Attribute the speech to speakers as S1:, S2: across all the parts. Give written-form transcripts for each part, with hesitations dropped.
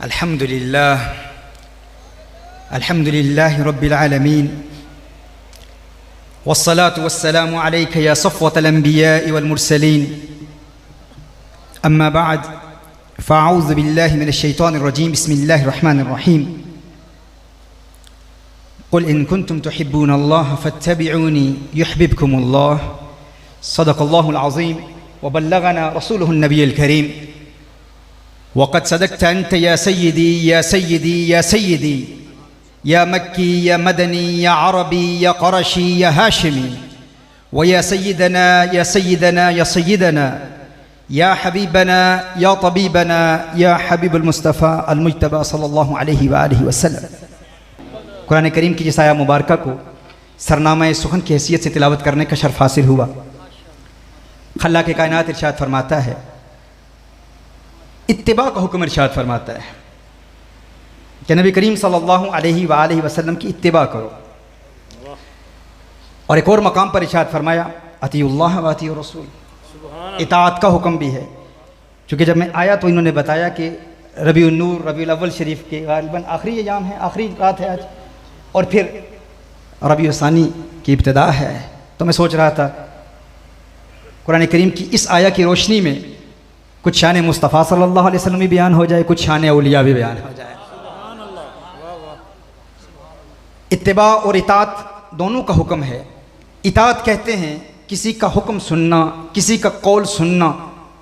S1: अल्हम्दुलिल्लाह रब्बिल आलमीन वस्सलातु वस्सलामु अलैका या सफ़्वतल अंबिया'i वल मुरसलीन अम्मा बअद फ़अऊज़ु बिल्लाहि मिनश शैतानिर रजीम बिस्मिल्लाहिर रहमानिर रहीम क़ुल इन कुन्तुम तुहिब्बूनल्लाह फ़त्तबिऊनी युहब्बिबकुमुल्लाह सदक़ल्लाहुल अज़ीम व बल्लगना रसूलुहुन नबियुल करीम वक़द सदक़्ता अंत या सय्यदी या सय्यदी या सय्यदी या मक्की या मदनी या अरबी या क़ुरशी या हाशिमी व या सय्यदना या सय्यदना या सय्यदना या हबीबना या तबीबना या हबीबुल मुस्तफ़ा अल मुज्तबा सल्लल्लाहु अलैहि व आलिहि वसल्लम। कुरान करीम की जिस आया मुबारका को सरनामा सुखन की हैसियत से तिलावत करने का शर्फ हासिल हुआ। खल्लाक़ कायनात इरशाद फरमाता है, इत्तिबा का हुक्म इरशाद फरमाता है कि नबी करीम सल्लल्लाहु अलैहि व आलिहि वसल्लम की इत्तिबा करो। और एक और मकाम पर इरशाद फरमाया अतीउल्लाह व अतीउर रसूल, इताअत का हुक्म भी है। चूँकि जब मैं आया तो इन्होंने बताया कि रबीउन नूर रबीउल अव्वल शरीफ के गालिबन आखिरी अयाम है, आखिरी रात है आज, और फिर रबीउल सानी की इब्तिदा है। तो मैं सोच रहा था कुरान करीम की इस आया की रोशनी में कुछ शान मुस्तफ़ा सल्लल्लाहु अलैहि वसल्लम भी बयान हो जाए, कुछ शान औलिया भी बयान हो जाए। इत्तिबा और इताअत दोनों का हुक्म है। इताअत कहते हैं किसी का हुक्म सुनना, किसी का कौल सुनना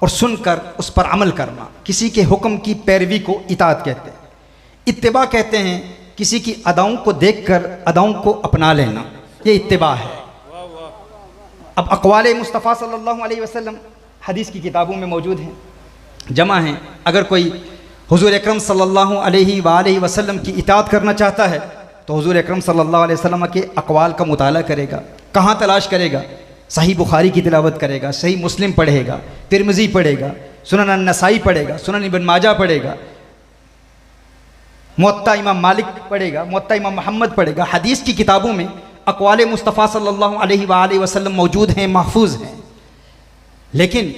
S1: और सुनकर उस पर अमल करना, किसी के हुक्म की पैरवी को इताअत कहते हैं। इत्तिबा कहते हैं किसी की अदाओं को देखकर अदाओं को अपना लेना, ये इत्तिबा है। अब अक़वाले मुस्तफ़ा सल्लल्लाहु अलैहि वसल्लम हदीस की किताबों में मौजूद हैं, जमा हैं। अगर कोई हुज़ूर अकरम सल्लल्लाहु अलैहि वसल्लम की इताअत करना चाहता है तो हुज़ूर अकरम सल्लल्लाहु अलैहि वसल्लम के अक़वाल का मुताला करेगा। कहाँ तलाश करेगा? सही बुखारी की तिलावत करेगा, सही मुस्लिम पढ़ेगा, तिरमिज़ी पढ़ेगा, सुनन अन-नसाई पढ़ेगा, सुनन इब्न माजा पढ़ेगा, मुअत्ता इमाम मालिक पढ़ेगा, मुअत्ता इमाम मोहम्मद पढ़ेगा। हदीस की किताबों में अक़वाले मुस्तफ़ा सल्लल्लाहु अलैहि वसल्लम मौजूद हैं, महफूज हैं। लेकिन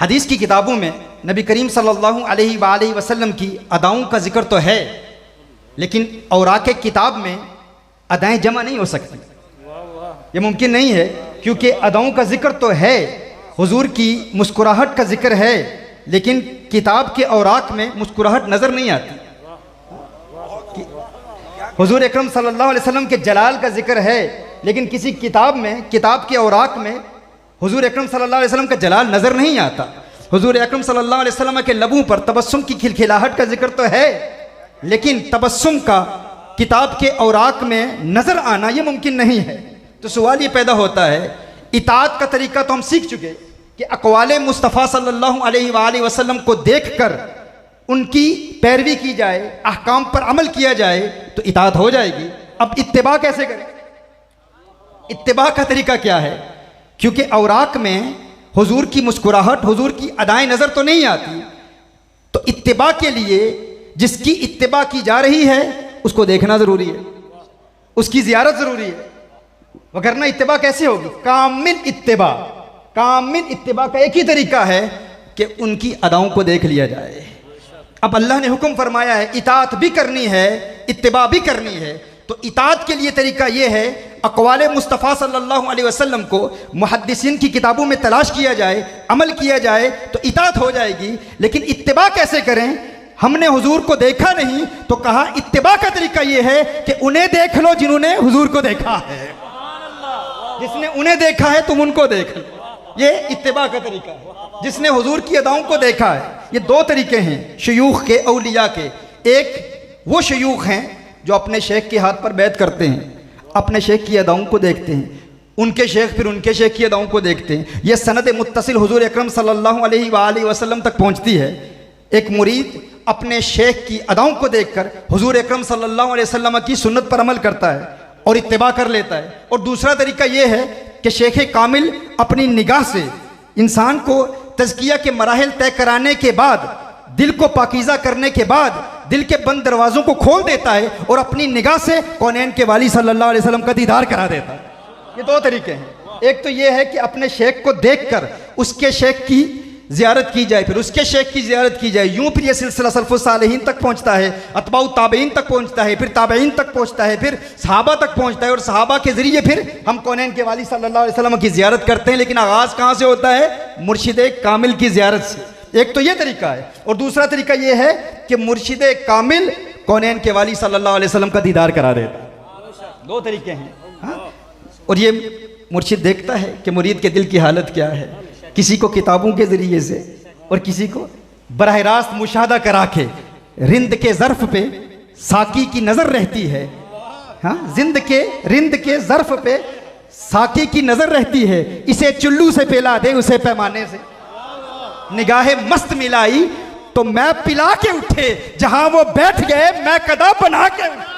S1: हदीस की किताबों में नबी करीम सल्लल्लाहु अलैहि वसल्लम की अदाओं का जिक्र तो है, लेकिन औराक़े किताब में अदाएँ जमा नहीं हो सकती, ये मुमकिन नहीं है। क्योंकि अदाओं का जिक्र तो है, हुजूर की मुस्कुराहट का जिक्र है, लेकिन किताब के औराक़ में मुस्कुराहट नज़र नहीं आती। हुजूर अकरम सल्लल्लाहु अलैहि वसल्लम के जलाल का जिक्र है, लेकिन किसी किताब में, किताब के औराक़ में हुजूर अकरम सल्लल्लाहु अलैहि वसल्लम का जलाल नज़र नहीं आता। हुजूर अकरम सल्लल्लाहु अलैहि वसल्लम के लबों पर तबस्सुम की खिलखिलाहट का जिक्र तो है, लेकिन तबस्सुम का किताब के औराक़ में नज़र आना ये मुमकिन नहीं है। तो सवाल ये पैदा होता है, इताअत का तरीका तो हम सीख चुके कि अक़वाले मुस्तफ़ा सल्लल्लाहु अलैहि वसल्लम को देखकर उनकी पैरवी की जाए, अहकाम पर अमल किया जाए तो इताअत हो जाएगी। अब इत्तिबा कैसे करें? इत्तिबा का तरीका क्या है? क्योंकि औराक़ में हुजूर की मुस्कुराहट, हुजूर की अदाएँ नज़र तो नहीं आती, तो इत्तिबा के लिए जिसकी इत्तिबा की जा रही है उसको देखना ज़रूरी है, उसकी ज़ियारत ज़रूरी है, वगरना इत्तिबा कैसे होगी? कामिल इत्तिबा, कामिल इत्तिबा का एक ही तरीका है कि उनकी अदाओं को देख लिया जाए। अब अल्लाह ने हुक्म फरमाया है इताअत भी करनी है, इत्तिबा भी करनी है, तो इताअत के लिए तरीका ये है अक़वाले मुस्तफ़ा सल्लल्लाहु अलैहि वसल्लम को मुहद्दिसीन की किताबों में तलाश किया जाए, अमल किया जाए तो इताअत हो जाएगी। लेकिन इत्तिबा कैसे करें? हमने हुजूर को देखा नहीं तो कहा इत्तिबा का तरीका ये है कि उन्हें देख लो जिन्होंने हुजूर को देखा है, जिसने उन्हें देखा है तुम उनको देख लो, ये इत्तिबा का तरीका है। जिसने हुजूर की अदाओं को देखा है, ये दो तरीके हैं शयूख के, औलिया के। एक वो शयूख हैं जो अपने शेख के हाथ पर बैत करते हैं, अपने शेख की अदाओं को देखते हैं, उनके शेख फिर उनके शेख की अदाओं को देखते हैं। ये सनद मुत्तसिल हुजूर अकरम सल्लल्लाहु अलैहि वसल्लम तक पहुँचती है। एक मुरीद अपने शेख की अदाओं को देखकर हुजूर अकरम सल्लल्लाहु अलैहि वसल्लम की सुन्नत पर अमल करता है और इत्तिबा कर लेता है। और दूसरा तरीका ये है कि शेख कामिल अपनी निगाह से इंसान को तज़किया के मराहिल तय कराने के बाद, दिल को पाकीज़ा करने के बाद, दिल के बंद दरवाज़ों को खोल देता है और अपनी निगाह से कौनैन के वाली सल्लल्लाहु अलैहि वसल्लम का दीदार करा देता है। ये दो तरीके हैं। एक तो ये है कि अपने शेख को देखकर उसके शेख की ज़ियारत की जाए, फिर उसके शेख की ज़ियारत की जाए, यूँ फिर यह सिलसिला सल्फ़ुस सालिहीन तक पहुँचता है, अतबाउ ताबईन तक पहुँचता है, फिर ताबईन तक पहुँचता है, फिर सहाबा तक पहुँचता है, और सहाबा के ज़रिए फिर हम कौनैन के वाली सल्लल्लाहु अलैहि वसल्लम की ज़ियारत करते हैं। लेकिन आगाज़ कहाँ से होता है? मुर्शिद कामिल की ज़ियारत से। एक तो ये तरीका है, और दूसरा तरीका ये है कि मुर्शिद कामिल कौनैन के वाली सल्लल्लाहु अलैहि वसल्लम का दीदार करा देता है। दो तरीके हैं। हाँ? और ये मुर्शिद देखता है कि मुरीद के दिल की हालत क्या है, किसी को किताबों के ज़रिए से और किसी को बराह रास्त मुशाहदा करा के। रिंद के ज़र्फ़ पे साकी की नज़र रहती है। हाँ, रिंद के ज़र्फ़ पे साकी की नज़र रहती है, इसे चुल्लू से पिला दे उसे पैमाने से। निगाहे मस्त मिलाई तो मैं पिला के उठे, जहां वो बैठ गए मैं कदा बना के उठे।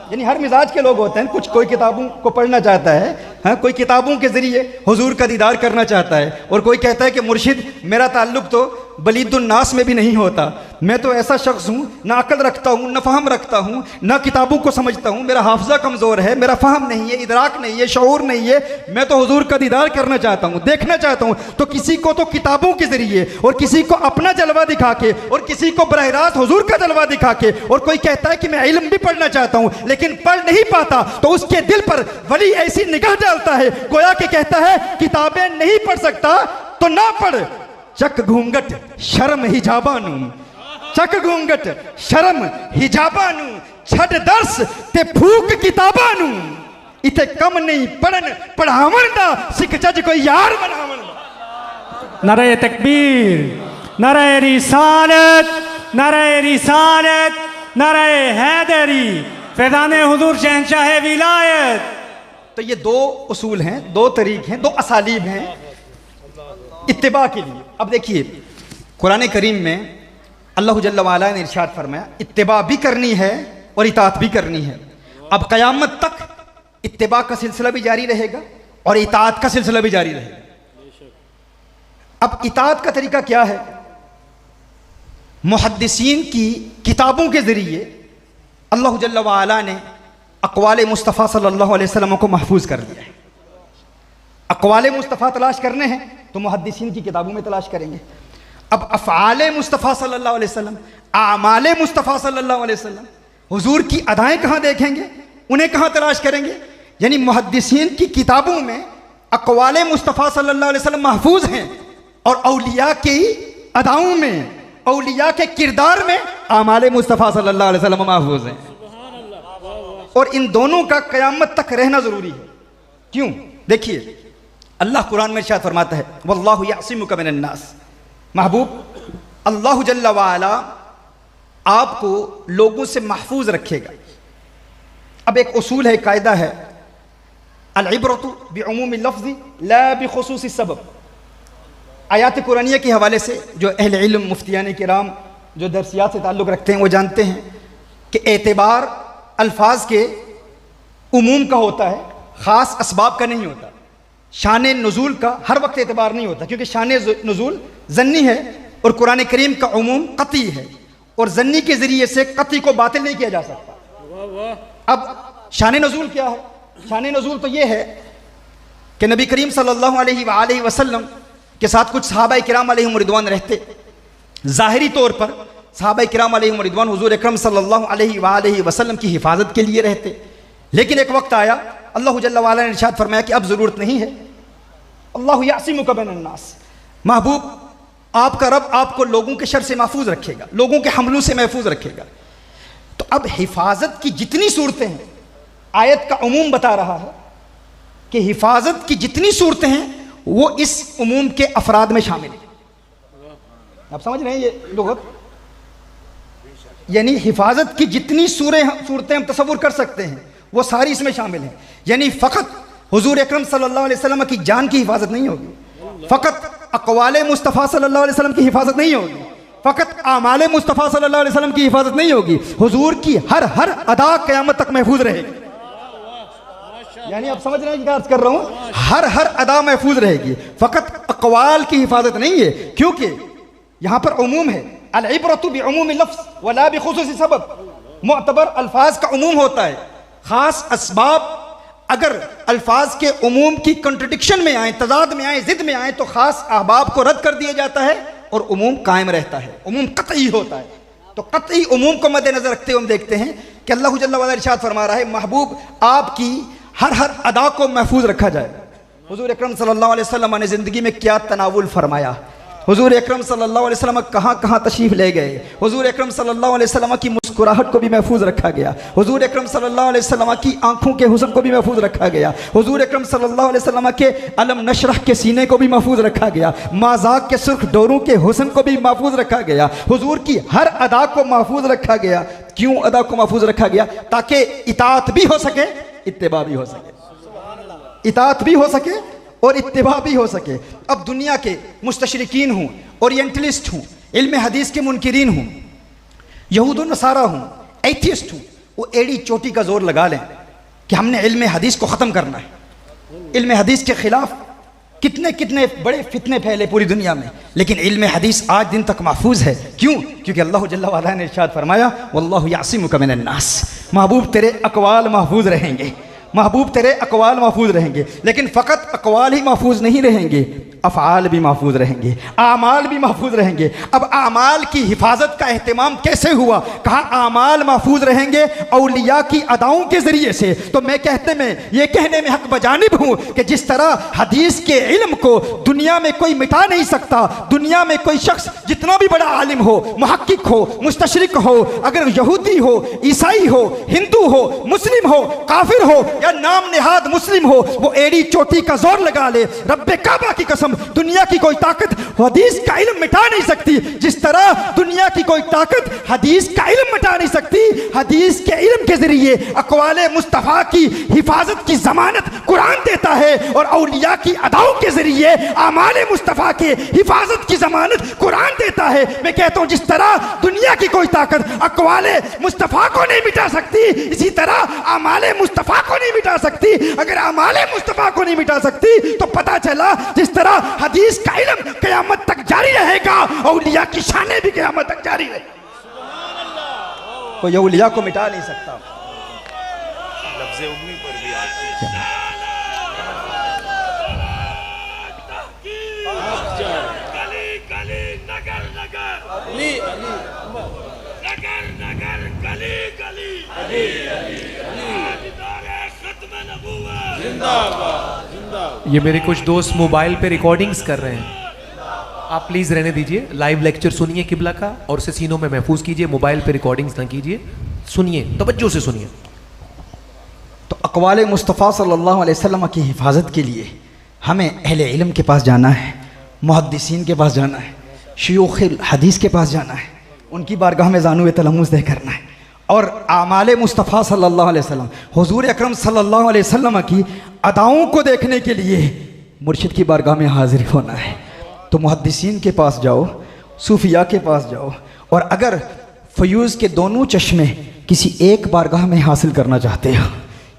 S1: यानी हर मिजाज के लोग होते हैं। कुछ कोई किताबों को पढ़ना चाहता है, हाँ, कोई किताबों के ज़रिए हुजूर का दीदार करना चाहता है, और कोई कहता है कि मुर्शिद मेरा ताल्लुक़ तो बलीदुन्नास में भी नहीं होता, मैं तो ऐसा शख्स हूँ, ना अकल रखता हूँ, ना फ़हम रखता हूँ, ना किताबों को समझता हूँ, मेरा हाफजा कमज़ोर है, मेरा फ़हम नहीं है, इदराक नहीं है, शऊर नहीं है, मैं तो हुजूर का दीदार करना चाहता हूँ, देखना चाहता हूँ। तो किसी को तो किताबों के ज़रिए, और किसी को अपना जलवा दिखा के, और किसी को बराह रास्त हुजूर का जलवा दिखा के, और कोई कहता है कि मैं इल्म भी पढ़ना चाहता हूँ लेकिन पढ़ नहीं पाता, तो उसके दिल पर वली ऐसी निगाह डालता है गोया के कहता है किताबें नहीं पढ़ सकता तो ना पढ़, चक घूंघट शर्म हिजाबानू, चक घूंघट शर्म हिजाबानू, छड़ दर्स ते फूक किताबानू, इते कम नहीं पढ़न पढ़ावन दा, सिख जज कोई यार बनावन दा।
S2: नारे तकबीर, नारे रिसालत, नारे रिसालत, नारे हैदरी, फैज़ाने हुजूर शहंशाह विलायत।
S1: तो ये दो उसूल हैं, दो तरीक़ हैं, दो असालीब हैं इत्तिबा के लिए। अब देखिए कुरान करीम में अल्लाह जल्ल वाला ने इरशाद फरमाया इत्तिबा भी करनी है और इताअत भी करनी है। अब क़यामत तक इत्तिबा का सिलसिला भी जारी रहेगा और इताअत का सिलसिला भी जारी रहेगा। अब इताअत का तरीका क्या है? मुहद्दिसीन की किताबों के ज़रिए अल्लाह जल्ल वाला ने अक़वाले मुस्तफ़ा सल्लल्लाहु अलैहि वसल्लम को महफूज कर लिया है। अक़वाले मुस्तफ़ा तलाश करने हैं तो मुहद्दिसीन की किताबों में तलाश करेंगे। अब अफ़आले मुस्तफ़ा सल्लल्लाहु अलैहि वसल्लम, आमाले मुस्तफ़ा सल्लल्लाहु अलैहि वसल्लम, हुजूर की अदाएँ कहाँ देखेंगे, उन्हें कहाँ तलाश करेंगे? यानी मुहद्दिसीन की किताबों में अक़वाले मुस्तफ़ा सल्लल्लाहु अलैहि वसल्लम महफूज हैं, और औलिया की अदाओं में, औलिया के किरदार में आमाले मुस्तफ़ा सल्लल्लाहु अलैहि वसल्लम महफूज हैं। और इन दोनों का क़यामत तक रहना ज़रूरी है। क्यों? देखिए अल्लाह कुरान में इरशाद फरमाता है वल्लाहु यअसिमुका मिनन नास। महबूब अल्लाह जल्ल वाला आपको लोगों से महफूज रखेगा। अब एक उसूल है, कायदा है, अल इब्रतु बिउमूमि लफ्ज़ि ला बिखुसूसी सबब। आयात कुरानिया के हवाले से जो अहले इल्म मुफ्तियान किराम जो दरसियात से ताल्लुक़ रखते हैं वो जानते हैं कि एतबार अल्फाज के उमूम का होता है, ख़ास असबाब का नहीं होता। शान नुज़ूल का हर वक्त एतबार नहीं होता, क्योंकि शान नुज़ूल ज़न्नी है और कुरान करीम का उमूम क़ती है, और ज़न्नी के ज़रिए से क़ती को बातिल नहीं किया जा सकता। अब शान नुज़ूल क्या है? शान नुज़ूल तो ये है कि नबी करीम सल्लल्लाहु अलैहि वसल्लम के साथ कुछ सहाबा किराम अलैहिम रिदवान रहते। ज़ाहिरी तौर पर सहाबा किराम अलैहिम रिदवान हुज़ूर अकरम सल्लल्लाहु अलैहि वसल्लम की हिफाजत के लिए रहते। लेकिन एक वक्त आया, अल्लाह जल्ल वाला ने इरशाद फरमाया कि अब ज़रूरत नहीं है। अल्लाहु यअसिमुका मिनन नास, महबूब आपका रब आपको लोगों के शर से महफूज रखेगा, लोगों के हमलों से महफूज रखेगा। तो अब हिफाजत की जितनी सूरतें हैं, आयत का उमूम बता रहा है कि हिफाजत की जितनी सूरतें हैं वो इस उमूम के अफराद में शामिल है। आप समझ रहे हैं ये लुग़त? यानी हिफाजत की जितनी सूरतें हम तसव्वुर कर सकते हैं वो सारी इसमें शामिल हैं। यानी फ़कत हुजूर अकरम सल्लल्लाहु अलैहि वसल्लम की जान की हिफाजत नहीं होगी, फ़कत अक़वाले मुस्तफ़ा सल्लल्लाहु अलैहि वसल्लम की हिफाजत नहीं होगी, फ़कत आमाले मुस्तफ़ा सल्लल्लाहु अलैहि वसल्लम की हिफाजत नहीं होगी, हुजूर की हर अदा क़यामत तक महफूज रहेगी। यानी आप समझ रहे हैं क्या अर्ज़ कर रहा हूँ? हर अदा महफूज रहेगी, फ़कत अक़वाल की हिफाजत नहीं है, क्योंकि यहाँ पर उमूम है। अल इब्रतु बिउमूमि लफ्ज़ वला बिखुसूसी सबब। मुअतबर अल्फाज का उमूम होता है, ख़ास असबाब अगर अल्फाज के उमूम की कंट्रडिक्शन में आए, तजाद में आए, जिद में आए, तो ख़ास अहबाब को रद्द कर दिया जाता है और उमूम कायम रहता है, उमूम कतई होता है। तो कतई उमूम को मद्देनजर रखते हुए हम देखते हैं कि अल्लाह जल्ल वाला इरशाद फरमा रहा है, महबूब आपकी हर अदा को महफूज रखा जाए। हुजूर अकरम सल्लल्लाहु अलैहि वसल्लम ने ज़िंदगी में क्या तनावुल फरमाया, हुजूर अकरम सल्लल्लाहु अलैहि वसल्लम कहाँ कहाँ तशरीफ़ ले गए, हुजूर अकरम सल्लल्लाहु अलैहि वसल्लम की मुस्कुराहट को भी महफूज रखा गया, हुजूर अकरम सल्लल्लाहु अलैहि वसल्लम की आंखों के हुस्न को भी महफूज रखा गया, हुजूर अकरम सल्लल्लाहु अलैहि वसल्लम के अलम नशरह के सीने को भी महफूज रखा गया, माज़ाक के सुर्ख डोरों के हुस्न को भी महफूज रखा गया, हुजूर की हर अदा को महफूज रखा गया। क्यों अदा को महफूज रखा गया? ताकि इताअत भी हो सके, इत्तिबा भी हो सके, इताअत भी हो सके और इत्तिबा भी हो सके। अब दुनिया के मुस्तशरिकीन हूँ, ओरिएंटलिस्ट हूँ, इल्म हदीस के मुनकिरीन हूँ, यहूद और नसारा हूँ, एथियस्ट हूँ, वो एड़ी चोटी का जोर लगा लें कि हमने इल्म हदीस को ख़त्म करना है। इल्म हदीस के ख़िलाफ़ कितने कितने बड़े फितने फैले पूरी दुनिया में, लेकिन इल्म हदीस आज दिन तक महफूज है। क्यों? क्योंकि अल्लाह जल्ल वाला ने इरशाद फरमाया, वल्लाहु यासिमुका मिनन नास, महबूब तेरे अक़वाल महफूज रहेंगे, महबूब तेरे अक़वाल महफूज रहेंगे। लेकिन फ़कत अक़वाल ही महफूज नहीं रहेंगे, अफ़आल भी महफूज रहेंगे, आमाल भी महफूज रहेंगे। अब आमाल की हिफाजत का एहतमाम कैसे हुआ? कहा आमाल महफूज रहेंगे औलिया की अदाओं के ज़रिए से। तो मैं ये कहने में हक बजानिब हूँ कि जिस तरह हदीस के इल्म को दुनिया में कोई मिटा नहीं सकता, दुनिया में कोई शख्स जितना भी बड़ा आलिम हो, मुहक्किक हो, मुस्तशरिक हो, अगर यहूदी हो, ईसाई हो, हिंदू हो, मुस्लिम हो, काफिर हो या नाम निहाद मुस्लिम हो, वो एड़ी चोटी का जोर लगा ले, रब्बे काबा की कसम, दुनिया की कोई ताकत हदीस का इल्म मिटा नहीं सकती। जिस तरह दुनिया की कोई ताकत हदीस का इल्म मिटा नहीं सकती, हदीस के इल्म के जरिए अक़वाले मुस्तफ़ा की हिफाजत की जमानत कुरान देता है और औलिया की अदाओं के जरिए आमाले मुस्तफ़ा के हिफाजत की जमानत कुरान देता है। मैं कहता हूं जिस तरह दुनिया की कोई ताकत अक़वाले मुस्तफ़ा को नहीं मिटा सकती, इसी तरह आमाले मुस्तफ़ा को नहीं मिटा सकती। अगर आमाले मुस्तफ़ा को नहीं मिटा सकती तो पता चला जिस तरह हदीस का इल्म क़यामत तक जारी रहेगा, औलिया की शानें भी क़यामत तक जारी रहेगी। कोई औलिया को मिटा नहीं सकता। लफ्ज़े उम्मी पर भी आती है।
S3: ये मेरे कुछ दोस्त मोबाइल पे रिकॉर्डिंग्स कर रहे हैं, आप प्लीज़ रहने दीजिए। लाइव लेक्चर सुनिए किबला का और उसे सीनों में महफूज कीजिए, मोबाइल पे रिकॉर्डिंग्स ना कीजिए, सुनिए, तवज्जो से सुनिए।
S1: तो अक़वाले मुस्तफ़ा सल्लल्लाहु अलैहि वसल्लम की हिफाजत के लिए हमें अहले इल्म के पास जाना है, मुहद्दिसीन के पास जाना है, शयूख़ुल हदीस के पास जाना है, उनकी बारगाह में ज़ानुए तलम्मुस दे करना है और आमाले मुस्तफ़ा सल्लल्लाहु अलैहि वसल्लम, हुज़ूर अकरम सल्लल्लाहु अलैहि वसल्लम की अदाओं को देखने के लिए मुर्शिद की बारगाह में हाजिर होना है। तो मुहद्दिसीन के पास जाओ, सूफिया के पास जाओ, और अगर फ़यूज़ के दोनों चश्मे किसी एक बारगाह में हासिल करना चाहते हो,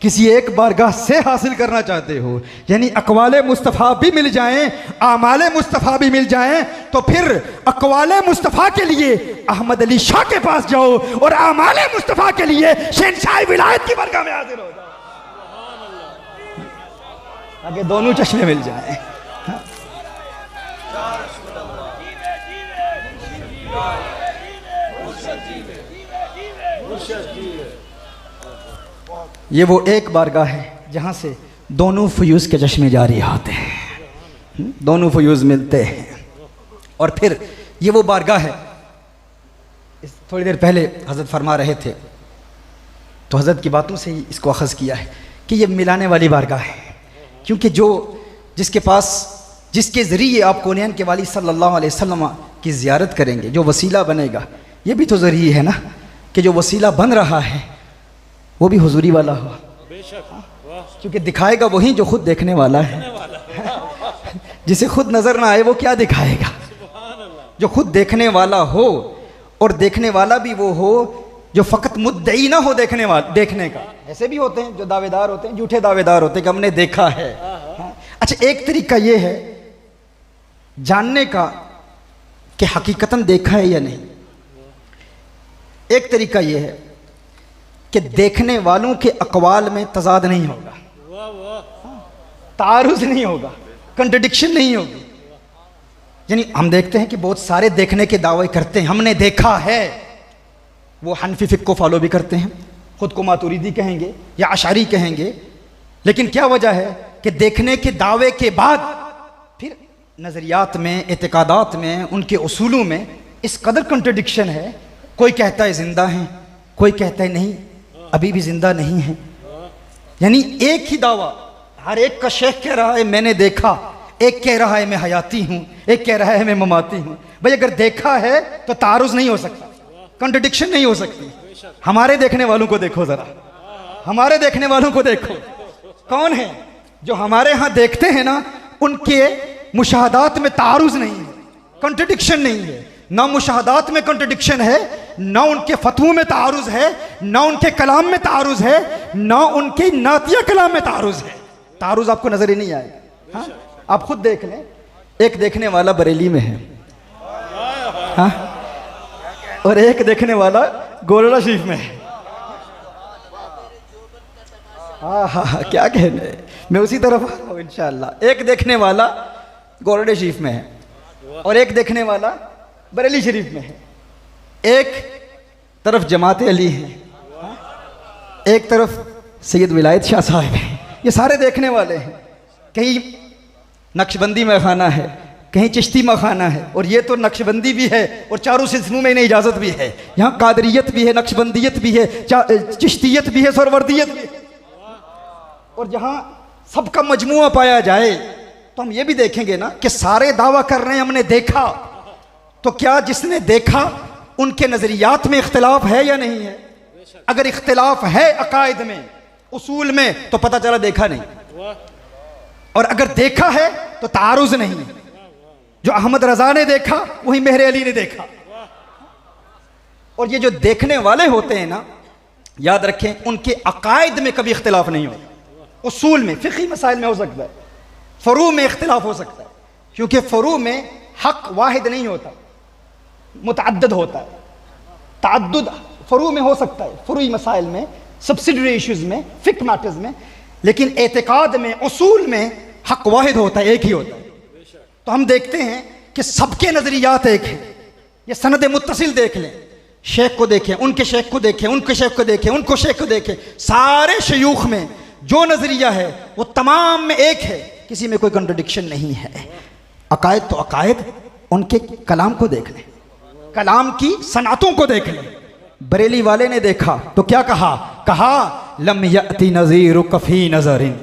S1: किसी एक बारगाह से हासिल करना चाहते हो, यानी अक़वाले मुस्तफ़ा भी मिल जाएं, आमाले मुस्तफ़ा भी मिल जाएं, तो फिर अक़वाले मुस्तफ़ा के लिए अहमद अली शाह के पास जाओ और आमाले मुस्तफ़ा के लिए शहंशाह विलायत की बारगाह में हाजिर हो जाओ, आगे दोनों चश्मे मिल जाएं। ये वो एक बारगाह है जहाँ से दोनों फ़यूज़ के चश्मे जारी होते हैं, दोनों फ़यूज़ मिलते हैं। और फिर ये वो बारगाह है, थोड़ी देर पहले हज़रत फरमा रहे थे तो हज़रत की बातों से ही इसको अख़ज़ किया है कि ये मिलाने वाली बारगाह है, क्योंकि जिसके ज़रिए आप कौनैन के वाली सल्लल्लाहु अलैहि वसल्लम की ज़ियारत करेंगे, जो वसीला बनेगा, ये भी तो ज़रिए है ना कि जो वसीला बन रहा है वो भी हुजूरी वाला हो, क्योंकि दिखाएगा वही जो खुद देखने वाला है। जिसे खुद नजर ना आए वो क्या दिखाएगा? जो खुद देखने वाला हो, और देखने वाला भी वो हो जो फ़कत मुद्दई ना हो देखने का। ऐसे भी होते हैं जो दावेदार होते हैं, झूठे दावेदार होते हैं कि हमने देखा है। अच्छा, एक तरीका ये है जानने का कि हकीकतन देखा है या नहीं। एक तरीका ये है कि देखने वालों के अक़वाल में तज़ाद नहीं होगा। तारुज नहीं होगा, कंट्रडिक्शन नहीं होगी। यानी हम देखते हैं कि बहुत सारे देखने के दावे करते हैं, हमने देखा है, वो हनफी फिक को फॉलो भी करते हैं, खुद को मातुरीदी कहेंगे या अशारी कहेंगे, लेकिन क्या वजह है कि देखने के दावे के बाद फिर नज़रियात में, एतकादात में, उनके उसूलों में इस कदर कंट्रडिक्शन है। कोई कहता है जिंदा हैं, कोई कहता है नहीं अभी भी जिंदा नहीं है। यानी एक ही दावा, हर एक का शेख कह रहा है मैंने देखा, एक कह रहा है मैं हयाती हूं, एक कह रहा है मैं ममाती हूं। भाई अगर देखा है तो तारुज नहीं हो सकता, कंट्रडिक्शन नहीं हो सकती। हमारे देखने वालों को देखो जरा, हमारे देखने वालों को देखो, कौन है जो हमारे यहां देखते हैं ना, उनके मुशाहदात में तारुज नहीं है, कंट्रडिक्शन नहीं है। ना मुशाहदात में कंट्रडिक्शन है, ना उनके फतवों में तारुज है, ना उनके कलाम में तारुज है, ना उनके नातिया कलाम में तारुज है। तारुज आपको नजर ही नहीं आएगा। हाँ? आप खुद देख लें, एक देखने वाला बरेली में है, हाँ? और एक देखने वाला गोलड़ा शरीफ में है। हाँ हाँ हाँ, क्या कहने, मैं उसी तरफ आ रहा हूँ इंशाअल्लाह। एक देखने वाला गोलड़े शरीफ में है और एक देखने वाला बरेली शरीफ में है। एक तरफ जमात अली है, एक तरफ सैयद विलायत शाह साहब हैं। ये सारे देखने वाले हैं। कहीं नक्शबंदी में खाना है, कहीं चिश्ती में खाना है, और ये तो नक्शबंदी भी है और चारों सिलसिलों में इन्हें इजाज़त भी है। यहाँ कादरियत भी है, नक्शबंदियत भी है, चिश्तियत भी है, सरवर्दियत भी है। और जहाँ सबका मजमुआ पाया जाए तो हम ये भी देखेंगे ना कि सारे दावा कर रहे हैं हमने देखा, तो क्या जिसने देखा उनके नजरियात में इख्तिलाफ है या नहीं है? अगर इख्तिलाफ है अकायद में, उसूल में, तो पता चला देखा नहीं। और अगर देखा है तो तारुज नहीं है। जो अहमद रजा ने देखा वही मेहर अली ने देखा। और ये जो देखने वाले होते हैं ना, याद रखें उनके अकायद में कभी इख्तिलाफ नहीं होता। उसूल में, फिक़ही मसाइल में हो सकता है, फ़ुरू में इख्तिलाफ हो सकता है, क्योंकि फ़ुरू में हक वाहिद नहीं होता, मुतअद्दिद होता है। तअद्दुद फ़ुरू में हो सकता है, फ़ुरूई मसाइल में, सब्सिडरी इश्यूज़ में, फ़िक़्ह मैटर्स में, लेकिन एतिक़ाद में, उसूल में हक वाहिद होता है, एक ही होता है। तो हम देखते हैं कि सबके नज़रियात एक हैं। ये सनद मुत्तसिल देख लें, शेख को देखें, उनके शेख को देखें, उनके शेख को देखें, उनको शेख को देखें, सारे शयूख में जो नज़रिया है वो तमाम में एक है, किसी में कोई कंट्रडिक्शन नहीं है। अकायद तो अकायद, उनके कलाम को देख लें, कलाम की सनातों को देख लें। बरेली वाले ने देखा तो क्या कहा? कहा लम यअति नज़ीरु कफ़ी नज़रिन।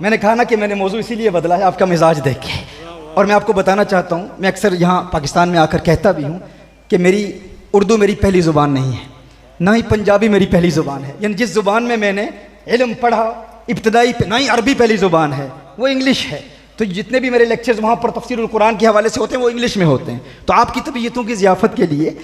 S1: मैंने कहा ना कि मैंने मौजू इसीलिए बदला है आपका मिजाज देख के। और मैं आपको बताना चाहता हूँ, मैं अक्सर यहाँ पाकिस्तान में आकर कहता भी हूँ कि मेरी उर्दू मेरी पहली ज़ुबान नहीं है, ना ही पंजाबी मेरी पहली ज़ुबान है। यानी जिस ज़ुबान में मैंने इल्म पढ़ा इब्तदाई पे, ना ही अरबी पहली ज़ुबान है, वो इंग्लिश है। तो जितने भी मेरे लेक्चर्स वहाँ पर तफसीरुल कुरान के हवाले से होते हैं वो इंग्लिश में होते हैं। तो आपकी तबीयतों की ज़ियाफ़त के लिए,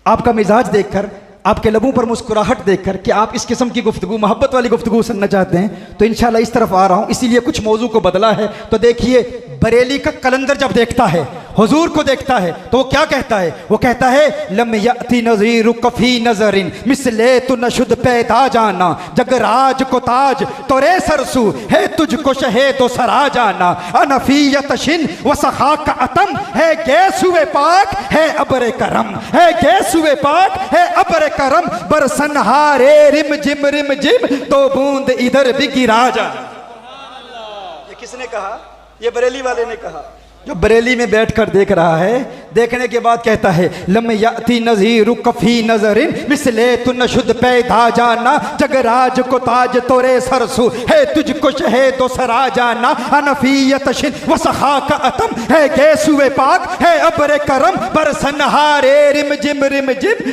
S1: आपका मिजाज देखकर, आपके लबों पर मुस्कुराहट देखकर कि आप इस किस्म की गुफ्तगू, मोहब्बत वाली गुफ्तगू सुनना चाहते हैं, तो इंशाल्लाह इस तरफ आ रहा हूँ। इसीलिए कुछ मौजू को बदला है। तो देखिए, बरेली का कलंदर जब देखता है, हुजूर को देखता है, तो वो क्या कहता है? वो कहता है लम यअति नज़ीरु कफ़ी नज़रिन मिसले तु नशुद पैदा जाना, जगराज को ताज तोरे सरसू है तुझको शहे तो सरा जाना, अनफियत शिन व सखा का अतम है गैसुए पाक है अबरे करम, है गैसुए पाक है अबरे करम, बरसन हारे रिम जिम तो बूंद इधर भी गिरा जाना। ये किसने कहा? ये बरेली वाले ने कहा, जो बरेली में बैठकर देख रहा है। देखने के बाद कहता है लम यअति नज़ीरु कफ़ी नज़रिन मिसले तु नशुद पैदा जाना, जगराज को ताज तोरे सरसू है तुझको शहे तो सरा जाना, अनफियत शिन व सखा का अतम है गैसुए पाक है अबरे करम, बरसन हारे रिम जिम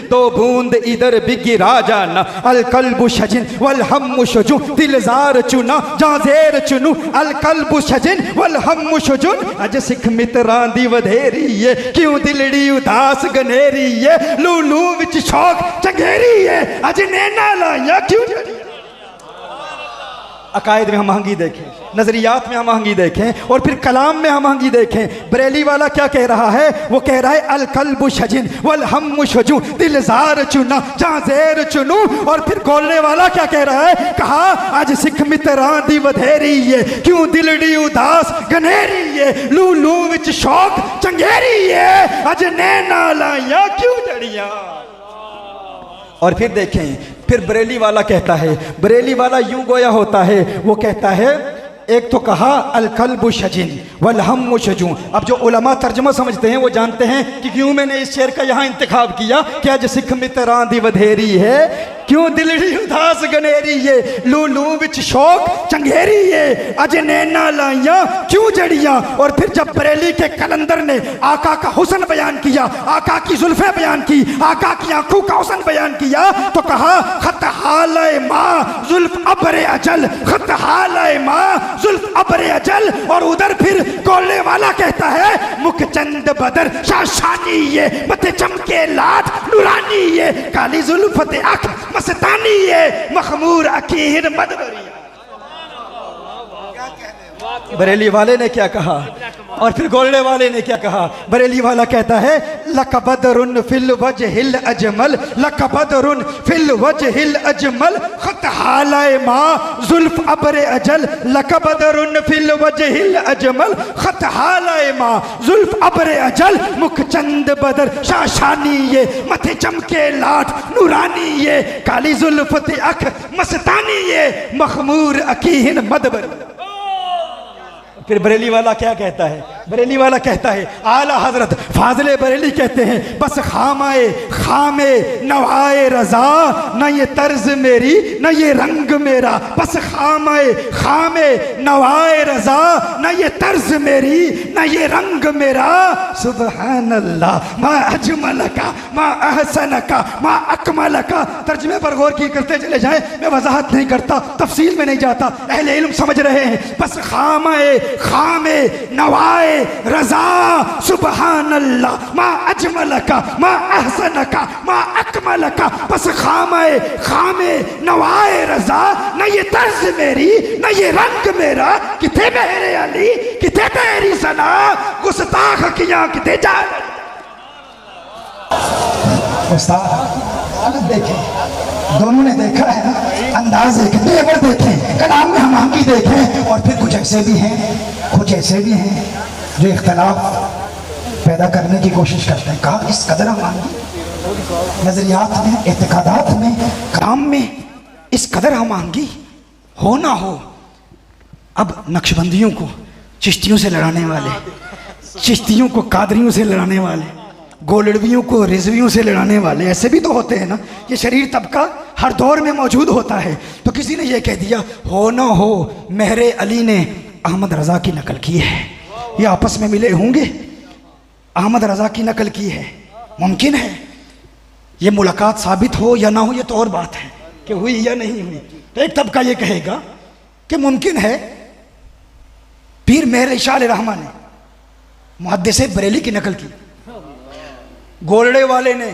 S1: दो बूंद इधर भी गिरा जाना, अल कल्बु शजिन वल हम्मु शुजू दिलजार चुना जाजेर चुनू, अल कल्बु शजिन वल हम्मु शुजुन, अज सिख मित्रां दी वधेरी है क्यों दिलड़ी उदास गनेरी है, लूलू विच शौक चंगेरी है अज नैना लाइया क्यों। अकायद में हम आहंगी देखें, नज़रियात में हम आहंगी देखें, और फिर कलाम में हम आहंगी देखें। बरेली वाला क्या कह रहा है? वो कह रहा है अल कल्बु शजिन वल हम्मु शुजू, दिलजार चुना जहाँ ज़ेर चुनू। और फिर बोलने वाला क्या कह रहा है? कहा आज सिख मित्रां दी वधेरी है, क्यों दिलड़ी उदास गनेरी है, लू लू विच शौक चंगेरी है, आज नैना लाया क्यों जड़ियां। और फिर देखें, फिर बरेली वाला कहता है, बरेली वाला यूं गोया होता है, वो कहता है एक तो कहा अल कल्बु शजिन वल हम्मु शुजू। अब जो उलमा तर्जुमा समझते हैं वो जानते हैं कि क्यों मैंने इस शेर का यहाँ इंतखाब किया कि आज सिख मित्रां दी वधेरी है, क्यों दिलड़ी उदास गनेरी है, लू लू विच शौक चंगेरी है, अज नैना लाइया क्यों जड़ियां। और फिर जब बरेली के कलंदर ने आका का हुस्न बयान किया, आका की जुल्फे बयान की, आका की आंखों का हुस्न बयान किया, तो कहा खत हाले माँ जुल्फ अबरे अजल, खत हाले माँ जुल्फ अबरे अजल। और उधर फिर कोल्ले वाला कहता है मुख चंद बदर शाशानी ये, मथे चमके लाट नूरानी ये, काली जुल्फते अख मस्तानी ये, मखमूर अकीर मदबरी। बरेली वाले ने क्या कहा और फिर गोल्डे वाले ने क्या कहा? बरेली वाला कहता है लकबदरुन फिल वजहिल अजमल, लकबदरुन फिल वजहिल अजमल, खत हालाए माँ जुल्फ अबरे अजल, लकबदरुन फिल वजहिल अजमल, खत हालाए माँ जुल्फ अबरे अजल, मुख चंद बदर शाशानी ये, मथे चमके लाट नूरानी ये, काली जुल्फते अख मस्तानी ये, मखमूर अकीहिन मदबर। फिर बरेली वाला क्या कहता है? बरेली वाला कहता है आला हजरत फाजले बरेली कहते हैं बस खामाए खामे नवाए रजा, न ये तर्ज मेरी न ये रंग मेरा, बस खामाए खामे नवाए रजा, न ये तर्ज मेरी न ये रंग मेरा। सुबहान अल्लाह मा अजमल का मा अहसन का मा अकमल का। तर्जमे पर गौर की करते चले जाए, मैं वजाहत नहीं करता, तफसील में नहीं जाता, अहले इल्म समझ रहे हैं। बस खामाए खामे नवाए रजा, सुबहान अल्लाह मा अजमल का मा अहसन का मा अकमल का, बस खामे खामे नवाए रजा, न ये तर्ज मेरी न ये रंग मेरा, किथे मेरे अली किथे तेरी सना, गुस्ताख किया किथे जा। उस्ताद देखें, दोनों ने देखा है ना, अंदाज देखें, तेवर देखें, कलाम में हम आंकी देखें। और फिर कुछ ऐसे भी हैं, कुछ ऐसे भी हैं जो इख्तलाफ पैदा करने की कोशिश करते हैं। कहा इस कदर हम आंगी नजरियात में, एतकादात में, कलाम में इस कदर हम आंगी हो ना हो। अब नक्शबंदियों को चिश्तियों से लड़ाने वाले, चिश्तियों को कादरियों से लड़ाने वाले, गोलड़वियों को रिजवियों से लड़ाने वाले, ऐसे भी तो होते हैं ना। ये शरीर तबका हर दौर में मौजूद होता है। तो किसी ने ये कह दिया हो ना हो मेहरे अली ने अहमद रजा की नकल की है, ये आपस में मिले होंगे, अहमद रजा की नकल की है, मुमकिन है ये मुलाकात साबित हो या ना हो, ये तो और बात है कि हुई या नहीं हुई। तो एक तबका ये कहेगा कि मुमकिन है पीर मेहर शाह रहमान ने मुहद्दिस बरेली की नकल की, गोलड़े वाले ने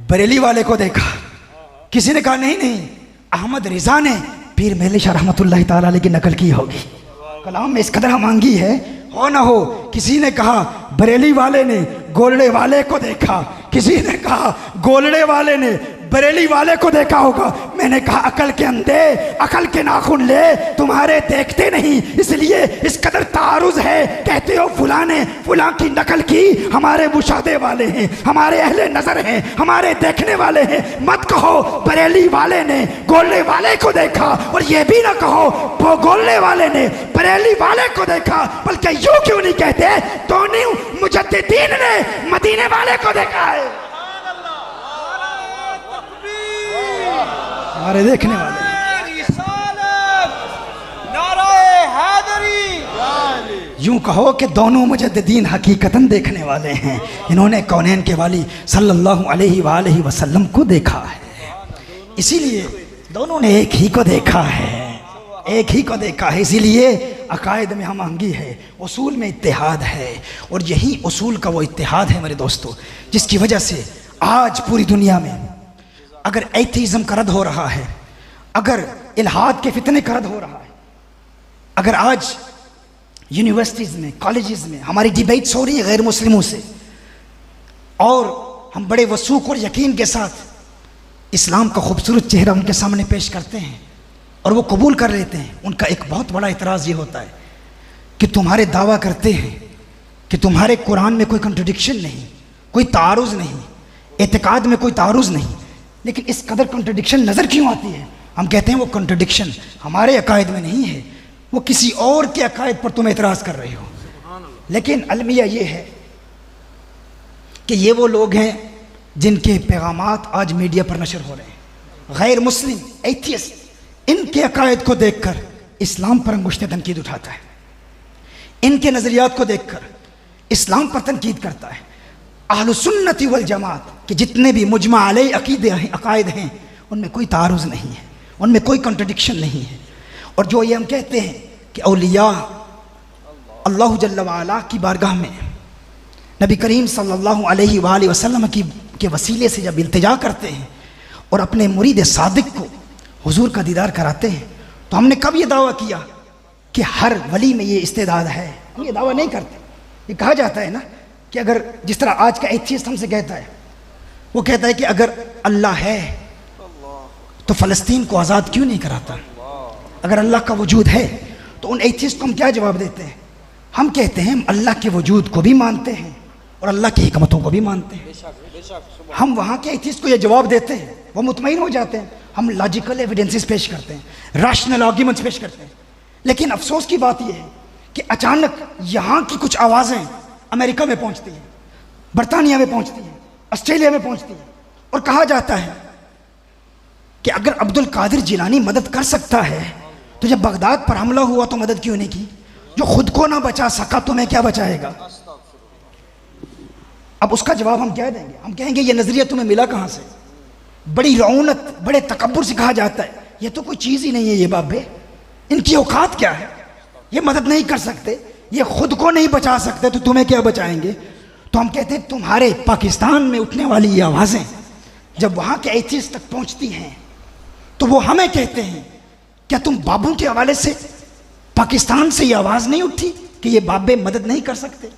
S1: बरेली वाले को देखा, किसी ने कहा नहीं नहीं अहमद रिजा ने पीर मेहर शाह रहमतुल्लाह ताला अलैह की नकल की होगी। कलाम में इस कदर मांगी है हो ना हो। किसी ने कहा बरेली वाले ने गोलड़े वाले को देखा, किसी ने कहा गोलड़े वाले ने बरेली वाले को देखा होगा। मैंने कहा अकल के अंधे अकल के नाखून ले, तुम्हारे देखते नहीं इसलिए इस कदर तारुज है। कहते हो फुला ने फुला की नकल की, हमारे मुशादे वाले हैं, हमारे अहले नजर हैं, हमारे देखने वाले हैं। मत कहो बरेली वाले ने गोलने वाले को देखा, और ये भी ना कहो वो गोलने वाले ने बरेली वाले को देखा। बल्कि यूं क्यों नहीं कहते दोनों मुजद्दिदीन ने मदीने वाले को देखा है, हमारे देखने वाले। यूं कहो कि दोनों मुजद्दिदीन हकीकतन देखने वाले हैं, इन्होंने कौनैन के वाली सल्लल्लाहु अलैहि वसल्लम को देखा है, इसीलिए दोनों ने एक ही को देखा है, एक ही को देखा है। इसीलिए अकायद में हम आंगी है, उसूल में इत्तेहाद है, और यही उसूल का वो इत्तेहाद है मेरे दोस्तों जिसकी वजह से आज पूरी दुनिया में अगर एथीज़म का रद्द हो रहा है, अगर इल्हाद के फितने का रद्द हो रहा है,
S4: अगर आज यूनिवर्सिटीज़ में, कॉलेजेस में हमारी डिबेट्स हो रही है गैर मुस्लिमों से, और हम बड़े वसूख और यकीन के साथ इस्लाम का खूबसूरत चेहरा उनके सामने पेश करते हैं और वो कबूल कर लेते हैं, उनका एक बहुत बड़ा इतराज़ ये होता है कि तुम्हारे दावा करते हैं कि तुम्हारे कुरान में कोई कंट्रडिक्शन नहीं, कोई तारुज़ नहीं, एतकाद में कोई तारुज़ नहीं, लेकिन इस कदर कंट्रडिक्शन नज़र क्यों आती है? हम कहते हैं वो कंट्रडिक्शन हमारे अकायद में नहीं है, वो किसी और के अकायद पर तुम एतराज़ कर रहे हो। लेकिन अलमिया ये है कि ये वो लोग हैं जिनके पैगामात आज मीडिया पर नशर हो रहे हैं। गैर मुस्लिम एथियस्ट इनके अकायद को देखकर इस्लाम पर अंगुश्त तनकीद उठाता है, इनके नज़रियात को देखकर इस्लाम पर तनकीद करता है। अहलु सुन्नती वल जमात के जितने भी मुजमा अलैह अकीदे हैं, अकायद हैं, उनमें कोई तारुज़ नहीं है, उनमें कोई कंट्रडिक्शन नहीं है। और जो ये हम कहते हैं कि औलिया अल्लाह जल्ल व अला की बारगाह में नबी करीम सल्लल्लाहु अलैहि वसल्लम के वसीले से जब इल्तिजा करते हैं और अपने मुरीद सादिक को हुजूर का दीदार कराते हैं, तो हमने कब ये दावा किया कि हर वली में ये इस्तेदाद है? हम ये दावा नहीं करते। ये कहा जाता है ना कि अगर जिस तरह आज का एथियस्ट हमसे कहता है, वो कहता है कि अगर अल्लाह है तो फ़लस्तीन को आज़ाद क्यों नहीं कराता? अगर अल्लाह का वजूद है तो उन एथियस्ट को हम क्या जवाब देते हैं? हम कहते हैं हम अल्लाह के वजूद को भी मानते हैं और अल्लाह की हिकमतों को भी मानते हैं। हम वहाँ के एथियस्ट को ये जवाब देते हैं, वो मुतमईन हो जाते हैं। हम लॉजिकल एविडेंसेस पेश करते हैं, रैशनल आर्ग्यूमेंट्स पेश करते हैं। लेकिन अफसोस की बात यह है कि अचानक यहाँ की कुछ आवाज़ें अमेरिका में पहुँचती हैं, बरतानिया में पहुँचती हैं, ऑस्ट्रेलिया में पहुँचती हैं, और कहा जाता है कि अगर अब्दुल कादिर जिलानी मदद कर सकता है तो जब बगदाद पर हमला हुआ तो मदद क्यों नहीं की? जो खुद को ना बचा सका तो मैं क्या बचाएगा? अब उसका जवाब हम क्या देंगे? हम कहेंगे ये नजरिया तुम्हें मिला कहां से? बड़ी रौनक, बड़े तकब्बुर से कहा जाता है ये तो कोई चीज ही नहीं है, ये बाबे इनकी औकात क्या है? ये मदद नहीं कर सकते, ये खुद को नहीं बचा सकते तो तुम्हें क्या बचाएंगे? तो हम कहते हैं तुम्हारे पाकिस्तान में उठने वाली ये आवाजें जब वहां के एथियस्ट तक पहुंचती हैं तो वो हमें कहते हैं क्या तुम बाबू के हवाले से पाकिस्तान से ये आवाज़ नहीं उठी कि ये बाबे मदद नहीं कर सकते?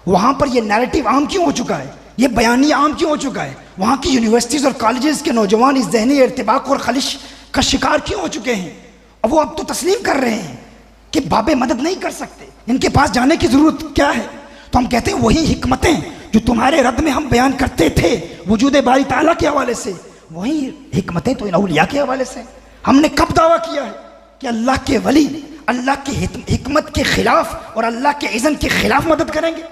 S4: वहाँ पर ये नैरेटिव आम क्यों हो चुका है? ये बयानिया आम क्यों हो चुका है? वहाँ की यूनिवर्सिटीज़ और कॉलेजेस के नौजवान इस ज़हनी इर्तिबाक और खलिश का शिकार क्यों हो चुके हैं? और वो अब तो तस्लीम कर रहे हैं कि बाबे मदद नहीं कर सकते, इनके पास जाने की ज़रूरत क्या है? तो हम कहते हैं वही हिकमतें जो तुम्हारे रद्द में हम बयान करते थे वजूद बारी ताला के हवाले से, वही हिकमतें तो इन औलिया के हवाले से। हमने कब दावा किया है कि अल्लाह के वली अल्लाह की हिकमत के खिलाफ और अल्लाह के इज़्न के खिलाफ मदद करेंगे?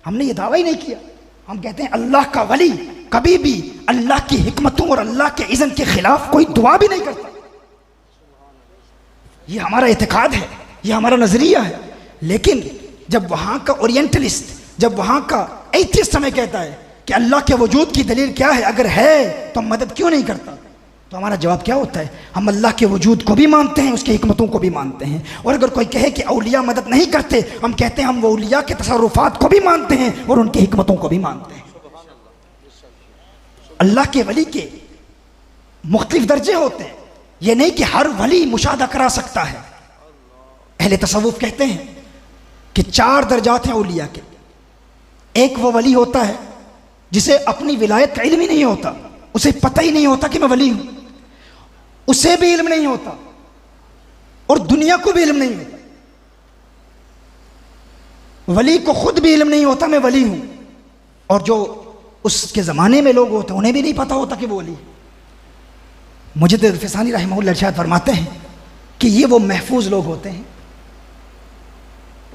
S4: हमने ये दावा ही नहीं किया। हम कहते हैं अल्लाह का वली कभी भी अल्लाह की हिकमतों और अल्लाह के इज़्न के खिलाफ कोई दुआ भी नहीं करता। ये हमारा एतकाद है, ये हमारा नजरिया है। लेकिन जब वहां का ओरिएंटलिस्ट, जब वहां का एथियस्ट हमें कहता है कि अल्लाह के वजूद की दलील क्या है, अगर है तो मदद क्यों नहीं करता, तो हमारा जवाब क्या होता है? हम अल्लाह के वजूद को भी मानते हैं, उसकी हिकमतों को भी मानते हैं। और अगर कोई कहे कि औलिया मदद नहीं करते, हम कहते हैं हम वो औलिया के तसर्रुफात को भी मानते हैं और उनकी हिकमतों को भी मानते हैं। अल्लाह के वली के मुख्तलिफ दर्जे होते हैं, ये नहीं कि हर वली मुशाहदा करा सकता है। अहले तसव्वुफ कहते हैं कि 4 दर्जात हैं औलिया के। एक वो वली होता है जिसे अपनी विलायत का इल्म ही नहीं होता, उसे पता ही नहीं होता कि मैं वली हूं, उसे भी इल्म नहीं होता और दुनिया को भी इल्म नहीं होता। वली को खुद भी इल्म नहीं होता मैं वली हूं, और जो उसके ज़माने में लोग होते हैं उन्हें भी नहीं पता होता कि वो वली। मुजद्दिद अल-फिसानी रहमहुल्लाह इरशाद फरमाते हैं कि ये वो महफूज लोग होते हैं,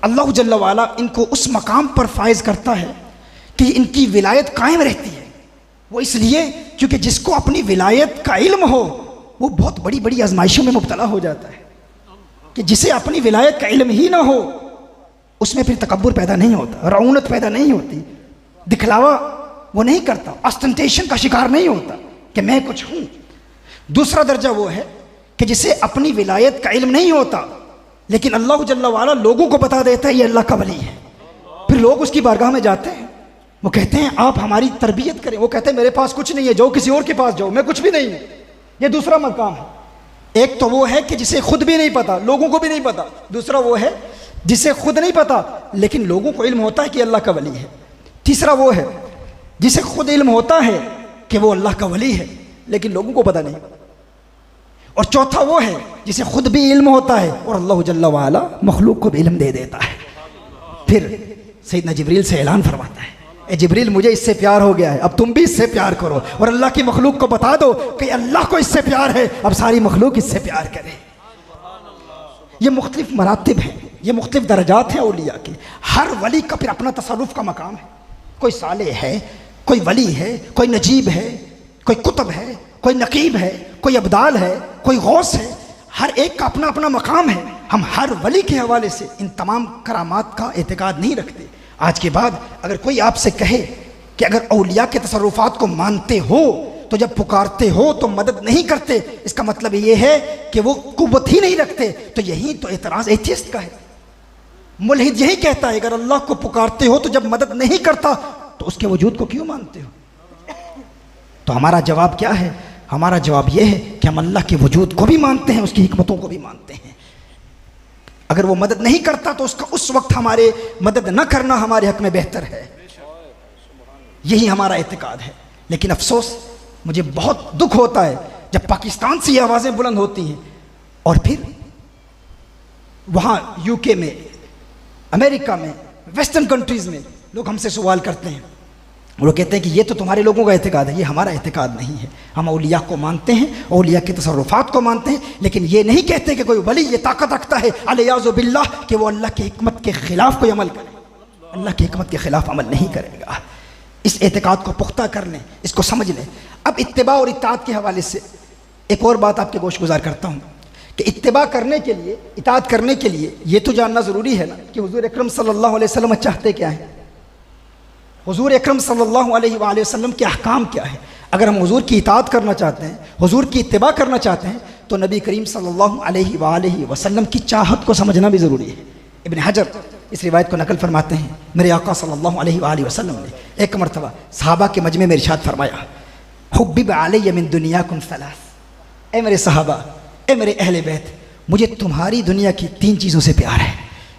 S4: अल्लाह जल्ल वाला इनको उस मकाम पर फायज करता है कि इनकी विलायत कायम रहती है। वो इसलिए क्योंकि जिसको अपनी विलायत का इल्म हो वो बहुत बड़ी बड़ी आजमाइशों में मुब्तला हो जाता है, कि जिसे अपनी विलायत का इल्म ही ना हो उसमें फिर तकब्बुर पैदा नहीं होता, रऊनत पैदा नहीं होती, दिखलावा वो नहीं करता, ऑस्टेंटेशन का शिकार नहीं होता कि मैं कुछ हूं। दूसरा दर्जा वो है कि जिसे अपनी विलायत का इल्म नहीं होता लेकिन अल्लाह जल्ल वाला लोगों को बता देता है ये अल्लाह का वली है। फिर लोग उसकी बारगाह में जाते हैं, वो कहते हैं आप हमारी तरबियत करें। वो कहते हैं मेरे पास कुछ नहीं है, जाओ किसी और के पास जाओ, मैं कुछ भी नहीं हूं। ये दूसरा मकाम है। एक तो वो है कि जिसे खुद भी नहीं पता, लोगों को भी नहीं पता। दूसरा वो है जिसे खुद नहीं पता लेकिन लोगों को इल्म होता है कि अल्लाह का वली है। तीसरा वो है जिसे खुद इल्म होता है कि वो अल्लाह का वली है लेकिन लोगों को पता नहीं। और चौथा वो है जिसे खुद भी इल्म होता है और अल्लाह जल्ला वाला मखलूक को भी इल्म दे देता है। फिर सैयदना जिब्रील से ऐलान फरमाता है, ए जिब्रील मुझे इससे प्यार हो गया है, अब तुम भी इससे प्यार करो और अल्लाह की मखलूक को बता दो कि अल्लाह को इससे प्यार है, अब सारी मखलूक इससे प्यार करे। ये मुख्तलिफ मरातिब हैं, ये मुख्तलिफ दर्जात हैं औलिया के। हर वली का फिर अपना तसर्रुफ का मकाम है। कोई साले है, कोई वली है, कोई नजीब है, कोई कुतुब है, कोई नकीब है, कोई अब्दाल है, कोई गौस है। हर एक का अपना अपना मकाम है। हम हर वली के हवाले से इन तमाम करामात का एतकाद नहीं रखते। आज के बाद अगर कोई आपसे कहे कि अगर औलिया के तसर्रुफात को मानते हो तो जब पुकारते हो तो मदद नहीं करते, इसका मतलब ये है कि वो कुव्वत ही नहीं रखते। तो यही तो एतराज़ एथियस्ट का है। मुल्हिद यही कहता है अगर अल्लाह को पुकारते हो तो जब मदद नहीं करता तो उसके वजूद को क्यों मानते हो? तो हमारा जवाब क्या है? हमारा जवाब यह है कि हम अल्लाह के वजूद को भी मानते हैं, उसकी हिकमतों को भी मानते हैं। अगर वो मदद नहीं करता तो उसका उस वक्त हमारे मदद न करना हमारे हक में बेहतर है। यही हमारा एतकाद है। लेकिन अफसोस, मुझे बहुत दुख होता है जब पाकिस्तान से ये आवाज़ें बुलंद होती हैं और फिर वहाँ यूके में, अमेरिका में, वेस्टर्न कंट्रीज़ में लोग हमसे सवाल करते हैं। वो कहते हैं कि ये तो तुम्हारे लोगों का एतकाद है, ये हमारा एतकाद नहीं है। हम औलिया को मानते हैं, औलिया के तसर्रुफात को मानते हैं, लेकिन ये नहीं कहते कि कोई वली ये ताकत रखता है अलियाज़ु बिल्लाह कि वो अल्लाह की हिकमत के ख़िलाफ़ कोई अमल करे। अल्लाह की हिकमत के ख़िलाफ़ अमल नहीं करेगा। इस एतकाद को पुख्ता कर लें, इसको समझ लें। अब इत्तिबा और इताअत के हवाले से एक और बात आपके गोश गुजार करता हूँ कि इत्तिबा करने के लिए, इताअत करने के लिए ये तो जानना ज़रूरी है ना कि हुज़ूर अकरम सल्लल्लाहु अलैहि वसल्लम चाहते क्या हैं। हुज़ूर अकरम सल्लल्लाहु अलैहि वसल्लम के अहकाम क्या है। अगर हम हुज़ूर की इताअत करना चाहते हैं, हुज़ूर की इत्तिबा करना चाहते हैं तो नबी करीम सल्लल्लाहु अलैहि वसल्लम की चाहत को समझना भी ज़रूरी है। इब्न हजर इस रिवायत को नकल फरमाते हैं, मेरे आका सल्लल्लाहु अलैहि वसल्लम ने एक मरतबा सहाबा के मजमे में इरशाद फरमाया, हुब्बिब अलैया मिन दुनियाकुम सलास, ए मेरे सहाबा, ए मेरे अहले बैत, मुझे तुम्हारी दुनिया की 3 चीज़ों से प्यार है।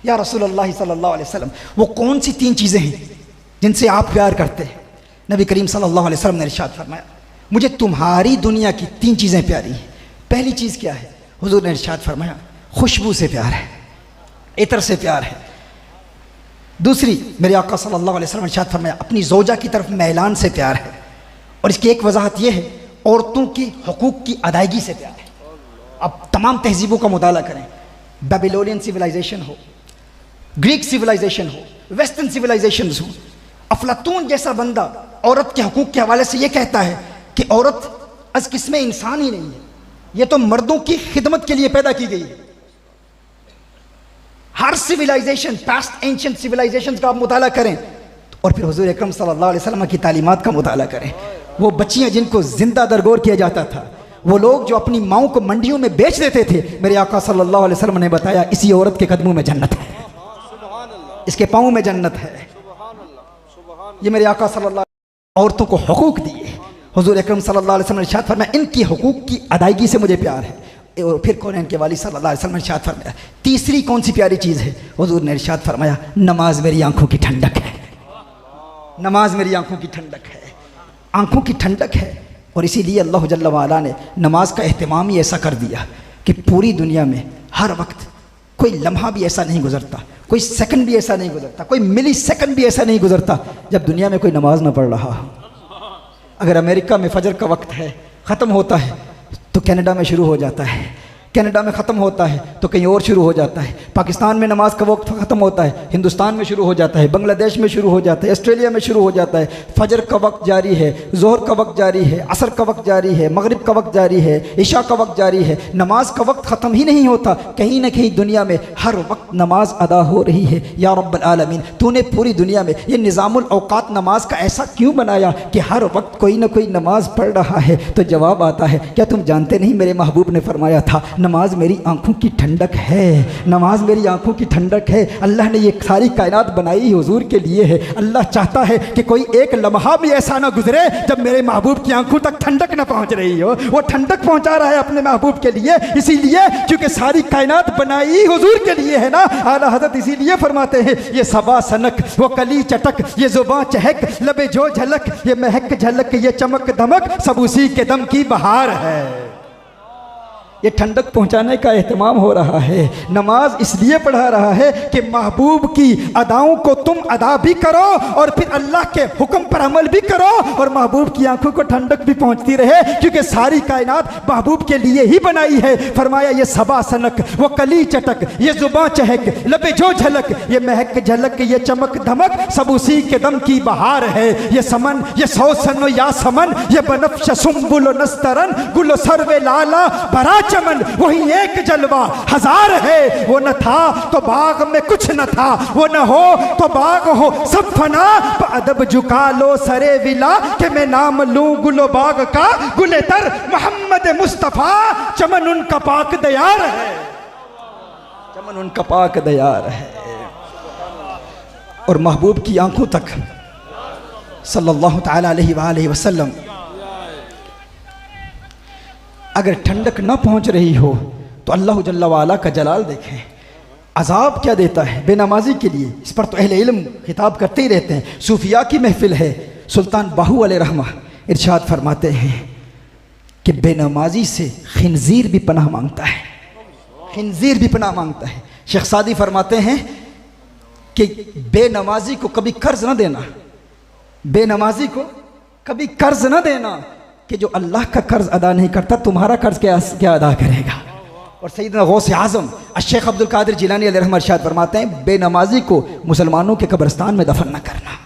S4: या रसूलुल्लाह सल्लल्लाहु अलैहि वसल्लम, वो कौन सी 3 चीज़ें हैं जिनसे आप प्यार करते हैं? नबी करीम सल्लल्लाहु अलैहि वसल्लम ने इरशाद फरमाया, मुझे तुम्हारी दुनिया की 3 चीज़ें प्यारी हैं। पहली चीज़ क्या है? हुजूर ने इरशाद फरमाया, खुशबू से प्यार है, इतर से प्यार है। दूसरी, मेरे आका सल्लल्लाहु अलैहि वसल्लम ने इरशाद फरमाया, अपनी ज़ौजा की तरफ मैलान से प्यार है। और इसकी एक वजाहत यह है, औरतों की हुकूक की अदायगी से प्यार है। अब तमाम तहजीबों का मुताला करें, बेबीलोनियन सिविलाइजेशन हो, ग्रीक सिविलाइजेशन हो, वेस्टर्न सिविलाइजेशन हो, अफलातून जैसा बंदा औरत के हकूक़ के हवाले से ये कहता है कि औरत अज़ किस्म इंसान ही नहीं है, ये तो मर्दों की खिदमत के लिए पैदा की गई है। हर सिविलाइजेशन, पास्ट एंशिएंट सिविलाइजेशन का आप मुताला करें और फिर हुज़ूर अकरम सल्लल्लाहु अलैहि वसल्लम की तालीमात का मुताला करें। वो बच्चियाँ जिनको जिंदा दरगोर किया जाता था, वो लोग जो अपनी माओं को मंडियों में बेच देते थे, मेरे आका सल्लल्लाहु अलैहि वसल्लम ने बताया इसी औरत के कदमों में जन्नत है, इसके पाँव में जन्नत है। ये मेरे आका सल्लल्लाहु औरतों को हुकूक दिए। हुज़ूर अकरम सल्लल्लाहु अलैहि वसल्लम ने इरशाद फरमाया, इनकी हुकूक की अदायगी से मुझे प्यार है। और फिर कौन है इनके वाली सल्लल्लाहु अलैहि वसल्लम ने इरशाद फरमाया, तीसरी कौन सी प्यारी चीज़ है? हुज़ूर ने इरशाद फरमाया, नमाज मेरी आंखों की ठंडक है। नमाज मेरी आंखों की ठंडक है, आंखों की ठंडक है। और इसीलिए अल्लाह जल्ल वाला ने नमाज का एहतमाम ही ऐसा कर दिया कि पूरी दुनिया में हर वक्त कोई लम्हा भी ऐसा नहीं गुजरता, कोई सेकंड भी ऐसा नहीं गुजरता, कोई मिली सेकंड भी ऐसा नहीं गुजरता जब दुनिया में कोई नमाज ना पढ़ रहा हो। अगर अमेरिका में फजर का वक्त है, ख़त्म होता है तो कनाडा में शुरू हो जाता है, कनाडा में ख़त्म होता है तो कहीं और शुरू हो जाता है। पाकिस्तान में नमाज का वक्त ख़त्म होता है, हिंदुस्तान में शुरू हो जाता है, बांग्लादेश में शुरू हो जाता है, ऑस्ट्रेलिया में शुरू हो जाता है। फजर का वक्त जारी है, ज़ोहर का वक्त जारी है, असर का वक्त जारी है, मगरिब का वक्त जारी है, इशा का वक्त जारी है। नमाज का वक्त ख़त्म ही नहीं होता। कहीं ना कहीं दुनिया में हर वक्त नमाज अदा हो रही है। या रब्बल आलमीन, तूने पूरी दुनिया में ये निज़ामुल औकात नमाज का ऐसा क्यों बनाया कि हर वक्त कोई ना कोई नमाज पढ़ रहा है? तो जवाब आता है, क्या तुम जानते नहीं मेरे महबूब ने फरमाया था, नमाज मेरी आंखों की ठंडक है, नमाज मेरी आंखों की ठंडक है। अल्लाह ने ये सारी कायनात बनाई हुजूर के लिए है। अल्लाह चाहता है कि कोई एक लम्हा भी ऐसा ना गुजरे जब मेरे महबूब की आंखों तक ठंडक ना पहुंच रही हो। वो ठंडक पहुंचा रहा है अपने महबूब के लिए, इसीलिए क्योंकि सारी कायनात बनाई हुजूर के लिए है ना। आला हज़रत इसीलिए फरमाते हैं ये सबा सनक, वो कली चटक, ये जुबां चहक, लबे जो झलक, ये महक झलक, ये चमक दमक, सब उसी के दम की बहार है। ये ठंडक पहुंचाने का एहतमाम हो रहा है। नमाज इसलिए पढ़ा रहा है कि महबूब की अदाओं को तुम अदा भी करो और फिर अल्लाह के हुक्म पर अमल भी करो और महबूब की आंखों को ठंडक भी पहुंचती रहे, क्योंकि सारी कायनात महबूब के लिए ही बनाई है। फरमाया ये सबा सनक, वो कली चटक, ये जुबां चहक, लबे जो झलक, ये महक झलक, ये चमक धमक, सब उसी के दम की बहार है। ये समन, ये सौसन या समन, ये बनफ्श सुम्बुल नस्तरन, गुल सरवे लाला बरा चमन, वही एक जलवा हजार है। वो न था तो बाग में कुछ न था, वो न हो तो बाग हो सब फना, अदब झुका लो सरे विला कि मैं नाम लूं गुलो बाग का, गुले तर मोहम्मद मुस्तफा, चमन उनका पाक दयार है, चमन उनका पाक दयार है। और महबूब की आंखों तक सल्लल्लाहु तआला अलैहि वसल्लम अगर ठंडक न पहुंच रही हो तो अल्लाह जल्ला वाला का जलाल देखें, अजाब क्या देता है बेनमाजी के लिए। इस पर तो अहले इल्म खिताब करते ही रहते हैं। सूफिया की महफिल है, सुल्तान बाहू अलैहिर्रहमा इरशाद फरमाते हैं कि बेनमाजी से खिंजीर भी पनाह मांगता है, खिंजीर भी पनाह मांगता है। शेख सादी फरमाते हैं कि बेनमाजी को कभी कर्ज न देना, बेनमाजी को कभी कर्ज न देना, कि जो अल्लाह का कर्ज अदा नहीं करता तुम्हारा कर्ज क्या अदा करेगा। और सैयदना गौस आज़म शेख अब्दुल कादिर जिलानी अलैहिर्रहमत इरशाद फरमाते हैं बेनमाजी को मुसलमानों के कब्रिस्तान में दफन न करना।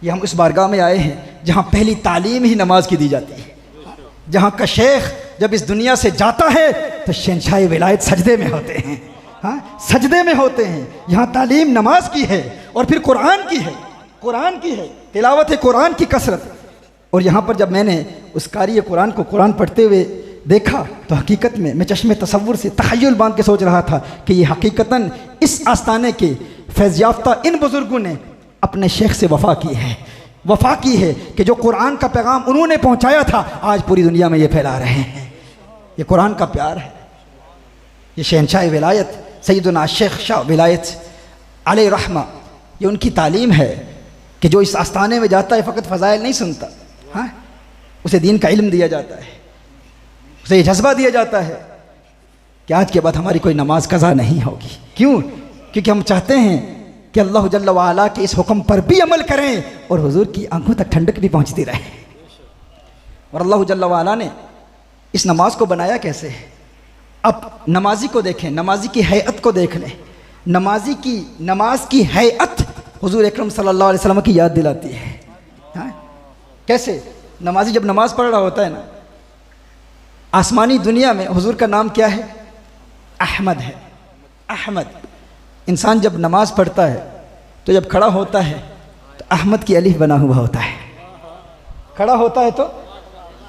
S4: ये हम उस बारगाह में आए हैं जहाँ पहली तालीम ही नमाज की दी जाती है, जहाँ का शेख जब इस दुनिया से जाता है तो शहंशाह विलायत सजदे में होते हैं, हाँ सजदे में होते हैं। यहाँ तालीम नमाज की है और फिर कुरान की है, कुरान की है, तिलावत है कुरान की कसरत। और यहाँ पर जब मैंने उस कारी कुरान को कुरान पढ़ते हुए देखा तो हकीकत में मैं चश्मे तसव्वुर से तख़य्युल बांध के सोच रहा था कि ये हकीकतन इस आस्ताने के फैज़ याफ्ता इन बुज़ुर्गों ने अपने शेख से वफ़ा की है, वफ़ा की है कि जो कुरान का पैगाम उन्होंने पहुँचाया था आज पूरी दुनिया में ये फैला रहे हैं। ये कुरान का प्यार है। ये शहंशाह विलायत सैयदना शेख शाह विलायत अलैहिर्रहमा, ये उनकी तालीम है कि जो इस आस्ताने में जाता है फ़कत फ़ज़ाइल नहीं सुनता, हाँ उसे दीन का इल्म दिया जाता है, उसे ये जज्बा दिया जाता है कि आज के बाद हमारी कोई नमाज कज़ा नहीं होगी। क्यों? क्योंकि हम चाहते हैं कि अल्लाह जल्ला वाला के इस हुक्म पर भी अमल करें और हुजूर की आंखों तक ठंडक भी पहुंचती रहे। और अल्लाह जल्ला वाला ने इस नमाज को बनाया कैसे है? अब नमाजी को देखें, नमाजी की हैअत को देख लें। नमाज की हैअत हुजूर अकरम सल्लल्लाहु अलैहि वसल्लम की याद दिलाती है। हाँ? कैसे? नमाजी जब नमाज पढ़ रहा होता है ना, आसमानी दुनिया में हुजूर का नाम क्या है? अहमद है, अहमद। इंसान जब नमाज पढ़ता है तो जब खड़ा होता है तो अहमद की अलिफ बना हुआ होता है, खड़ा होता है तो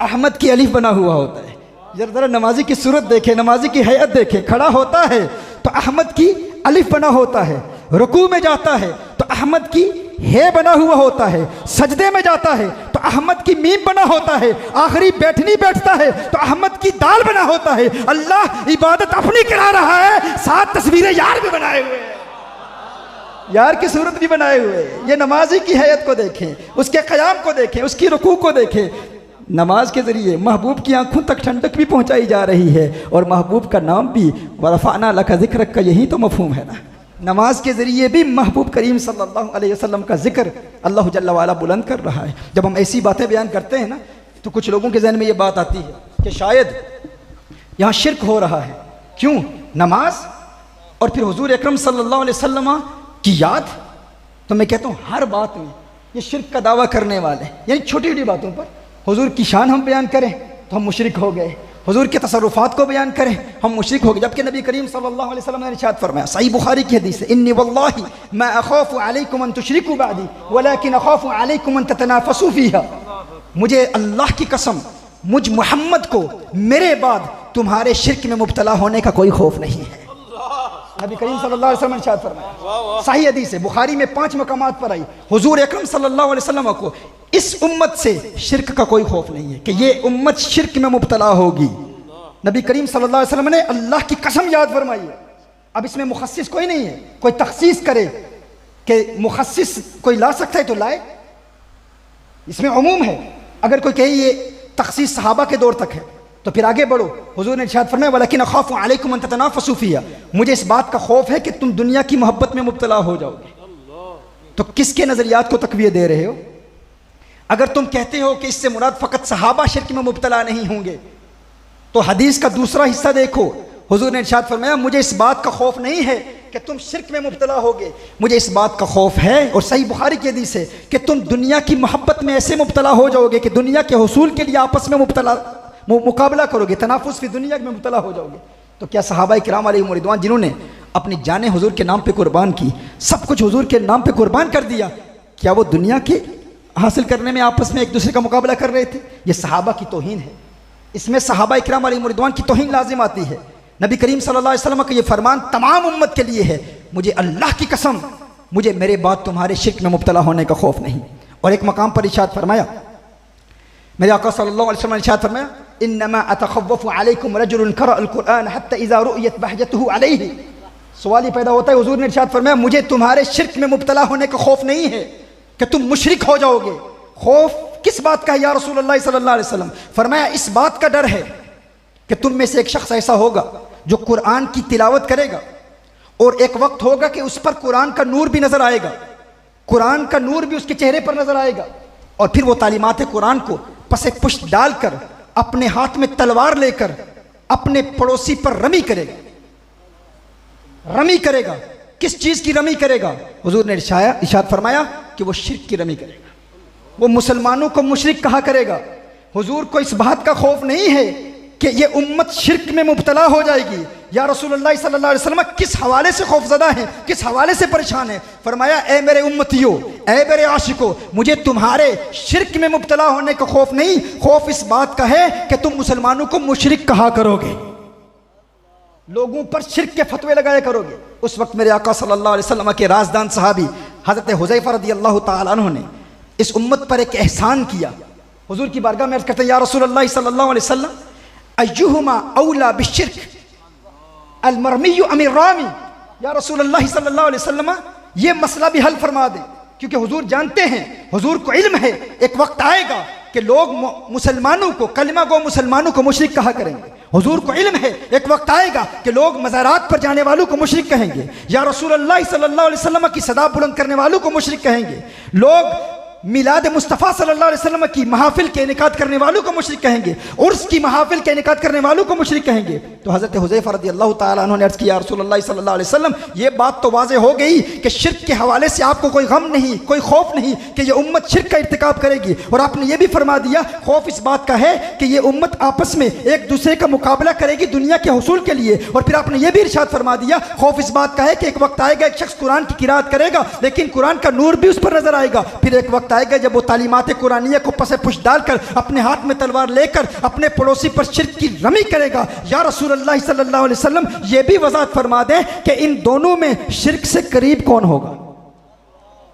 S4: अहमद की अलिफ बना हुआ होता है। जरा नमाजी की सूरत देखें, नमाजी की हैयत देखें। खड़ा होता है तो अहमद की अलिफ बना होता है, रुकू में जाता है तो अहमद की हे बना हुआ होता है, सजदे में जाता है तो अहमद की मीम बना होता है, आखिरी बैठनी बैठता है तो अहमद की दाल बना होता है। अल्लाह इबादत अपनी करा रहा है, साथ तस्वीरें यार भी बनाए हुए हैं, यार की सूरत भी बनाए हुए। ये नमाजी की हैयत को देखें, उसके क़याम को देखें, उसकी रुकू को देखें। नमाज के ज़रिए महबूब की आंखों तक ठंडक भी पहुंचाई जा रही है और महबूब का नाम भी वरफ़अना लका ज़िक्रक का यही तो मफ़हूम है ना। नमाज के ज़रिए भी महबूब करीम सल्लल्लाहु अलैहि वसल्लम का ज़िक्र अल्लाह जल्ला वाला बुलंद कर रहा है। जब हम ऐसी बातें बयान करते हैं ना तो कुछ लोगों के जहन में ये बात आती है कि शायद यहाँ शिरक हो रहा है। क्यों? नमाज और फिर हुजूर अकरम सल्लल्लाहु अलैहि वसल्लम की याद। तो मैं कहता हूँ हर बात में ये शिरक का दावा करने वाले, यानी छोटी छोटी बातों पर हुजूर की शान हम बयान करें तो हम मुशरिक हो गए, हुजूर के तसर्रुफात को बयान करें हम मुशरिक हो गए। जबकि नबी करीम सल्लल्लाहु अलैहि वसल्लम ने इरशाद फरमाया, सही बुखारी की हदीस है, इन्नी वल्लाहि मा अखाफु अलैकुम अन तुशरिकू बअदी वलाकिन अखाफु अलैकुम अन ततनाफसू फीहा। मुझे अल्लाह की कसम, मुझ मोहम्मद को मेरे बाद तुम्हारे शिर्क में मुब्तला होने का कोई खौफ नहीं है। नबी करीम सल्लल्लाहु अलैहि वसल्लम ने इरशाद फरमाया, सही हदीस है, बुखारी में 5 मकामात पर आई, हुजूर अकरम सल्लल्लाहु अलैहि वसल्लम को इस उम्मत से शिर्क का कोई खौफ नहीं है कि ये उम्मत शिर्क में मुब्तला होगी। नबी करीम सल्लल्लाहु अलैहि वसल्लम ने अल्लाह की कसम याद फरमाई है। अब इसमें मुखस्सिस कोई नहीं है, कोई तखसीस करे कि मुखस्सिस कोई ला सकता है तो लाए, इसमें उमूम है। अगर कोई कहे ये तखसीस सहाबा के दौर तक है तो फिर आगे बढ़ो। हुजूर ने इरशाद फरमाया, वलकिन अखाफु अलैकुम अन ततनाफसू फिहा, मुझे इस बात का खौफ है कि तुम दुनिया की मोहब्बत में मुब्तला हो जाओगे। तो किसके नजरियात को तकवीह दे रहे हो? अगर तुम कहते हो कि इससे मुराद फ़कत सहाबा शिर्क में मुब्तला नहीं होंगे तो हदीस का दूसरा हिस्सा देखो। हुजूर ने इरशाद फरमाया, मुझे इस बात का खौफ नहीं है कि तुम शिर्क में मुब्तला होगे, मुझे इस बात का खौफ है, और सही बुखारी की हदीस है, कि तुम दुनिया की मोहब्बत में ऐसे मुब्तला हो जाओगे कि दुनिया के हुसूल के लिए आपस में मुकाबला करोगे, तनाफुस फिर दुनिया में मुब्तला हो जाओगे। तो क्या सहाबा किराम अलैहिम रिदवान जिन्होंने अपनी जानें हुजूर के नाम पे कुर्बान की, सब कुछ हुजूर के नाम पे कुर्बान कर दिया, क्या वो दुनिया के हासिल करने में आपस में एक दूसरे का मुकाबला कर रहे थे? ये सहाबा की तौहीन है, इसमें सहाबा किराम अलैहिम रिदवान की तौहीन लाजिम आती है। नबी करीम सल्लल्लाहु अलैहि वसल्लम का ये फरमान तमाम उम्मत के लिए है, मुझे अल्लाह की कसम, मुझे मेरे बाद तुम्हारे शिर्क में मुब्तला होने का खौफ नहीं। और एक मकाम पर इरशाद फरमाया, मेरे आका सल्लल्लाहु अलैहि वसल्लम ने इरशाद फरमाया, इन्नमा अतखव्वफु अलैकुम रजुलन क़रअल कुरआन हत्ता इज़ा रुअयत बहजतहु अलैहि। सवाल ये पैदा होता है, हुजूर ने इरशाद फरमाया, मुझे तुम्हारे शिर्क में मुब्तला होने का खौफ नहीं है कि तुम मुशरिक हो जाओगे। खौफ किस बात का है या रसूलुल्लाह सल्लल्लाहु अलैहि वसल्लम? फरमाया, इस बात का डर है कि तुम में से एक शख्स ऐसा होगा जो कुरान की तिलावत करेगा और एक वक्त होगा कि उस पर कुरान का नूर भी नजर आएगा, कुरान का नूर भी उसके चेहरे पर नजर आएगा, और फिर वो तालीमात कुरान को पसे पुष्ट डालकर अपने हाथ में तलवार लेकर अपने पड़ोसी पर रमी करेगा। रमी करेगा, किस चीज की रमी करेगा? हुजूर ने इरशाद फरमाया कि वो शिर्क की रमी करेगा, वो मुसलमानों को मुशरिक कहा करेगा। हुजूर को इस बात का खौफ नहीं है कि ये उम्मत शिर्क में मुब्तला हो जाएगी। या रसूलुल्लाह सल्लल्लाहु अलैहि वसल्लम किस हवाले से खौफजदा है, किस हवाले से परेशान है? फरमाया, ए मेरे उम्मतियों, ए मेरे आशिकों, मुझे तुम्हारे शिर्क में मुब्तला होने का खौफ नहीं, खौफ इस बात का है कि तुम मुसलमानों को मुशरिक कहा करोगे, लोगों पर शिर्क के फतवे लगाया करोगे। उस वक्त मेरे आका सल्लल्लाहु अलैहि वसल्लम के राजदान सहाबी हज़रत हुज़ैफा रज़ियल्लाहु ताला अन्हु ने इस उम्मत पर एक एहसान किया। हुजूर की बारगाह में अर्ज़ करते हैं, या रसूलल्लाह सल्लल्लाहु अलैहि वसल्लम, अय्युहुमा औला बिश्शिर्क अलमरमिय्यु अमिर रामी। या रसूलल्लाह सल्लल्लाहु अलैहि वसल्लम, ये मसला भी हल फरमा दें, क्योंकि हुजूर जानते हैं, हुजूर को इल्म है, एक वक्त आएगा कि लोग मुसलमानों को, कलिमा गो मुसलमानों को मुशरिक कहा करेंगे। हुजूर को इल्म है, एक वक्त आएगा कि लोग मज़ारात पर जाने वालों को मुशरिक कहेंगे, या रसूलुल्लाह सल्लल्लाहु अलैहि वसल्लम की सदा बुलंद करने वालों को मुशरिक कहेंगे, लोग मिलाद मुस्तफ़ा सल्लल्लाहु अलैहि वसल्लम की महफिल के इनेकाद करने वालों को मुशरिक कहेंगे, उर्स की महफिल के इनेकाद करने वालों को मुशरिक कहेंगे। तो हज़रत हुज़ैफा रज़ियल्लाहु ताला अन्हु ने अर्ज़ किया, रसूलुल्लाह सल्लल्लाहु अलैहि वसल्लम, ये बात तो वाज़ेह हो गई कि शिर्क के हवाले से आपको कोई गम नहीं, कोई खौफ नहीं कि ये उम्मत शिर्क का इर्तिकाब करेगी। और आपने ये भी फरमा दिया, खौफ इस बात का है कि ये उम्मत आपस में एक दूसरे का मुकाबला करेगी दुनिया के हुसूल के लिए। और फिर आपने ये भी इरशाद फरमा दिया, खौफ इस बात का है कि एक वक्त आएगा, एक शख्स कुरान की किरात करेगा लेकिन कुरान का नूर भी उस पर नजर आएगा। फिर एक वक्त आएगा जब वो तालीमात कुरानिया को पसे पुश डालकर अपने हाथ में तलवार लेकर अपने पड़ोसी पर शिर्क की रमी करेगा। या रसूलुल्लाह सल्लल्लाहु अलैहि वसल्लम, ये भी वजाहत फरमा दें कि इन दोनों में शिर्क से करीब कौन होगा?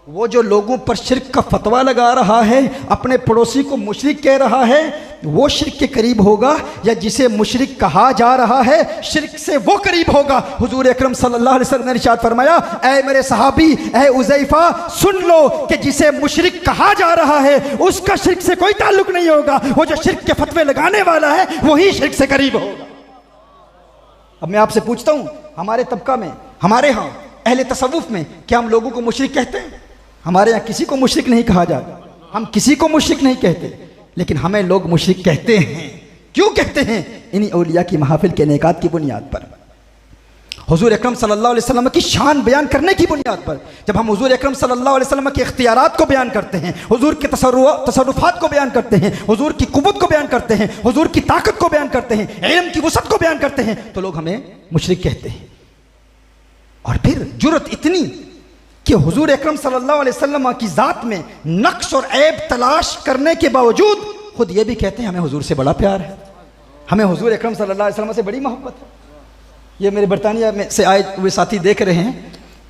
S4: वो जो लोगों पर शिर्क का फतवा लगा रहा है, अपने पड़ोसी को मुशरिक कह रहा है, वो शिर्क के करीब होगा, या जिसे मुशरिक कहा जा रहा है शिर्क से वो करीब होगा? हुजूर अकरम सल्लल्लाहु अलैहि वसल्लम ने इरशाद फरमाया, ऐ मेरे सहाबी, ऐ उज़ैफा, सुन लो कि जिसे मुशरिक कहा जा रहा है उसका शिर्क से कोई ताल्लुक नहीं होगा, वो जो शिर्क के फतवे लगाने वाला है वही शिर्क से करीब होगा। अब मैं आपसे पूछता हूँ, हमारे तबका में, हमारे यहाँ अहले तसव्वुफ में, क्या हम लोगों को मुशरिक कहते हैं? हमारे यहाँ किसी को मुशरिक नहीं कहा जाता, हम किसी को मुशरिक नहीं कहते, लेकिन हमें लोग मुशरिक कहते हैं। क्यों कहते हैं? इन्हीं औलिया की महफिल के नेकात की बुनियाद पर, हुजूर अकरम सल्लल्लाहु अलैहि वसल्लम की शान बयान करने की बुनियाद पर। जब हम हुजूर अकरम सल्लल्लाहु अलैहि वसल्लम के इख्तियारात को बयान करते हैं, हुजूर के तसर्रुफात को बयान करते हैं, हुजूर की कुव्वत को बयान करते हैं, हुजूर की ताकत को बयान करते हैं, इल्म की वसअत को बयान करते हैं, तो लोग हमें मुशरिक कहते हैं। और फिर जुर्रत इतनी कि हुजूर अकरम सल्लल्लाहु अलैहि वसल्लम की ज़ात में नक्श और ऐब तलाश करने के बावजूद खुद ये भी कहते हैं हमें हुजूर से बड़ा प्यार है,
S1: हमें हुजूर अकरम सल्लल्लाहु अलैहि वसल्लम से बड़ी मोहब्बत है। ये मेरे बरतानिया में से आए हुए साथी देख रहे हैं,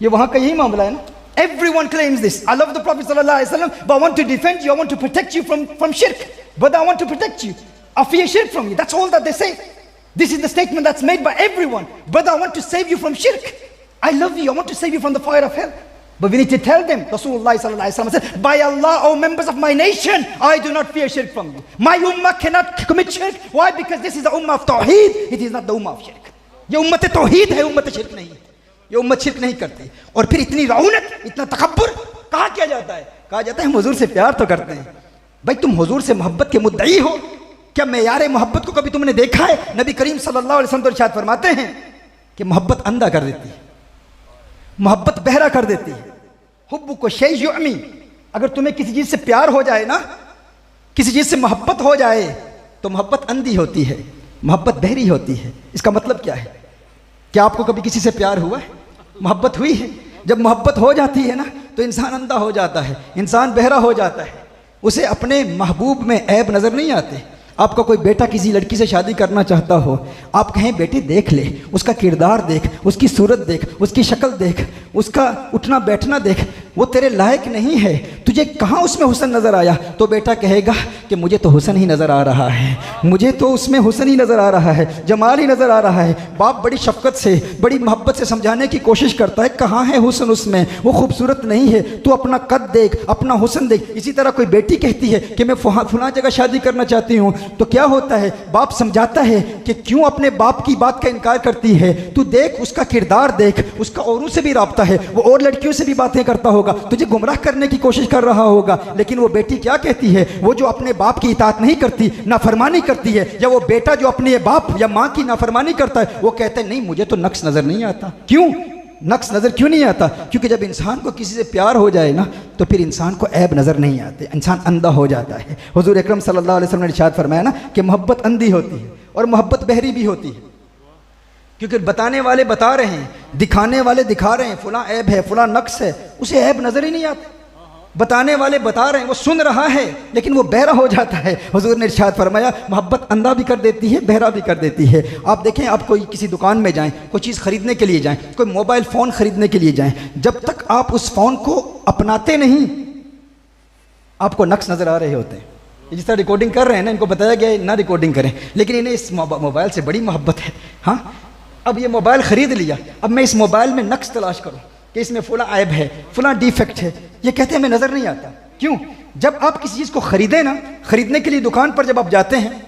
S1: ये वहाँ का यही मामला है ना। Everyone claims this. I love the Prophet sallallahu alaihi wasallam, but I want to defend you. I want to protect you from shirk. But I want to protect you. I fear shirk from you. That's all that they say. This is the statement that's made by everyone. But I want to save you from shirk. I love you. I want to save you from the fire of hell. But we need to tell them. Rasulullah sallallahu alaihi wasallam said, "By Allah, O members of my nation, I do not fear shirk from you. My ummah cannot commit shirk. Why? Because this is the ummah of tawheed. It is not the ummah of shirk. ये उम्मत तौहीद है, उम्मत शिर्क नहीं है। ये उम्मत शिर्क नहीं करती। और फिर इतनी रौनक, इतना तकब्बुर कहा किया जाता है? कहा जाता है हम हुजूर से प्यार तो करते हैं। भाई तुम हुजूर से मोहब्बत के मुद्दई हो, क्या मेयारे मोहब्बत को कभी तुमने देखा है? नबी करीम सल्लल्लाहु अलैहि वसल्लम तो इरशाद फरमाते हैं कि मोहब्बत अंधा कर देती है, मोहब्बत बहरा कर देती है। हुब्बु को शै युअमी, अगर तुम्हें किसी चीज से प्यार हो जाए ना, किसी चीज से मोहब्बत हो जाए तो मोहब्बत अंधी होती है, मोहब्बत बहरी होती है। इसका मतलब क्या है? क्या आपको कभी किसी से प्यार हुआ है? मोहब्बत हुई है? जब मोहब्बत हो जाती है ना तो इंसान अंधा हो जाता है, इंसान बहरा हो जाता है, उसे अपने महबूब में ऐब नज़र नहीं आते। आपका कोई बेटा किसी लड़की से शादी करना चाहता हो, आप कहें बेटे देख ले, उसका किरदार देख, उसकी सूरत देख, उसकी शक्ल देख, उसका उठना बैठना देख, वो तेरे लायक नहीं है, तुझे कहाँ उसमें हुस्न नज़र आया? तो बेटा कहेगा कि मुझे तो हुस्न ही नज़र आ रहा है, मुझे तो उसमें हुस्न ही नज़र आ रहा है, जमाल ही नज़र आ रहा है। बाप बड़ी शफ़क़त से, बड़ी मोहब्बत से समझाने की कोशिश करता है, कहाँ है हुस्न उसमें, वो खूबसूरत नहीं है, तू अपना कद देख, अपना हुस्न देख। इसी तरह कोई बेटी कहती है कि मैं फलां जगह शादी करना चाहती हूँ, तो क्या होता है? बाप समझाता है कि क्यों अपने बाप की बात का इनकार करती है, तू देख उसका किरदार देख, उसका औरों से भी राब्ता है, वो और लड़कियों से भी बातें करता होगा, तुझे गुमराह करने की कोशिश कर रहा होगा। लेकिन वो बेटी क्या कहती है? वो जो अपने बाप की इताअत नहीं करती, नाफरमानी करती है, या वो बेटा जो अपने बाप या माँ की नाफरमानी करता है, वो कहता है नहीं मुझे तो नक्श नजर नहीं आता। क्यों नक्श नजर क्यों नहीं आता? क्योंकि जब इंसान को किसी से प्यार हो जाए ना तो फिर इंसान को ऐब नजर नहीं आते, इंसान अंधा हो जाता है। हुजूर अकरम सल्लल्लाहु अलैहि वसल्लम ने इरशाद फरमाया ना कि मोहब्बत अंधी होती है और मोहब्बत बहरी भी होती है। क्योंकि बताने वाले बता रहे हैं, दिखाने वाले दिखा रहे हैं, फुला ऐब है, फुला नक्श है, उसे ऐब नजर ही नहीं आता। बताने वाले बता रहे हैं, वो सुन रहा है लेकिन वो बहरा हो जाता है। हुजूर ने इरशाद फरमाया मोहब्बत अंधा भी कर देती है, बहरा भी कर देती है। आप देखें, आप कोई किसी दुकान में जाएं, कोई चीज़ खरीदने के लिए जाएं, कोई मोबाइल फ़ोन खरीदने के लिए जाएं, जब तक आप उस फ़ोन को अपनाते नहीं आपको नक्श नज़र आ रहे होते हैं। जिस तरह रिकॉर्डिंग कर रहे हैं ना, इनको बताया गया है ना रिकॉर्डिंग करें, लेकिन इन्हें इस मोबाइल से बड़ी मोहब्बत है। हाँ, अब ये मोबाइल ख़रीद लिया, अब मैं इस मोबाइल में नक्श तलाश करूँ कि इसमें फुला ऐब है, फुला डिफेक्ट है, ये कहते हैं हमें नज़र नहीं आता। क्यों? जब आप किसी चीज़ को ख़रीदें ना, ख़रीदने के लिए दुकान पर जब आप जाते हैं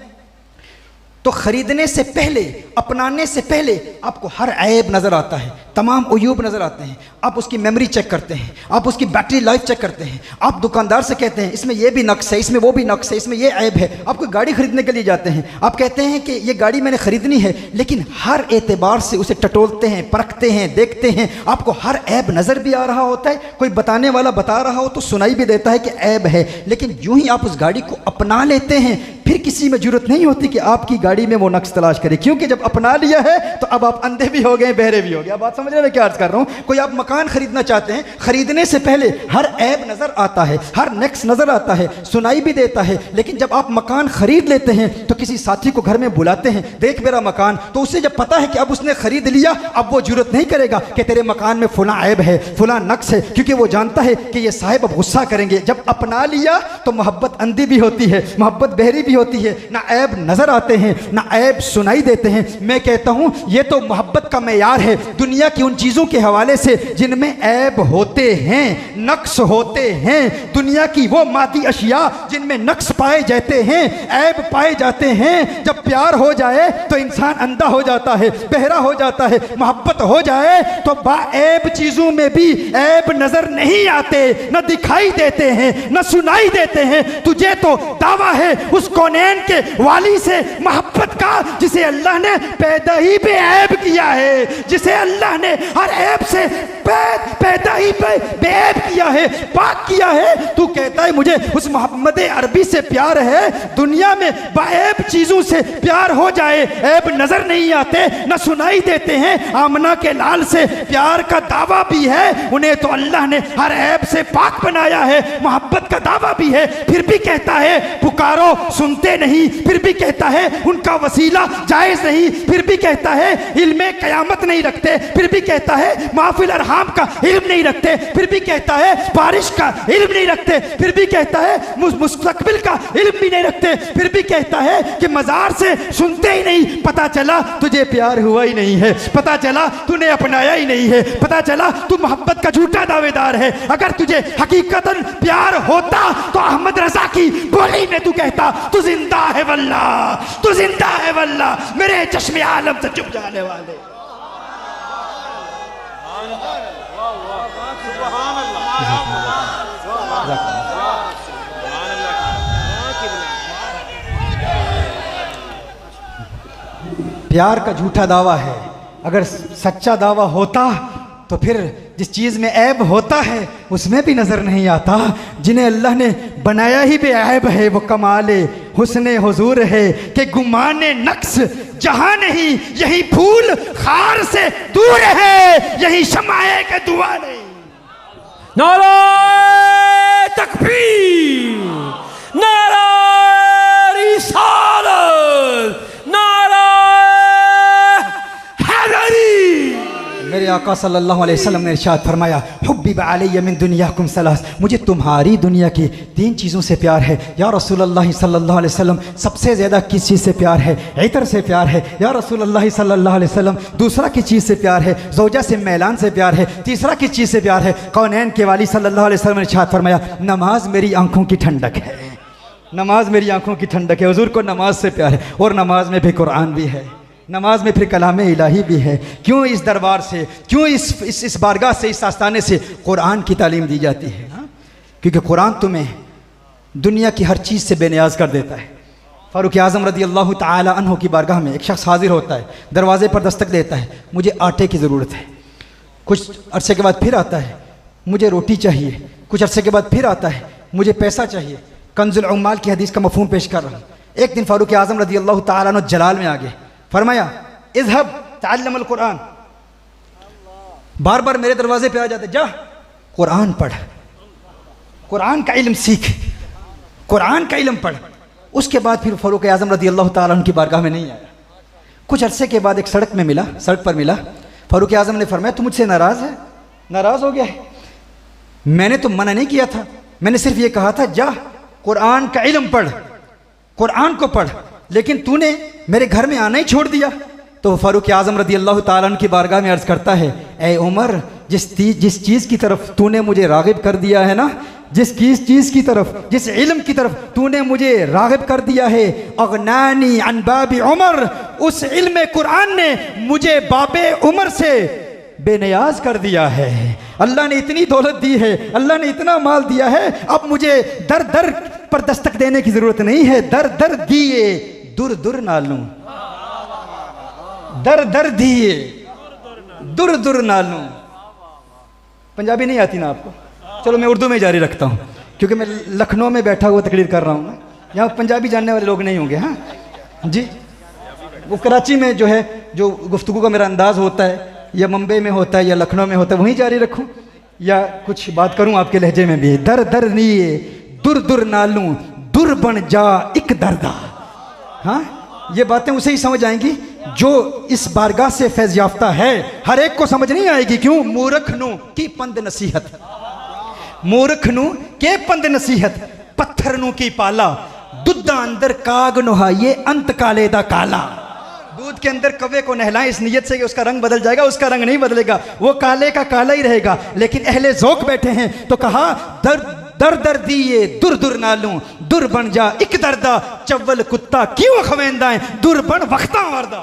S1: तो ख़रीदने से पहले, अपनाने से पहले आपको हर ऐब नज़र आता है, तमाम उयूब नज़र आते हैं। आप उसकी मेमोरी चेक करते हैं, आप उसकी बैटरी लाइफ चेक करते हैं, आप दुकानदार से कहते हैं इसमें ये भी नक्श है, इसमें वो भी नक्श है, इसमें ये ऐब है। आप कोई गाड़ी खरीदने के लिए जाते हैं, आप कहते हैं कि ये गाड़ी मैंने ख़रीदनी है, लेकिन हर एतबार से उसे टटोलते हैं, परखते हैं, देखते हैं, आपको हर ऐब नज़र भी आ रहा होता है। कोई बताने वाला बता रहा हो तो सुनाई भी देता है कि ऐब है, लेकिन यूं ही आप उस गाड़ी को अपना लेते हैं, फिर किसी में जरूरत नहीं होती कि आपकी गाड़ी में वो नक्श तलाश करे, क्योंकि जब अपना लिया है तो अब आप अंधे भी हो गए, बहरे भी हो गए। आप बात समझ रहे हैं क्या अर्ज कर रहा हूँ? कोई आप मकान खरीदना चाहते हैं, खरीदने से पहले हर ऐब नजर आता है, हर नक्श नजर आता है, सुनाई भी देता है, लेकिन जब आप मकान खरीद लेते हैं तो किसी साथी को घर में बुलाते हैं, देख मेरा मकान, तो उसे जब पता है कि अब उसने खरीद लिया, अब वो जरूरत नहीं करेगा कि तेरे मकान में फुला ऐब है, फुला नक्श है, क्योंकि वो जानता है कि ये साहिब अब गुस्सा करेंगे। जब अपना लिया तो मोहब्बत अंधी भी होती है, मोहब्बत बहरी भी होती है, ना ऐब नजर आते हैं ना ऐब सुनाई देते हैं। मैं कहता हूं ये तो मोहब्बत का मेयार है। दुनिया की उन चीजों के हवाले से जिनमें ऐब होते हैं, नक्श होते हैं, दुनिया की वो मादी अशिया जिनमें नक्श पाए जाते हैं, ऐब पाए जाते हैं, जब प्यार हो जाए तो इंसान अंधा हो जाता है, बहरा हो जाता है। मोहब्बत हो जाए तो बाऐब चीजों में भी ऐब नजर नहीं आते, न दिखाई देते हैं, न सुनाई देते हैं। तुझे तो दावा है उस कौनैन के वाली से मोहब्बत का जिसे अल्लाह ने पैदा ही बेऐब किया है, जिसे अल्लाह ने हर ऐब से पैदा ही बेऐब किया है, पाक किया है। तू कहता है मुझे उस मोहम्मद अरबी से प्यार है। दुनिया में बाऐब चीजों से प्यार हो जाए, ऐब नजर नहीं आते, न सुनाई देते हैं। आमना के लाल से प्यार का दावा भी है, उन्हें तो अल्लाह ने हर ऐब से पाक बनाया है, मोहब्बत का दावा भी है, फिर भी कहता है पुकारो सुन
S4: सुनते नहीं फिर भी कहता है उनका वसीला जायज़ नहीं, फिर भी कहता है इल्मे क़यामत नहीं रखते, फिर भी कहता है माफिल अरहाम का इल्म नहीं रखते, फिर भी कहता है बारिश का इल्म नहीं रखते, फिर भी कहता है मुस्तकबिल का इल्म भी नहीं रखते, फिर भी कहता है कि मज़ार से सुनते ही नहीं। पता चला तुझे प्यार हुआ ही नहीं है, पता चला तूने अपनाया ही नहीं है, पता चला तू मोहब्बत का झूठा दावेदार है। अगर तुझे हकीकतन प्यार होता तो अहमद रजा की बोली में तू कहता तू जिंदा है वल्ला, तू जिंदा है वल्ला, मेरे चश्मे आलम से चुप जाने वाले।
S1: प्यार का झूठा दावा है। अगर सच्चा दावा होता तो फिर जिस चीज़ में ऐब होता है उसमें भी नज़र नहीं आता। जिन्हें अल्लाह ने बनाया ही बेऐब है वो कमाले हुस्ने हुजूर है कि गुमाने नक्स जहां नहीं, यही फूल खार से दूर है, यही शमाए के दुआ नहीं।
S2: नारे तकबीर, नारे रिसालत, नारे हैदरी।
S1: मेरे आका सल्लल्लाहु अलैहि वसल्लम ने इरशाद फरमाया हुब्बिब अलैया मिन दुनियाकुम सलास, मुझे तुम्हारी दुनिया की 3 चीज़ों से प्यार है। या रसूलल्लाह सल्लल्लाहु अलैहि वसल्लम, सबसे ज़्यादा किस चीज़ से प्यार है? इतर से प्यार है। या रसूलल्लाह सल्लल्लाहु अलैहि वसल्लम, दूसरा किस चीज़ से प्यार है? ज़ौजा से मैलान से प्यार है। तीसरा किस चीज़ से प्यार है? कौनैन के वाली सल्लल्लाहु अलैहि वसल्लम ने इरशाद फरमाया नमाज मेरी आंखों की ठंडक है, नमाज मेरी आंखों की ठंडक है। हुजूर को नमाज से प्यार है और नमाज में भी कुरान भी है, नमाज में फिर कलाम इलाही भी है। क्यों इस दरबार से, क्यों इस बारगाह से, इस आस्थाने से कुरान की तालीम दी जाती है? हाँ? क्योंकि कुरान तुम्हें दुनिया की हर चीज़ से बेनियाज कर देता है। फ़ारूक आज़म रदी अल्लाह ताला अन्हु की बारगाह में एक शख्स हाजिर होता है, दरवाजे पर दस्तक देता है, मुझे आटे की ज़रूरत है। कुछ अरसे के बाद फिर आता है, मुझे रोटी चाहिए। कुछ अरसे के बाद फिर आता है, मुझे पैसा चाहिए। कंजुल उम्माल की हदीस का मफ़हूम पेश कर रहा हूँ। एक दिन फ़ारूक आज़म रदी अल्लाह ताला अन्हु जलाल में आ गए, फरमाया इज़हब तअल्लम कुरान। बार बार मेरे दरवाजे पे आ जाते, जा कुरान पढ़, कुरान का इल्म सीख, कुरान का इल्म पढ़। उसके बाद फिर फ़ारूक आज़म रदी अल्लाह ताला अन्हु की बारगाह में नहीं आया। कुछ अरसे के बाद एक सड़क पर मिला। फ़ारूक आज़म ने फरमाया तू मुझसे नाराज़ है, नाराज़ हो गया है? मैंने तो मना नहीं किया था, मैंने सिर्फ ये कहा था जा कुरान का इल्म पढ़, कुरान को पढ़, लेकिन तूने मेरे घर में आना ही छोड़ दिया। तो फ़ारूक आज़म रदी अल्लाह ताला अन्हु की बारगाह में अर्ज़ करता है ए उमर, जिस चीज़ की तरफ तूने मुझे राग़िब कर दिया है ना, जिस चीज़ की तरफ, जिस इल्म की तरफ तूने मुझे राग़िब कर दिया है, अगनानी अन बाबी उमर, उस इल्म कुरान ने मुझे बाबे उमर से बेनियाज कर दिया है। अल्लाह ने इतनी दौलत दी है, अल्लाह ने इतना माल दिया है, अब मुझे दर दर पर दस्तक देने की ज़रूरत नहीं है। दर दर दिए दुर दुर नालू, दर दर दिए दुर दुर नालू। पंजाबी नहीं आती ना आपको? चलो मैं उर्दू में जारी रखता हूँ, क्योंकि मैं लखनऊ में बैठा हुआ तकरीर कर रहा हूँ ना, यहाँ पंजाबी जानने वाले लोग नहीं होंगे। हाँ जी, वो कराची में जो है, जो गुफ्तगू का मेरा अंदाज़ होता है, या मुंबई में होता है या लखनऊ में होता है, वहीं जारी रखूँ या कुछ बात करूँ आपके लहजे में भी? दर दर निये दुर दुर नालू, दुर बन जा एक दर्दा। हाँ, ये बातें उसे ही समझ आएंगी जो इस बारगाह से फैज़ याफ्ता है। हर एक को समझ नहीं आएगी। क्यों? मूर्ख नू की पंद नसीहत, मूर्ख नू के पंद नसीहत, पत्थर नू की पाला, दुद्धा अंदर काग नुहाइए अंत काले दा काला। दूध के अंदर कव्वे को नहलाएं इस नियत से कि उसका रंग बदल जाएगा, उसका रंग नहीं बदलेगा, वो काले का काला ही रहेगा। लेकिन अहले ज़ौक़ बैठे हैं तो कहा दर दर दिए दुर दुर नालू, दुर बन जा एक दर्दा, चव्वल कुत्ता क्यों खवेंदाएं, दुर बन वक्ता मरदा।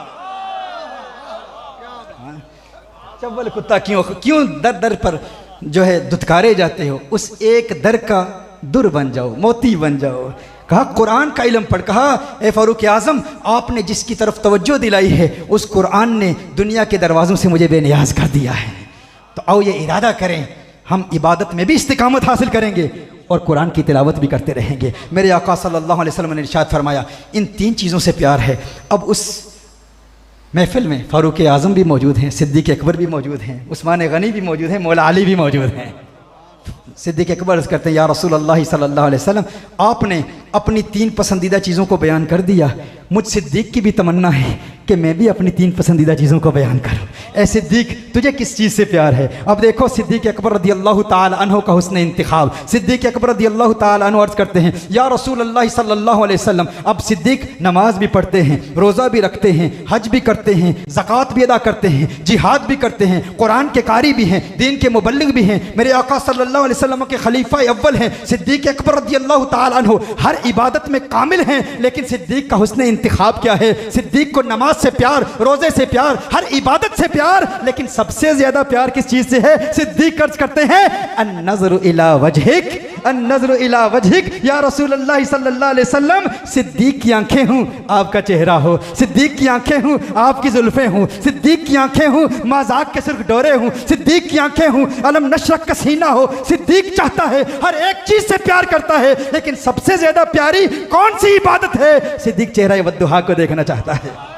S1: चव्वल कुत्ता क्यों दर दर पर जो है दुत्कारे जाते हो, उस एक दर का दुर बन जाओ, मोती बन जाओ। कहा कुरान का इल्म पढ़। कहा ए फ़ारूक आज़म, आपने जिसकी तरफ तवज्जो दिलाई है उस कुरान ने दुनिया के दरवाज़ों से मुझे बेनियाज कर दिया है। तो आओ ये इरादा करें, हम इबादत में भी इस्तिकामत हासिल करेंगे और कुरान की तिलावत भी करते रहेंगे। मेरे आका सल्लल्लाहु अलैहि वसल्लम ने इरशाद फरमाया इन 3 चीज़ों से प्यार है। अब उस महफिल में फ़ारूक आज़म भी मौजूद हैं, सिद्दीक़ अकबर भी मौजूद हैं, उस्मान गनी भी मौजूद हैं, मौला अली भी मौजूद हैं, सिद्दीक़ अकबर अर्ज़ करते हैं, या रसूल अल्लाह सल्लल्लाहु अलैहि वसल्लम, आपने अपनी 3 पसंदीदा चीज़ों को बयान कर दिया। मुझ सिद्दीक़ की भी तमन्ना है कि मैं भी अपनी 3 पसंदीदा चीज़ों को बयान करूँ। ऐ सिद्दीक़, तुझे किस चीज़ से प्यार है? अब देखो सिद्दीक़ अकबर रदियल्लाहु ताला अन्हु का हुस्न इंतिखाब। सिद्दीक़ अकबर रदियल्लाहु ताला अन्हु अर्ज़ करते हैं, या रसूल अल्लाह सल्लल्लाहु अलैहि वसल्लम, अब सिद्दीक़ नमाज भी पढ़ते हैं, रोज़ा भी रखते हैं, हज भी करते हैं, ज़कात भी अदा करते हैं, जिहाद भी करते हैं, कुरान के कारी भी हैं, दीन के मुबल्लिग भी हैं, मेरे आका सल्लल्लाहु अलैहि वसल्लम के खलीफा अव्वल हैं। सिद्दीक़ अकबर रदियल्लाहु ताला अन्हु हर इबादत में कामिल हैं, लेकिन सिद्दीक़ का हुस्न इंतिखाब क्या है? सिद्दीक़ को नमाज से प्यार, रोज़े से प्यार, हर इबादत से प्यार, लेकिन सबसे ज़्यादा प्यार किस चीज़ से है? सिद्दीक़ अर्ज़ करते हैं, अन-नज़्रु इला वजहिक, अन-नज़्रु इला वजहिक, या रसूल अल्लाह सल्लल्लाहु अलैहि वसल्लम, सिद्दीक़ की आंखें हूँ आपका चेहरा हो, सिद्दीक़ की आंखें हूँ आपकी जुल्फ़ें हूँ, सिद्दीक़ की आंखें हूँ मज़ाक के सुर्ख डोरे हूँ, सिद्दीक़ की आंखें हूँ अलम नशरह का सीना हो। सिद्दीक़ चाहता है, हर एक चीज़ से प्यार करता है, लेकिन सबसे ज़्यादा प्यारी कौन सी इबादत है? सिद्दीक़ चेहरा वद्दुहा को देखना चाहता है।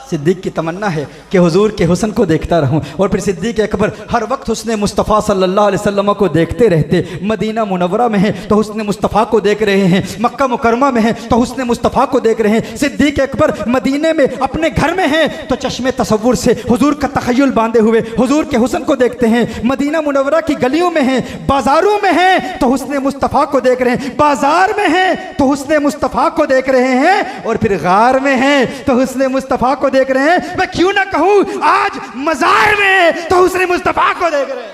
S1: सिद्दीक़ की तमन्ना है कि हुजूर के हुस्न को देखता रहूं। और फिर सिद्दीक़ अकबर हर वक्त हुस्न मुस्तफ़ा सल्लल्लाहु अलैहि वसल्लम को देखते रहते। मदीना मुनव्वरा में है तो हुस्न मुस्तफ़ा को देख रहे हैं, मक्का मुकरमा में है तो हुस्न मुस्तफ़ा को देख रहे हैं। सिद्दीक़ अकबर मदीने में अपने घर में हैं तो चश्मे तसव्वुर से हुजूर का तख़य्युल बांधे हुए हुजूर के हुस्न को देखते हैं। मदीना मुनव्वरा की गलियों में हैं, बाज़ारों में हैं तो हुस्न मुस्तफ़ा को देख रहे हैं, बाज़ार में हैं तो हुस्न मुस्तफ़ा को देख रहे हैं, और फिर गार में हैं तो हुस्न मुस्तफ़ा को देख रहे हैं। मैं क्यों ना कहूं आज मज़ार में तो हुस्न मुस्तफ़ा को देख रहे हैं।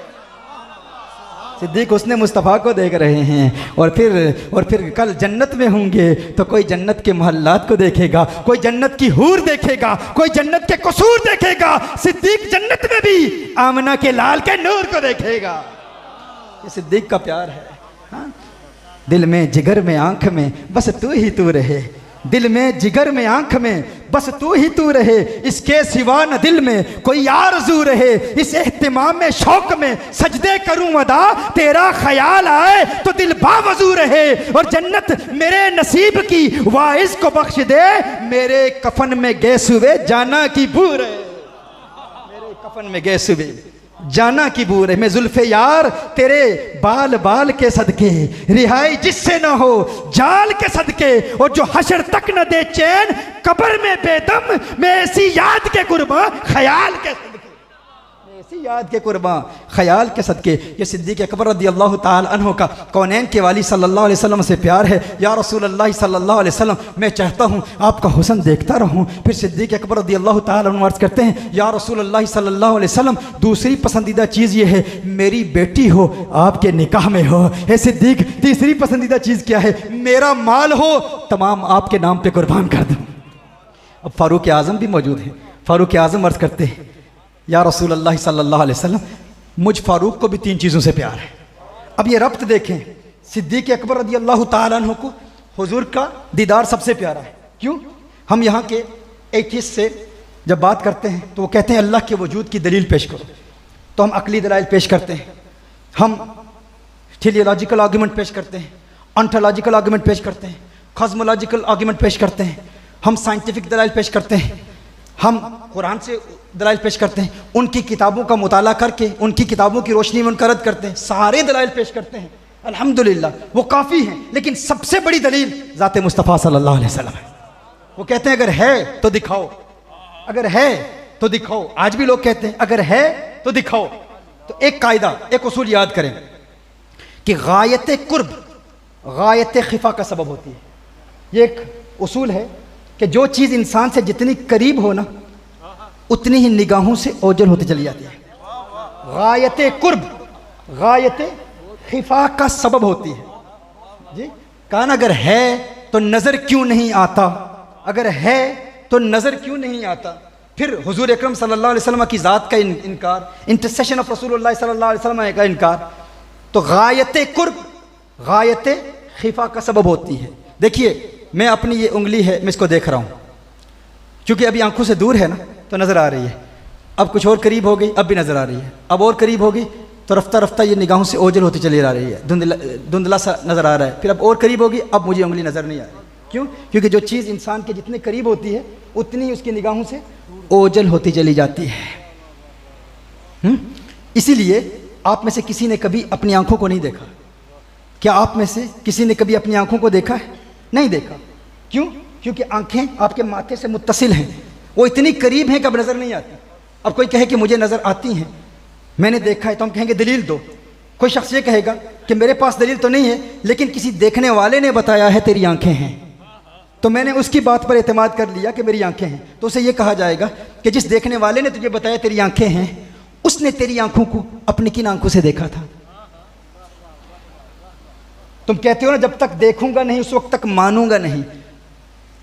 S1: सिद्दीक़ हुस्न मुस्तफ़ा को देख रहे हैं। और फिर कल जन्नत में होंगे तो कोई जन्नत के महल्लात को देखेगा, कोई जन्नत की हूर देखेगा, कोई जन्नत के कसूर देखेगा। सिद्दीक़ जन्नत में भी आमना के लाल के नूर को देखेगा। ये सिद्दीक़ का प्यार है। हाँ? दिल में जिगर में आंख में बस तू ही तू रहे, दिल में जिगर में आंख में बस तू ही तू रहे, इसके सिवा न दिल में कोई आरज़ू रहे। इस एहतिमाम में शौक में सजदे करूं अदा, तेरा ख्याल आए तो दिल बावजू रहे। और जन्नत मेरे नसीब की वाइस को बख्श दे, मेरे कफन में गैस हुए जाना की बू रहे, मेरे कफन में गैस हुए जाना की बू रहे। मैं जुल्फ़े यार तेरे बाल बाल के सदके, रिहाई जिससे न हो जाल के सदके, और जो हशर तक न दे चैन कब्र में बेदम, मैं ऐसी याद के कुर्बान ख्याल के सदके, मैं ऐसी याद के कुर्बान ख्याल के सदके। ये सिद्दीक़ अकबर रदियल्लाहु ताला अन्हु का कौनैन के वाली सल्लल्लाहु अलैहि वसल्लम से प्यार है। या रसूल अल्लाह सल्लल्लाहु अलैहि वसल्लम, मैं चाहता हूँ आपका हुस्न देखता रहूँ। फिर सिद्दीक़ अकबर रदियल्लाहु ताला अन्हु अर्ज़ करते हैं, या रसूल अल्लाह सल्लल्लाहु अलैहि वसल्लम, दूसरी पसंदीदा चीज़ ये है मेरी बेटी हो आपके निकाह में हो। हे सिद्दीक़, तीसरी पसंदीदा चीज़ क्या है? मेरा माल हो तमाम आपके नाम पे कुर्बान कर दूँ। अब फ़ारूक आज़म भी मौजूद हैं। फ़ारूक आज़म अर्ज़ करते हैं, या रसूल अल्लाह सल्लल्लाहु अलैहि वसल्लम, मुझ फ़ारूक को भी 3 चीज़ों से प्यार है। अब ये रब्त देखें, सिद्दीक़ अकबर रदियल्लाहु ताला अन्हु को हुजूर का दीदार सबसे प्यारा है। क्यों? हम यहाँ के एथिस्ट से जब बात करते हैं तो वो कहते हैं अल्लाह के वजूद की दलील पेश करो, तो हम अकली दलाइल पेश करते हैं, हम टेलियोलॉजिकल आर्गूमेंट पेश करते हैं, ऑन्टोलॉजिकल आर्गूमेंट पेश करते हैं, कॉस्मोलॉजिकल आर्गूमेंट पेश करते हैं, हम साइंटिफिक दलाइल पेश करते हैं, हम कुरान से दलाइल पेश करते हैं, उनकी किताबों का मुताला करके उनकी किताबों की रोशनी में उनका रद्द करते हैं, सारे दलाइल पेश करते हैं। अल्हम्दुलिल्लाह वो काफ़ी हैं, लेकिन सबसे बड़ी दलील ज़ात मुस्तफ़ा सल्लल्लाहु अलैहि वसल्लम है। वो कहते हैं अगर है तो दिखाओ, अगर है तो दिखाओ। आज भी लोग कहते हैं अगर है तो दिखाओ। तो एक कायदा, एक उसूल याद करें कि गायत कुर्ब गायत खिफा का सबब होती है। ये एक उसूल है कि जो चीज़ इंसान से जितनी करीब हो ना, उतनी ही निगाहों से ओझल होती चली जाती है। गायत कुर्ब गायत खिफा का सबब होती है। जी कान अगर है तो नज़र क्यों नहीं आता, अगर है तो नज़र क्यों नहीं आता। फिर हुजूर अकरम सल्लल्लाहु अलैहि वसल्लम की ज़ात का इनकार, इंटरसेशन ऑफ रसूलुल्लाह सल्लल्लाहु अलैहि वसल्लम का इनकार, तो गायत कुर्ब गायत खिफा का सबब होती है। देखिए मैं अपनी ये उंगली है, मैं इसको देख रहा हूँ, क्योंकि अभी आंखों से दूर है ना तो नज़र आ रही है। अब कुछ और करीब हो गई, अब भी नज़र आ रही है। अब और करीब होगी तो रफ्ता रफ्ता ये निगाहों से ओझल होती चली आ रही है, धुंधला सा नज़र आ रहा है। फिर अब और करीब होगी, अब मुझे उंगली नज़र नहीं आ रही। क्यों? क्योंकि जो चीज़ इंसान के जितने करीब होती है उतनी ही उसकी निगाहों से ओझल होती चली जाती है। इसीलिए
S4: आप में से किसी ने कभी अपनी आंखों को नहीं देखा? क्या आप में से किसी ने कभी अपनी आंखों को देखा है? नहीं देखा। क्यों? क्योंकि आंखें आपके माथे से मुत्तसिल हैं, वो इतनी करीब हैं कि अब नज़र नहीं आती। अब कोई कहे कि मुझे नज़र आती हैं, मैंने देखा है, तो हम कहेंगे दलील दो। कोई शख्स ये कहेगा कि मेरे पास दलील तो नहीं है, लेकिन किसी देखने वाले ने बताया है तेरी आंखें हैं, तो मैंने उसकी बात पर एतमाद कर लिया कि मेरी आंखें हैं। तो उसे ये कहा जाएगा कि जिस देखने वाले ने तुझे बताया तेरी आंखें हैं, उसने तेरी आंखों को अपनी किन आंखों से देखा था? तुम कहते हो ना, जब तक देखूंगा नहीं उस वक्त तक मानूंगा नहीं।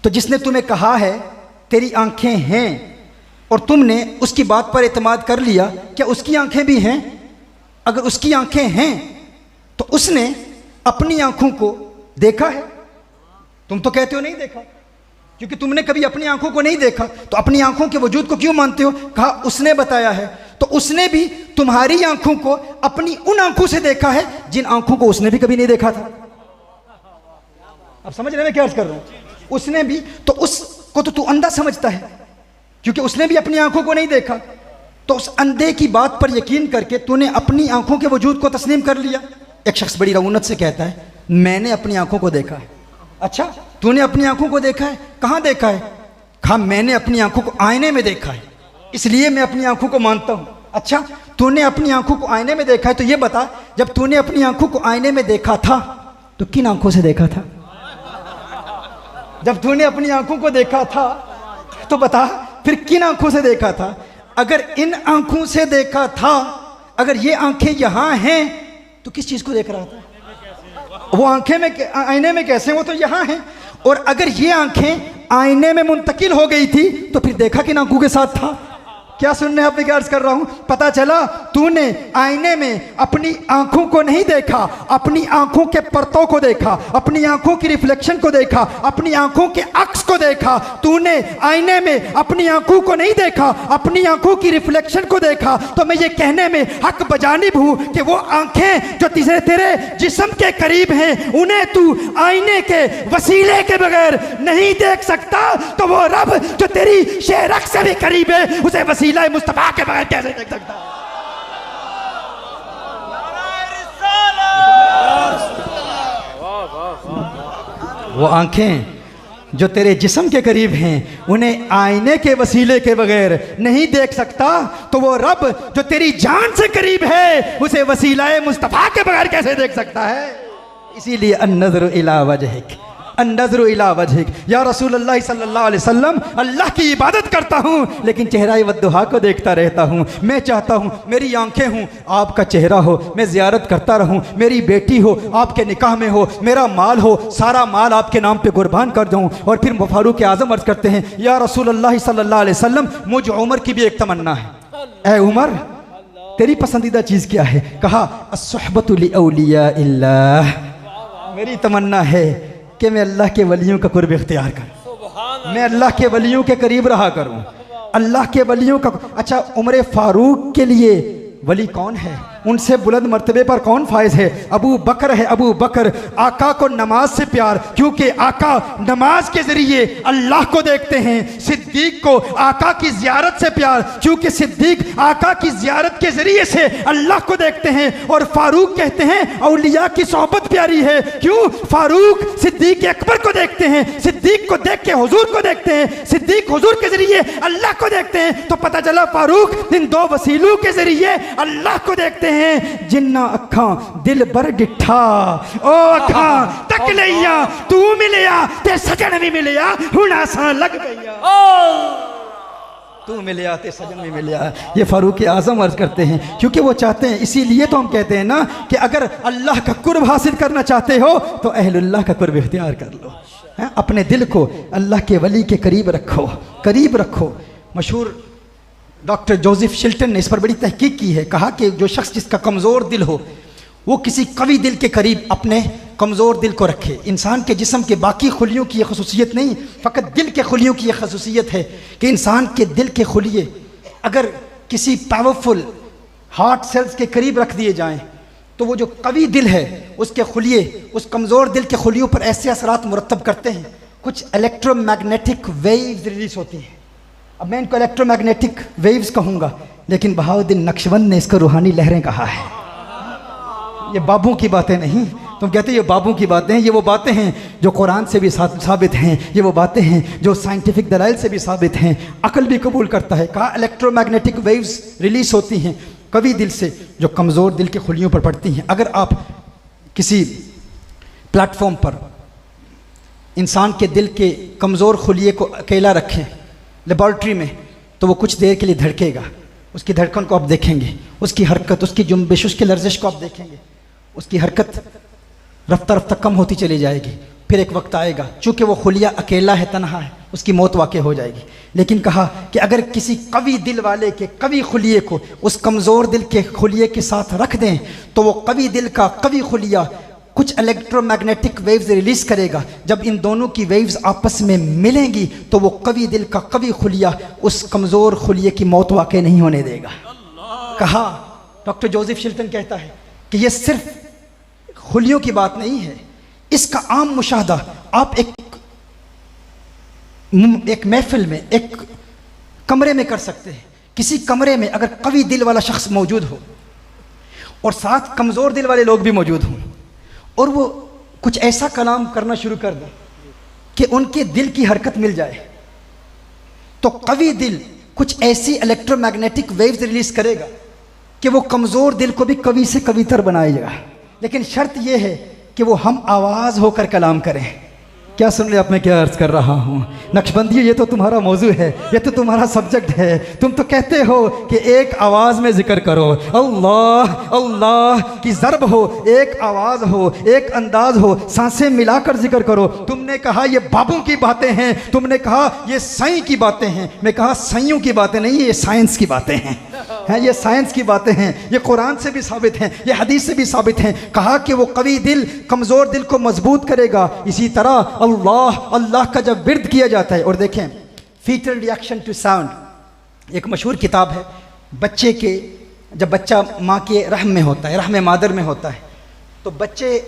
S4: तो जिसने तुम्हें कहा है तेरी आंखें हैं और तुमने उसकी बात पर एतमाद कर लिया, क्या उसकी आंखें भी हैं? अगर उसकी आंखें हैं तो उसने अपनी आंखों को देखा है। तुम तो कहते हो नहीं देखा, क्योंकि तुमने कभी अपनी आंखों को नहीं देखा, तो अपनी आंखों के वजूद को क्यों मानते हो? कहा उसने बताया है, तो उसने भी तुम्हारी आंखों को अपनी उन आंखों से देखा है जिन आंखों को उसने भी कभी नहीं देखा था। अब समझ रहे मैं क्या अर्ज कर रहा हूं? उसने भी, तो उसको तो तू अंधा समझता है, क्योंकि उसने भी अपनी आंखों को नहीं देखा, तो उस अंधे की बात पर यकीन करके तूने अपनी आंखों के वजूद को तस्लीम कर लिया। एक शख्स बड़ी रऊनत से कहता है, मैंने अपनी आंखों को देखा है। अच्छा, तूने अपनी आंखों को देखा है? कहां देखा है? कहा मैंने अपनी आंखों को आईने में देखा है, इसलिए मैं अपनी आंखों को मानता हूं। अच्छा, तूने अपनी आंखों को आईने में देखा है, तो ये बता, जब तूने अपनी आंखों को आईने में देखा था तो किन आंखों से देखा था? जब तूने अपनी आंखों को देखा था तो बता फिर किन आंखों से देखा था? अगर इन आंखों से देखा था, अगर ये आंखें यहां हैं, तो किस चीज को देख रहा था? वो आंखें में आईने में कैसे? वो तो यहां हैं। और अगर ये आंखें आईने में मुंतकिल हो गई थी तो फिर देखा किन आंखों के साथ था? क्या सुनने आप क्या अर्ज कर रहा हूं? पता चला तूने आईने में अपनी आंखों को नहीं देखा, अपनी आंखों के परतों को देखा, अपनी आंखों की रिफ्लेक्शन को देखा, अपनी आंखों के अक्स को देखा। तूने आईने में अपनी आंखों को नहीं देखा, अपनी आंखों की रिफ्लेक्शन को देखा। तो मैं ये कहने में हक बजानिब हूं कि वो आंखें जो तेरे जिस्म के करीब हैं, उन्हें तू आईने के वसीले के बगैर नहीं देख सकता, तो वो रब जो तेरी शेरक से भी करीब है, उसे वसीला मुस्तफा के बगैर कैसे देख सकता? वो आंखें जो तेरे जिस्म के करीब हैं, उन्हें आईने के वसीले के बगैर नहीं देख सकता, तो वो रब जो तेरी जान से करीब है, उसे वसीला मुस्तफा के बगैर कैसे देख सकता है? इसीलिए अन्नज़रु इला वजहिक, अन्नज़रु इला वजहिक, या रसूल अल्लाह सल्लल्लाहु अलैहि वसल्लम, अल्लाह की इबादत करता हूँ लेकिन चेहरा वद्दुहा को देखता रहता हूँ। मैं चाहता हूँ मेरी आंखें हों, आपका चेहरा हो, मैं ज़ियारत करता रहूँ, मेरी बेटी हो, आपके निकाह में हो, मेरा माल हो, सारा माल आपके नाम पे कुर्बान कर दूँ। और फिर फारूक आज़म अर्ज़ करते हैं, या रसूल अल्लाह सल्लल्लाहु अलैहि वसल्लम, मुझ उमर की भी एक तमन्ना है। ऐ उमर, तेरी पसंदीदा चीज़ क्या है? कहा अस्सुहबतु लिऔलिया इल्लाह, मेरी तमन्ना है कि मैं अल्लाह के वलियों का कुर्ब इख्तियार करूं, मैं अल्लाह के वलियों के करीब रहा करूं, अल्लाह के वलियों का। अच्छा, उमर फारूक के लिए वली कौन है? उनसे बुलंद मर्तबे पर कौन फायज है? अबू बकर है। अबू बकर, आका को नमाज से प्यार, क्योंकि आका नमाज के जरिए अल्लाह को देखते हैं। सिद्दीक को आका की जियारत से प्यार, क्योंकि सिद्दीक आका की जियारत के जरिए से अल्लाह को देखते हैं। और फारूक कहते हैं औलिया की सोहबत प्यारी है, क्यों? फारूक सिद्दीक अकबर को देखते हैं, सिद्दीक को देख के हुजूर को देखते हैं, सिद्दीक हुजूर के जरिए अल्लाह को देखते हैं। तो पता चला फारूक इन दो वसीलों के जरिए अल्लाह को देखते हैं। जिन्ना अखा दिल बर डिठा, ओ अखा तक लिया, तू मिलिया ते सजन भी मिलिया, हुण आसा लग गया, तू मिलिया ते सजन भी मिलिया। ये फारूक आजम अर्ज करते हैं, क्योंकि वो चाहते हैं, इसीलिए तो हम कहते हैं ना कि अगर अल्लाह का कुर्ब हासिल करना चाहते हो तो अहलुल्लाह का कुर्ब इख्तियार कर लो। अपने दिल को अल्लाह के वली के करीब रखो, करीब रखो। मशहूर डॉक्टर जोसेफ शिल्टन ने इस पर बड़ी तहकीक की है। कहा कि जो शख्स जिसका कमज़ोर दिल हो, वो किसी कवी दिल के करीब अपने कमज़ोर दिल को रखे। इंसान के जिस्म के बाकी खुलियों की यह खसूसियत नहीं, फ़कत दिल के खुलियों की यह खसूसियत है कि इंसान के दिल के खुलिये अगर किसी पावरफुल हार्ट सेल्स के करीब रख दिए जाएं, तो वो जो कवी दिल है उसके खुलिये उस कमज़ोर दिल के खुलियों पर ऐसे असरात मुरतब करते हैं। कुछ इलेक्ट्रोमैग्नेटिक वेव्स रिलीज होती हैं। अब मैं इनको इलेक्ट्रोमैग्नेटिक वेव्स कहूँगा, लेकिन बहाउद्दीन नक्शबंद ने इसको रूहानी लहरें कहा है।
S1: ये बाबू की बातें नहीं, तुम कहते ये बाबू की बातें हैं, ये वो बातें हैं जो कुरान से भी साबित हैं, ये वो बातें हैं जो साइंटिफिक दलाइल से भी साबित हैं, अकल भी कबूल करता है। कहा इलेक्ट्रोमैग्नेटिक वेव्स रिलीज होती हैं कवि दिल से जो कमज़ोर दिल के खुलियों पर पड़ती हैं। अगर आप किसी प्लेटफॉर्म पर इंसान के दिल के कमज़ोर खुलिए को अकेला रखें लेबॉर्ट्री में, तो वो कुछ देर के लिए धड़केगा, उसकी धड़कन को आप देखेंगे, उसकी हरकत, उसकी जुम्बिश, उसकी लर्जिश को आप देखेंगे, उसकी हरकत रफ्ता रफ्ता कम होती चली जाएगी। फिर एक वक्त आएगा, चूँकि वो खुलिया अकेला है, तन्हा है, उसकी मौत वाक़ई हो जाएगी। लेकिन कहा कि अगर किसी कवि दिल वाले के कवि खुलिए को उस कमज़ोर दिल के खुलिए के साथ रख दें, तो वो कवि दिल का कवि खुलिया कुछ इलेक्ट्रोमैग्नेटिक वेव्स रिलीज़ करेगा। जब इन दोनों की वेव्स आपस में मिलेंगी तो वो कवि दिल का कवि खुलिया उस कमज़ोर खुलिए की मौत वाक़ई नहीं होने देगा। कहा डॉक्टर जोसेफ शिल्टन कहता है कि ये सिर्फ खुलियों की बात नहीं है, इसका आम मुशाहदा आप एक महफिल में, एक कमरे में कर सकते हैं। किसी कमरे में अगर कवि दिल वाला शख्स मौजूद हो और साथ कमज़ोर दिल वाले लोग भी मौजूद हों और वो कुछ ऐसा कलाम करना शुरू कर दें कि उनके दिल की हरकत मिल जाए, तो कवि दिल कुछ ऐसी इलेक्ट्रोमैग्नेटिक वेव्स रिलीज करेगा कि वो कमज़ोर दिल को भी कवि से कवितर बनाएगा। लेकिन शर्त यह है कि वो हम आवाज़ होकर कलाम करें। क्या सुन रहे, अब मैं क्या अर्ज़ कर रहा हूँ? नक्शबंदी, ये तो तुम्हारा मौजू है, ये तो तुम्हारा सब्जेक्ट है। तुम तो कहते हो कि एक आवाज़ में जिक्र करो, अल्लाह अल्लाह की ज़रब हो, एक आवाज़ हो, एक अंदाज हो, सांसें मिलाकर जिक्र करो। तुमने कहा ये बाबू की बातें हैं, तुमने कहा ये साईं की बातें हैं। मैं कहा साइयों की बातें नहीं, ये साइंस की बातें हैं, ये साइंस की बातें हैं, ये कुरान से भी साबित हैं, ये हदीस से भी साबित हैं। कहा कि वो कवि दिल कमज़ोर दिल को मजबूत करेगा। इसी तरह अल्लाह अल्लाह का जब विर्द किया जाता है, और देखें फीटल रिएक्शन टू साउंड, एक मशहूर किताब है। बच्चे के जब बच्चा माँ के रहम में होता है, रहम मादर में होता है, तो बच्चे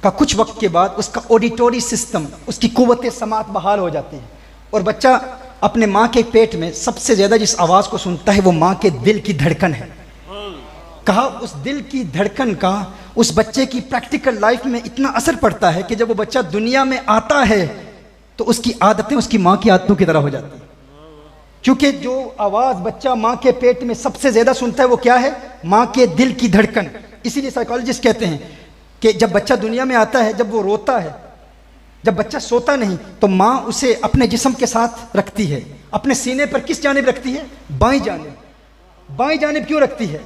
S1: का कुछ वक्त के बाद उसका ऑडिटोरी सिस्टम, उसकी कुव्वत समात बहाल हो जाती है, और बच्चा अपने माँ के पेट में सबसे ज़्यादा जिस आवाज़ को सुनता है वो माँ के दिल की धड़कन है। कहा उस दिल की धड़कन का उस बच्चे की प्रैक्टिकल लाइफ में इतना असर पड़ता है कि जब वो बच्चा दुनिया में आता है तो उसकी आदतें उसकी माँ की आदतों की तरह हो जाती हैं। क्योंकि जो आवाज़ बच्चा माँ के पेट में सबसे ज़्यादा सुनता है वो क्या है? माँ के दिल की धड़कन। इसीलिए साइकोलॉजिस्ट कहते हैं कि जब बच्चा दुनिया में आता है, जब वो रोता है, जब बच्चा सोता नहीं, तो माँ उसे अपने जिस्म के साथ रखती है, अपने सीने पर किस जानिब रखती है? बाईं जानिब। बाईं जानिब क्यों रखती है?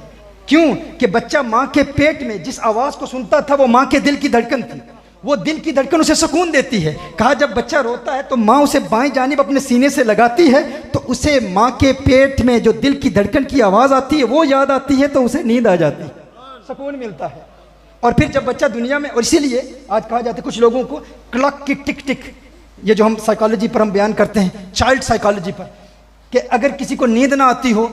S1: क्यों कि बच्चा माँ के पेट में जिस आवाज़ को सुनता था वो माँ के दिल की धड़कन थी, वो दिल की धड़कन उसे सुकून देती है। कहा जब बच्चा रोता है तो माँ उसे बाईं जानिब अपने सीने से लगाती है, तो उसे माँ के पेट में जो दिल की धड़कन की आवाज़ आती है वो याद आती है, तो उसे नींद आ जाती है, सुकून मिलता है। और फिर जब बच्चा दुनिया में, और इसीलिए आज कहा जाता है कुछ लोगों को क्लॉक की टिक टिक, ये जो हम साइकोलॉजी पर हम बयान करते हैं, चाइल्ड साइकोलॉजी पर, कि अगर किसी को नींद ना आती हो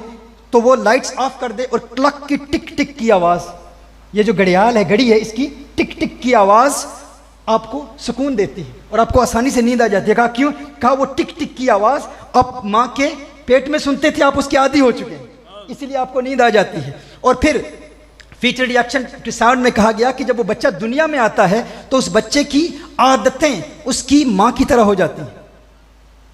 S1: तो वो लाइट्स ऑफ कर दे और क्लॉक की टिक टिक की आवाज़, ये जो घड़ियाल है, घड़ी है, इसकी टिक टिक की आवाज़ आपको सुकून देती है और आपको आसानी से नींद आ जाती है। कहा क्यों? कहा वो टिक टिक की आवाज़ आप माँ के पेट में सुनते थे, आप उसके आदी हो चुके हैं, इसलिए आपको नींद आ जाती है। और फिर फीचर रिएक्शन टू साउंड में कहा गया कि जब वो बच्चा दुनिया में आता है तो उस बच्चे की आदतें उसकी माँ की तरह हो जाती हैं,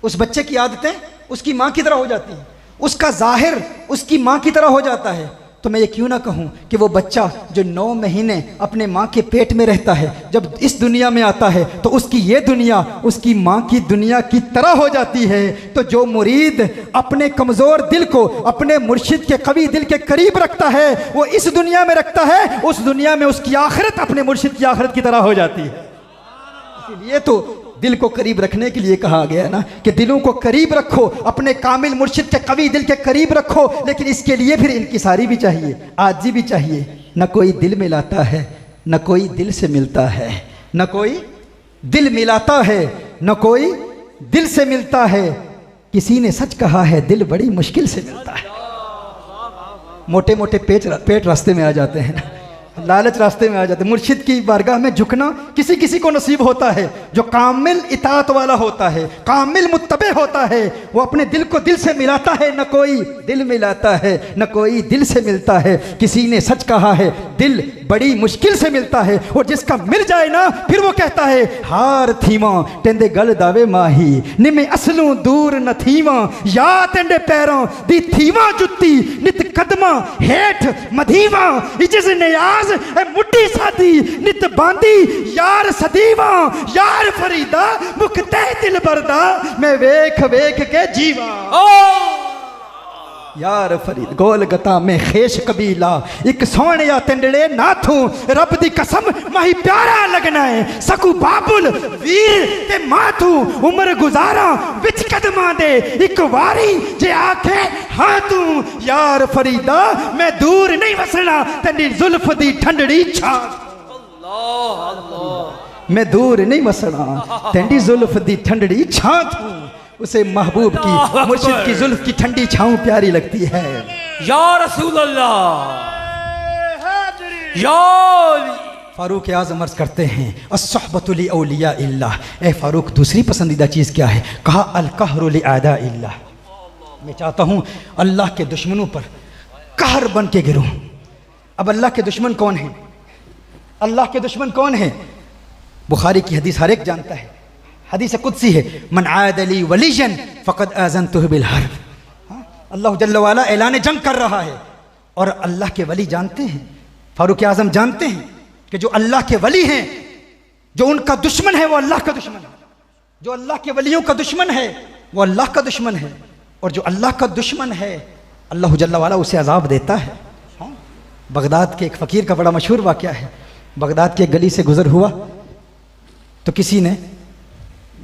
S1: उस बच्चे की आदतें उसकी माँ की तरह हो जाती हैं, उसका जाहिर उसकी माँ की तरह हो जाता है। तो मैं ये क्यों ना कहूँ कि वो बच्चा जो 9 महीने अपने माँ के पेट में रहता है, जब इस दुनिया में आता है तो उसकी ये दुनिया उसकी माँ की दुनिया की तरह हो जाती है। तो जो मुरीद अपने कमज़ोर दिल को अपने मुर्शिद के कवी दिल के करीब रखता है, वो इस दुनिया में रखता है, उस दुनिया में उसकी आखिरत अपने मुर्शिद की आखिरत की तरह हो जाती है। इसीलिए तो दिल को करीब रखने के लिए कहा गया ना कि दिलों को करीब रखो, अपने कामिल मुर्शिद के कवी दिल के करीब रखो, लेकिन इसके लिए फिर इनकिसारी भी चाहिए, आजी भी चाहिए। न कोई दिल मिलाता है, न कोई दिल से मिलता है, न कोई दिल मिलाता है, न कोई दिल से मिलता है। किसी ने सच कहा है, दिल बड़ी मुश्किल से मिलता है। मोटे मोटे पेट रास्ते में आ जाते हैं ना, लालच रास्ते में आ जाते। मुर्शिद की बारगाह में झुकना किसी किसी को नसीब होता है, जो कामिल इताअत वाला होता है, कामिल मुत्तबे होता है, वो अपने दिल को दिल से मिलाता है, न कोई दिल मिलाता है न कोई दिल से मिलता है। किसी ने सच कहा है, दिल बड़ी मुश्किल से मिलता है, और जिसका मिल जाए ना फिर वो कहता है हार थीमा टेंदे गल दावे माही निमे असलों दूर न थीमा या तेंदे पैरों दी थीमा जुत्ती नित कदमा हेठ मधीवा इजिज नियाज ए मुट्ठी सादी नित बांदी यार सदीवा यार फरीदा मुक्ते दिल बरदा मैं वेख वेख के जीवा। यार फरीद गोल गता में खेश कबीला एक सोने या तिंडड़े नाथू रब दी कसम माही प्यारा लगना है सकू बाबुल वीर ते माथू उम्र गुजारा विच कदमा दे एक वारी जे आखे हाँ तू यार फरीदा मैं दूर नहीं वसना तेरी जुल्फ दी ठंडड़ी छा। मैं दूर नहीं वसना तेरी जुल्फ दी ठंडड़ी छा तू। उसे महबूब की मुर्शिद की जुल्फ की ठंडी छाँव प्यारी लगती है।
S2: या रसूल अल्लाह या
S1: फारूक आज़म अर्ज़ करते हैं अस्सहबतु लि औलिया इल्लाह। ए फारूक दूसरी पसंदीदा चीज़ क्या है? कहा अल कहरु लि आदा इल्लाह। मैं चाहता हूँ अल्लाह के दुश्मनों पर कहर बन के गिरूँ। अब अल्लाह के दुश्मन कौन है? अल्लाह के दुश्मन कौन है? बुखारी की हदीस हर एक जानता है, हदीस कुदसी है, मन आद अली वलीजन फ़क़द आज़नतुहु बिल हर्ब। अल्लाह जल्ल वाला ऐलान जंग कर रहा है। और अल्लाह के वली जानते हैं, फारूक आज़म जानते हैं कि जो अल्लाह के वली हैं, जो उनका दुश्मन है वो अल्लाह का दुश्मन है। जो अल्लाह के वलियों का दुश्मन है वो अल्लाह का दुश्मन है। और जो अल्लाह का दुश्मन है अल्लाह जल्ल वाला उसे अजाब देता है। बगदाद के एक फ़कीर का बड़ा मशहूर वाक़या है। बगदाद के एक गली से गुज़र हुआ तो किसी ने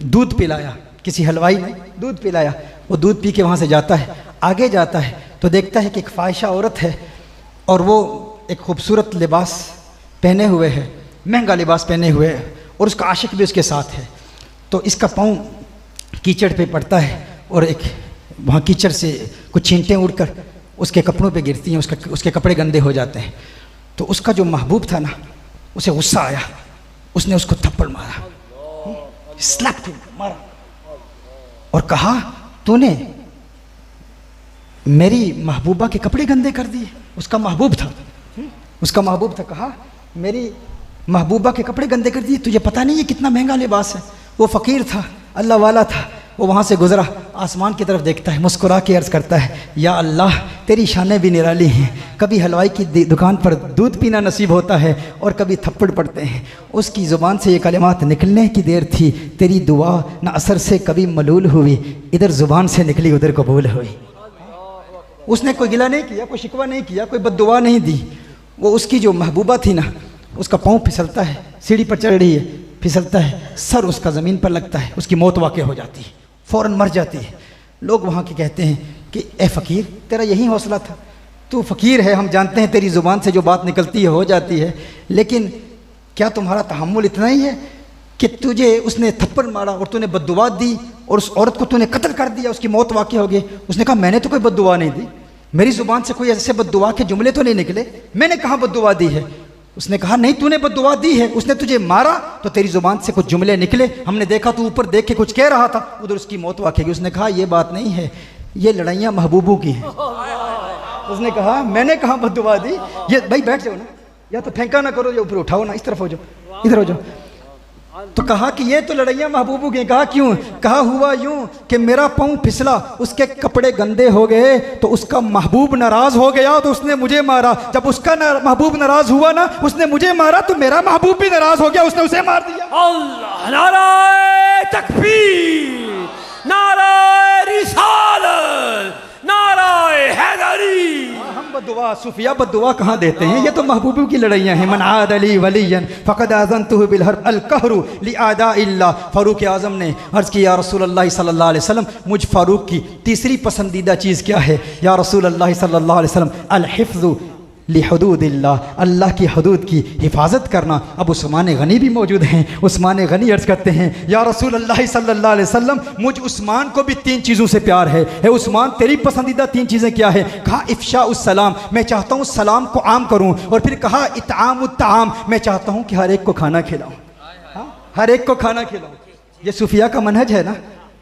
S1: दूध पिलाया, किसी हलवाई ने दूध पिलाया। वो दूध पी के वहाँ से जाता है, आगे जाता है तो देखता है कि एक फ़ाहिशा औरत है और वो एक खूबसूरत लिबास पहने हुए है, महंगा लिबास पहने हुए है, और उसका आशिक भी उसके साथ है। तो इसका पाँव कीचड़ पे पड़ता है और एक वहाँ कीचड़ से कुछ छींटें उड़कर उसके कपड़ों पे गिरती हैं, उसके कपड़े गंदे हो जाते हैं। तो उसका जो महबूब था ना, उसे गुस्सा आया, उसने उसको थप्पड़ मारा, स्लैप मारा और कहा तूने मेरी महबूबा के कपड़े गंदे कर दिए। उसका महबूब था, उसका महबूब था। कहा मेरी महबूबा के कपड़े गंदे कर दिए, तुझे पता नहीं है कितना महंगा लिबास है। वो फ़कीर था, अल्लाह वाला था। वो वहाँ से गुजरा, आसमान की तरफ देखता है, मुस्कुरा के अर्ज़ करता है या अल्लाह तेरी शानें भी निराली हैं। कभी हलवाई की दुकान पर दूध पीना नसीब होता है और कभी थप्पड़ पड़ते हैं। उसकी ज़ुबान से ये कलिमात निकलने की देर थी, तेरी दुआ न असर से कभी मलूल हुई, इधर ज़ुबान से निकली उधर कबूल हुई। उसने कोई गिला नहीं किया, कोई शिकवा नहीं किया, कोई बद्दुआ नहीं दी। वो उसकी जो महबूबा थी ना, उसका पाँव फिसलता है, सीढ़ी पर चढ़ रही है, फिसलता है, सर उसका ज़मीन पर लगता है, उसकी मौत वाक़ हो जाती है, फ़ौरन मर जाती है। लोग वहाँ के कहते हैं कि ए फ़कीर तेरा यही हौसला था, तू फ़कीर है, हम जानते हैं तेरी ज़ुबान से जो बात निकलती है हो जाती है, लेकिन क्या तुम्हारा तहम्मुल इतना ही है कि तुझे उसने थप्पड़ मारा और तूने बद्दुआ दी और उस औरत को तूने कत्ल कर दिया, उसकी मौत वाक़ हो गई। उसने कहा मैंने तो कोई बद्दुआ नहीं दी, मेरी ज़ुबान से कोई ऐसे बद्दुआ के जुमले तो नहीं निकले, मैंने कहाँ बद्दुआ दी है। उसने कहा नहीं तूने बद्दुआ दी है, उसने तुझे मारा तो तेरी ज़ुबान से कुछ जुमले निकले, हमने देखा तू ऊपर देख के कुछ कह रहा था, उधर उसकी मौत वाक़ हुई। उसने कहा ये बात नहीं है, ये लड़ाइयाँ महबूबों की हैं। उसने कहा मैंने कहाँ बद्दुआ दी, ये भाई बैठ जाओ ना, या तो फेंका ना करो या ऊपर उठाओ ना, इस तरफ हो जाओ, इधर हो जाओ। तो कहा कि ये तो लड़ाइयाँ महबूबों की। कहा क्यों? कहा हुआ यूं कि मेरा पाँव फिसला, उसके कपड़े गंदे हो गए तो उसका महबूब नाराज हो गया तो उसने मुझे मारा। जब उसका महबूब नाराज हुआ ना, उसने मुझे मारा तो मेरा महबूब भी नाराज हो गया, उसने उसे मार दिया।
S2: अल्लाह, नाराए तकबीर, नाराए रिसालत, नाराए हैदरी।
S1: हम बद्दुआ सूफिया बद्दुआ कहाँ देते हैं, ये तो महबूबों की लड़ाइयाँ हैं। मन आद अली वलीयन फ़क़द आज़नतुहु बिल हर्ब अल कहरु लि आदा इल्ला। फारूक आज़म ने अर्ज़ किया या रसूल अल्लाह सल्लल्लाहु अलैहि वसल्लम, मुझ फारूक की तीसरी पसंदीदा चीज़ क्या है? या रसूल अल्लाह सल्लल्लाहु अलैहि वसल्लम, अल हिफ्ज़ु लिहुदूदिल्लाह, अल्लाह की हदूद की हिफाजत करना। अब उस्मान गनी भी मौजूद हैं। उस्मान गनी अर्ज़ करते हैं, या रसूल अल्लाह सल्लल्लाहु अलैहि वसल्लम, मुझ उस्मान को भी 3 चीज़ों से प्यार है। उस्मान, तेरी पसंदीदा 3 चीज़ें क्या है? कहा इफ़शा उस सलाम, मैं चाहता हूँ सलाम को आम करूँ। और फिर कहा इत्आम उत ताम, मैं चाहता हूँ कि हर एक को खाना खिलाऊँ, हर एक को खाना खिलाऊँ। ये सूफिया का मनहज है ना।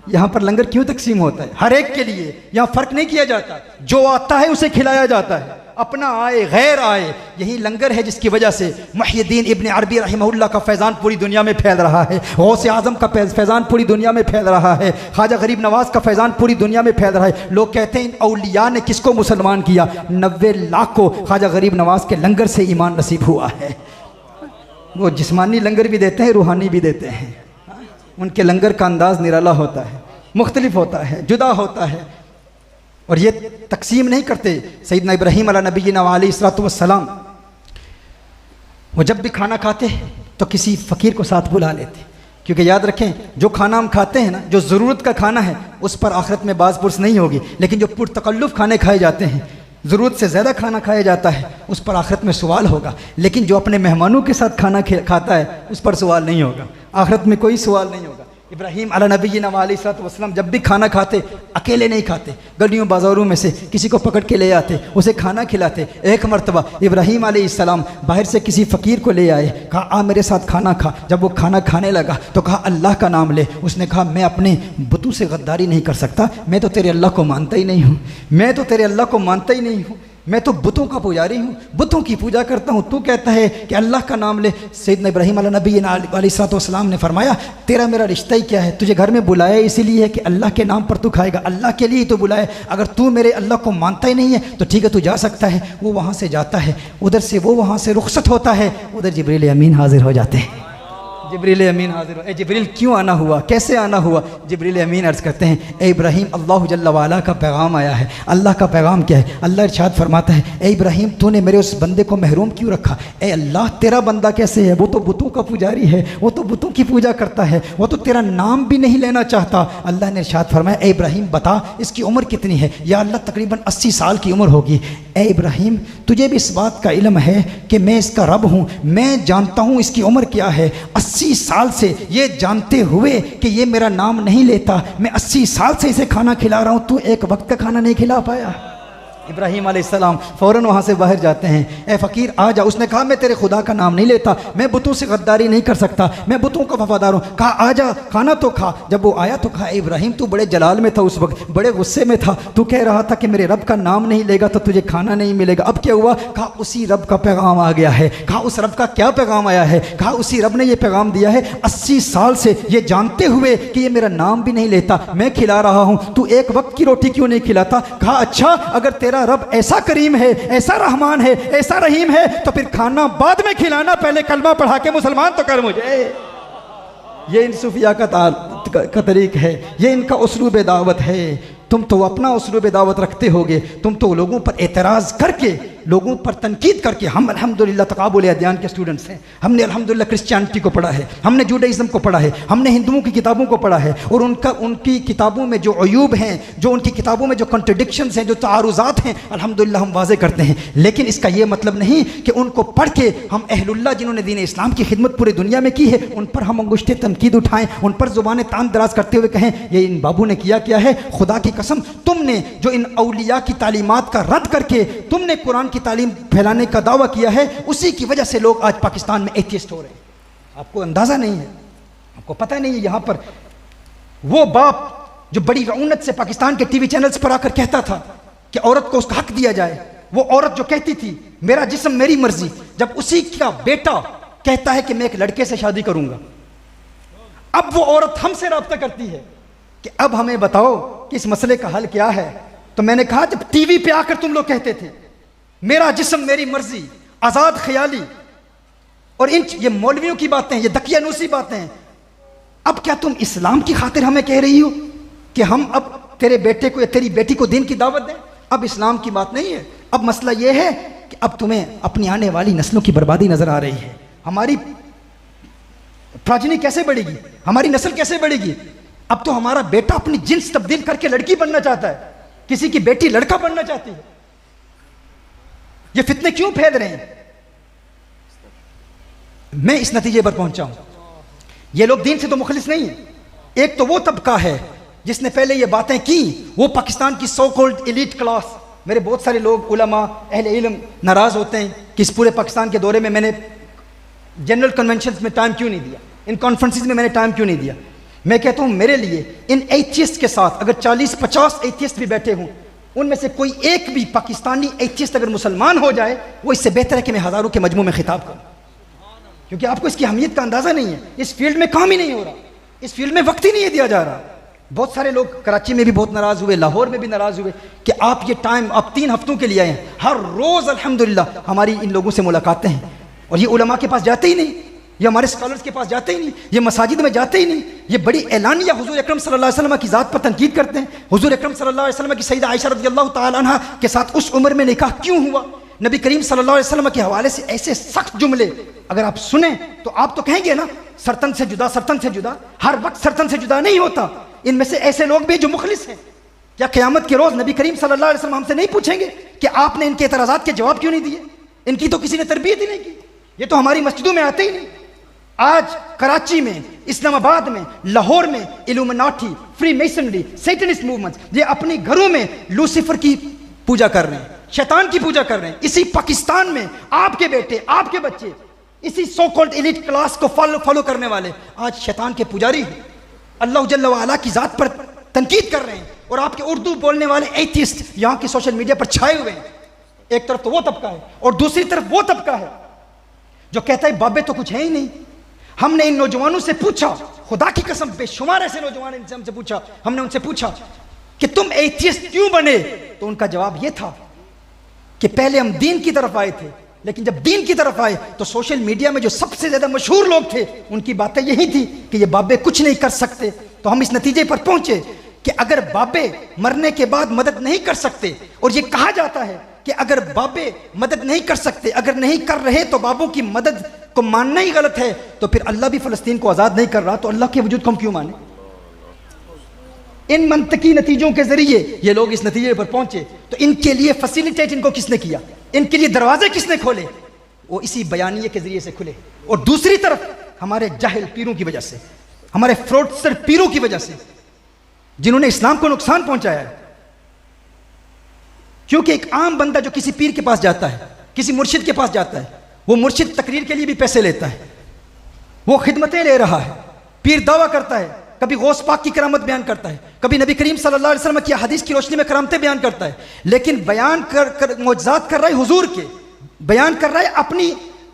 S1: यहाँ पर लंगर क्यों तकसीम होता है? हर एक के लिए, यहाँ फ़र्क नहीं किया जाता। जो आता है उसे खिलाया जाता है, अपना आए गैर आए। यही लंगर है जिसकी वजह से मुहय्यद्दीन इब्न अरबी रहमहुल्लाह का फैज़ान पूरी दुनिया में फैल रहा है, गौसे आज़म का फैज़ान पूरी दुनिया में फैल रहा है, ख्वाजा गरीब नवाज़ का फैज़ान पूरी दुनिया में फैल रहा है। लोग कहते हैं इन औलिया ने किसको मुसलमान किया? 90 लाख को ख्वाजा गरीब नवाज़ के लंगर से ईमान नसीब हुआ है। वो जिस्मानी लंगर भी देते हैं, रूहानी भी देते हैं। उनके लंगर का अंदाज़ निराला होता है, मुख्तलिफ होता है, जुदा होता है। और ये तकसीम नहीं करते। सैयदना इब्राहीम अला नबीना अलैहिस्सलातु वस्सलाम, वो जब भी खाना खाते तो किसी फ़कीर को साथ बुला लेते, क्योंकि याद रखें जो खाना हम खाते हैं ना, जो ज़रूरत का खाना है उस पर आखिरत में बाज़ पुरस नहीं होगी। लेकिन जो पुरतकल्लुफ़ खाने खाए जाते हैं, ज़रूरत से ज़्यादा खाना खाया जाता है, उस पर आखिरत में सवाल होगा। लेकिन जो अपने मेहमानों के साथ खाना खाता है उस पर सवाल नहीं होगा, आखिरत में कोई सवाल नहीं होगा। इब्राहीम अला नबीना अलैहिस्सलातु वस्सलाम जब भी खाना खाते अकेले नहीं खाते, गलियों बाज़ारों में से किसी को पकड़ के ले आते, उसे खाना खिलाते। एक मरतबा इब्राहीम अलैहिस्सलाम बाहर से किसी फ़कीर को ले आए, कहा आ मेरे साथ खाना खा। जब वो खाना खाने लगा तो कहा अल्लाह का नाम ले। उसने कहा मैं अपने बुतों से गद्दारी नहीं कर सकता, मैं तो तेरे अल्लाह को मानता ही नहीं हूँ, मैं तो तेरे अल्लाह को मानता ही नहीं हूँ, मैं तो बुतों का पुजारी हूँ, बुतों की पूजा करता हूँ। तू कहता है कि अल्लाह का नाम ले। सैयदना इब्राहीम अला नबीना अलैहिस्सलातु वस्सलाम ने फरमाया तेरा मेरा रिश्ता ही क्या है? तुझे घर में बुलाया इसीलिए है कि अल्लाह के नाम पर तू खाएगा, अल्लाह के लिए ही तो बुलाए। अगर तू मेरे अल्लाह को मानता ही नहीं है तो ठीक है, तू जा सकता है। वो वहाँ से जाता है, उधर से वो वहाँ से रुखसत होता है, उधर जिब्रील अमीन हाजिर हो जाते हैं। जिब्रील अमीन हाजिर हो। जिब्रील क्यों आना हुआ, कैसे आना हुआ? जिब्रील अमीन अर्ज़ करते हैं ए इब्राहीम, अल्लाह जल्ला वाला का पैगाम आया है। अल्लाह का पैगाम क्या है? अल्लाह इरशाद फरमाता है ए इब्राहीम, तूने मेरे उस बंदे को महरूम क्यों रखा? ए अल्लाह, तेरा बंदा कैसे है? वो तो बुतों का पुजारी है, वो तो बुतों की पूजा करता है, वो तो तेरा नाम भी नहीं लेना चाहता। अल्लाह ने इरशाद फरमाया ए इब्राहीम बता इसकी उम्र कितनी है? या अल्लाह तकरीबन 80 साल की उम्र होगी। ए इब्राहीम, तुझे भी इस बात का इल्म है कि मैं इसका रब हूँ, मैं जानता हूँ इसकी उम्र क्या है। 80 साल से ये जानते हुए कि ये मेरा नाम नहीं लेता, मैं 80 साल से इसे खाना खिला रहा हूँ, तू एक वक्त का खाना नहीं खिला पाया। इब्राहीम अलैहिस्सलाम फ़ौरन वहाँ से बाहर जाते हैं। ए फ़कीर आ जा। उसने कहा मैं तेरे खुदा का नाम नहीं लेता, मैं बुतों से गद्दारी नहीं कर सकता, मैं बुतों का वफादार हूँ। कहा आ जा, खाना तो खा। जब वो आया तो कहा इब्राहीम, तू बड़े जलाल में था उस वक्त, बड़े गुस्से में था, तू कह रहा था कि मेरे रब का नाम नहीं लेगा तो तुझे खाना नहीं मिलेगा। अब क्या हुआ? कहा उसी रब का पैगाम आ गया है। कहा उस रब का क्या पैगाम आया है? कहा उसी रब ने यह पैगाम दिया है 80 साल से ये जानते हुए कि ये मेरा नाम भी नहीं लेता, मैं खिला रहा हूँ, तू एक वक्त की रोटी क्यों नहीं खिलाता? कहा अच्छा, अगर तेरा रब ऐसा करीम है, ऐसा रहमान है, ऐसा रहीम है तो फिर खाना बाद में खिलाना, पहले कलमा पढ़ा के मुसलमान तो कर मुझे। ये इन सूफिया का तरीक है, ये इनका उसलूब दावत है। तुम तो अपना उसलूब दावत रखते होगे, तुम तो लोगों पर एतराज़ करके, लोगों पर तनकीद करके। हम अल्हम्दुलिल्लाह तकाबुल अदयान के स्टूडेंट्स हैं, हमने अल्हम्दुलिल्लाह क्रिश्चियनिटी को पढ़ा है, हमने जूडाइज़म को पढ़ा है, हमने हिंदुओं की किताबों को पढ़ा है, और उनकी किताबों में जो अयूब हैं, जो उनकी किताबों में जो कॉन्ट्रडिक्शंस हैं, जो तारुज़ात हैं, अल्हम्दुलिल्लाह हम वाज़े करते हैं। लेकिन इसका ये मतलब नहीं कि उनको पढ़ के हम अहलुल्लाह जिन्होंने दीन इस्लाम की खिदमत पूरी दुनिया में की है उन पर हम अंगुश्ते तनकीद उठाएँ, उन पर ज़ुबान तान दराज करते हुए कहें ये इन बाबू ने किया क्या है। खुदा की कसम, तुमने जो इन औलिया की तालीमात का रद्द करके तुमने कुरान की तालीम फैलाने का दावा किया है, उसी की वजह से लोग आज पाकिस्तान में एथियस्ट हो रहे हैं। आपको अंदाजा नहीं है, आपको पता नहीं है। यहां पर वो बाप जो बड़ी रऊनत से पाकिस्तान के टीवी चैनल्स पर आकर कहता था कि औरत को उसका हक दिया जाए, वो औरत जो कहती थी मेरा जिस्म मेरी मर्जी, जब उसी का बेटा कहता है कि मैं एक लड़के से शादी करूंगा, अब वो औरत हमसे राब्ता करती है कि अब हमें बताओ कि इस मसले का हल क्या है। तो मैंने कहा जब टीवी पे आकर तुम लोग कहते थे मेरा जिस्म मेरी मर्जी, आजाद ख्याली, और ये मौलवियों की बातें, ये दकियानूसी बातें हैं, अब क्या तुम इस्लाम की खातिर हमें कह रही हो कि हम अब तेरे बेटे को या तेरी बेटी को दीन की दावत दें? अब इस्लाम की बात नहीं है, अब मसला यह है कि अब तुम्हें अपनी आने वाली नस्लों की बर्बादी नजर आ रही है। हमारी प्राचीनी कैसे बढ़ेगी, हमारी नस्ल कैसे बढ़ेगी? अब तो हमारा बेटा अपनी जिन्स तब्दील करके लड़की बनना चाहता है, किसी की बेटी लड़का बनना चाहती है।
S4: ये फितने क्यों फैल रहे हैं? मैं इस नतीजे पर पहुंचा हूं, ये लोग दीन से तो मुखलिस नहीं है। एक तो वो तबका है जिसने पहले ये बातें की, वो पाकिस्तान की सो कॉल्ड एलीट क्लास। मेरे बहुत सारे लोग उलमा अहले इल्म नाराज होते हैं कि इस पूरे पाकिस्तान के दौरे में मैंने जनरल कन्वेंशन में टाइम क्यों नहीं दिया, इन कॉन्फ्रेंसिस में मैंने टाइम क्यों नहीं दिया। मैं कहता हूं मेरे लिए इन एथियस्ट के साथ अगर 40-50 एथियस्ट भी बैठे हों, उनमें से कोई एक भी पाकिस्तानी एथियस्ट अगर मुसलमान हो जाए, वो इससे बेहतर है कि मैं हज़ारों के मजमू में खिताब करूं, क्योंकि आपको इसकी अहमियत का अंदाज़ा नहीं है। इस फील्ड में काम ही नहीं हो रहा, इस फील्ड में वक्त ही नहीं दिया जा रहा। बहुत सारे लोग कराची में भी बहुत नाराज़ हुए, लाहौर में भी नाराज़ हुए कि आप ये टाइम आप 3 हफ्तों के लिए आए हैं। हर रोज़ अल्हम्दुलिल्लाह हमारी इन लोगों से मुलाकातें हैं, और ये उलमा के पास जाते ही नहीं, ये हमारे स्कॉलर्स के पास जाते ही नहीं, ये मसाजिद में जाते ही नहीं, ये बड़ी ऐलानिया हुजूर अकरम सल्लल्लाहु अलैहि वसल्लम की ज़ात पर तनकीद करते हैं। हुजूर अकरम सल्लल्लाहु अलैहि वसल्लम की सैयदा आयशा रज़ियल्लाहु ताला अन्हा के साथ उस उम्र में निकाह क्यों हुआ, नबी करीम सल्लल्लाहु अलैहि वसल्लम के हवाले से ऐसे सख्त जुमले अगर आप सुने तो आप तो कहेंगे ना, सरतन से जुदा, सरतन से जुदा। हर वक्त सरतन से जुदा नहीं होता, इनमें से ऐसे लोग भी जो मुखलिस हैं। क्या क़यामत के रोज़ नबी करीम सल्लल्लाहु अलैहि वसल्लम हमसे नहीं पूछेंगे कि आपने इनके एतराज़ात के जवाब क्यों नहीं दिए? इनकी तो किसी ने तरबियत ही नहीं की, ये तो हमारी मस्जिदों में आते ही नहीं। आज कराची में, इस्लामाबाद में, लाहौर में इल्यूमिनाटी, फ्री मेसनरी, सैटनिस्ट मूवमेंट्स, ये अपने घरों में लूसीफर की पूजा कर रहे हैं, शैतान की पूजा कर रहे हैं। इसी पाकिस्तान में आपके बेटे, आपके बच्चे, इसी सो कॉल्ड एलीट क्लास को फॉलो करने वाले आज शैतान के पुजारी हैं, अल्लाह जल्ल व अला की ज़ात पर तनकीद कर रहे हैं, और आपके उर्दू बोलने वाले एथियस्ट यहाँ की सोशल मीडिया पर छाए हुए हैं। एक तरफ तो वो तबका है, और दूसरी तरफ वो तबका है जो कहता है बाबे तो कुछ है ही नहीं। हमने इन नौजवानों से पूछा, खुदा की कसम बेशुमार ऐसे नौजवान इनसे हमसे पूछा, हमने उनसे पूछा कि तुम एथियस्ट क्यों बने, तो उनका जवाब यह था कि पहले हम दीन की तरफ आए थे, लेकिन जब दीन की तरफ आए तो सोशल मीडिया में जो सबसे ज्यादा मशहूर लोग थे उनकी बातें यही थी कि ये बाबे कुछ नहीं कर सकते। तो हम इस नतीजे पर पहुंचे कि अगर बाबे मरने के बाद मदद नहीं कर सकते, और ये कहा जाता है कि अगर बाबे मदद नहीं कर सकते, अगर नहीं कर रहे तो बाबों की मदद को मानना ही गलत है, तो फिर अल्लाह भी फलस्तीन को आज़ाद नहीं कर रहा, तो अल्लाह के वजूद को हम क्यों माने? इन मंतकी नतीजों के जरिए ये लोग इस नतीजे पर पहुंचे। तो इनके लिए फैसिलिटेट इनको किसने किया, इनके लिए दरवाजे किसने खोले? वो इसी बयानिए के जरिए से खुले। और दूसरी तरफ हमारे जाहिल पीरों की वजह से, हमारे फ्रॉडस्टर पीरों की वजह से, जिन्होंने इस्लाम को नुकसान पहुंचाया है। क्योंकि एक आम बंदा जो किसी पीर के पास जाता है, किसी मुर्शिद के पास जाता है, वो मुर्शिद तकरीर के लिए भी पैसे लेता है, वो खिदमतें ले रहा है। पीर दावा करता है, कभी गौस पाक की करामत बयान करता है, कभी नबी करीम सल्लल्लाहु अलैहि वसल्लम की हदीस की रोशनी में करामतें बयान करता है, लेकिन बयान कर मौजज़ात कर रहा है हुजूर के, बयान कर रहा है अपनी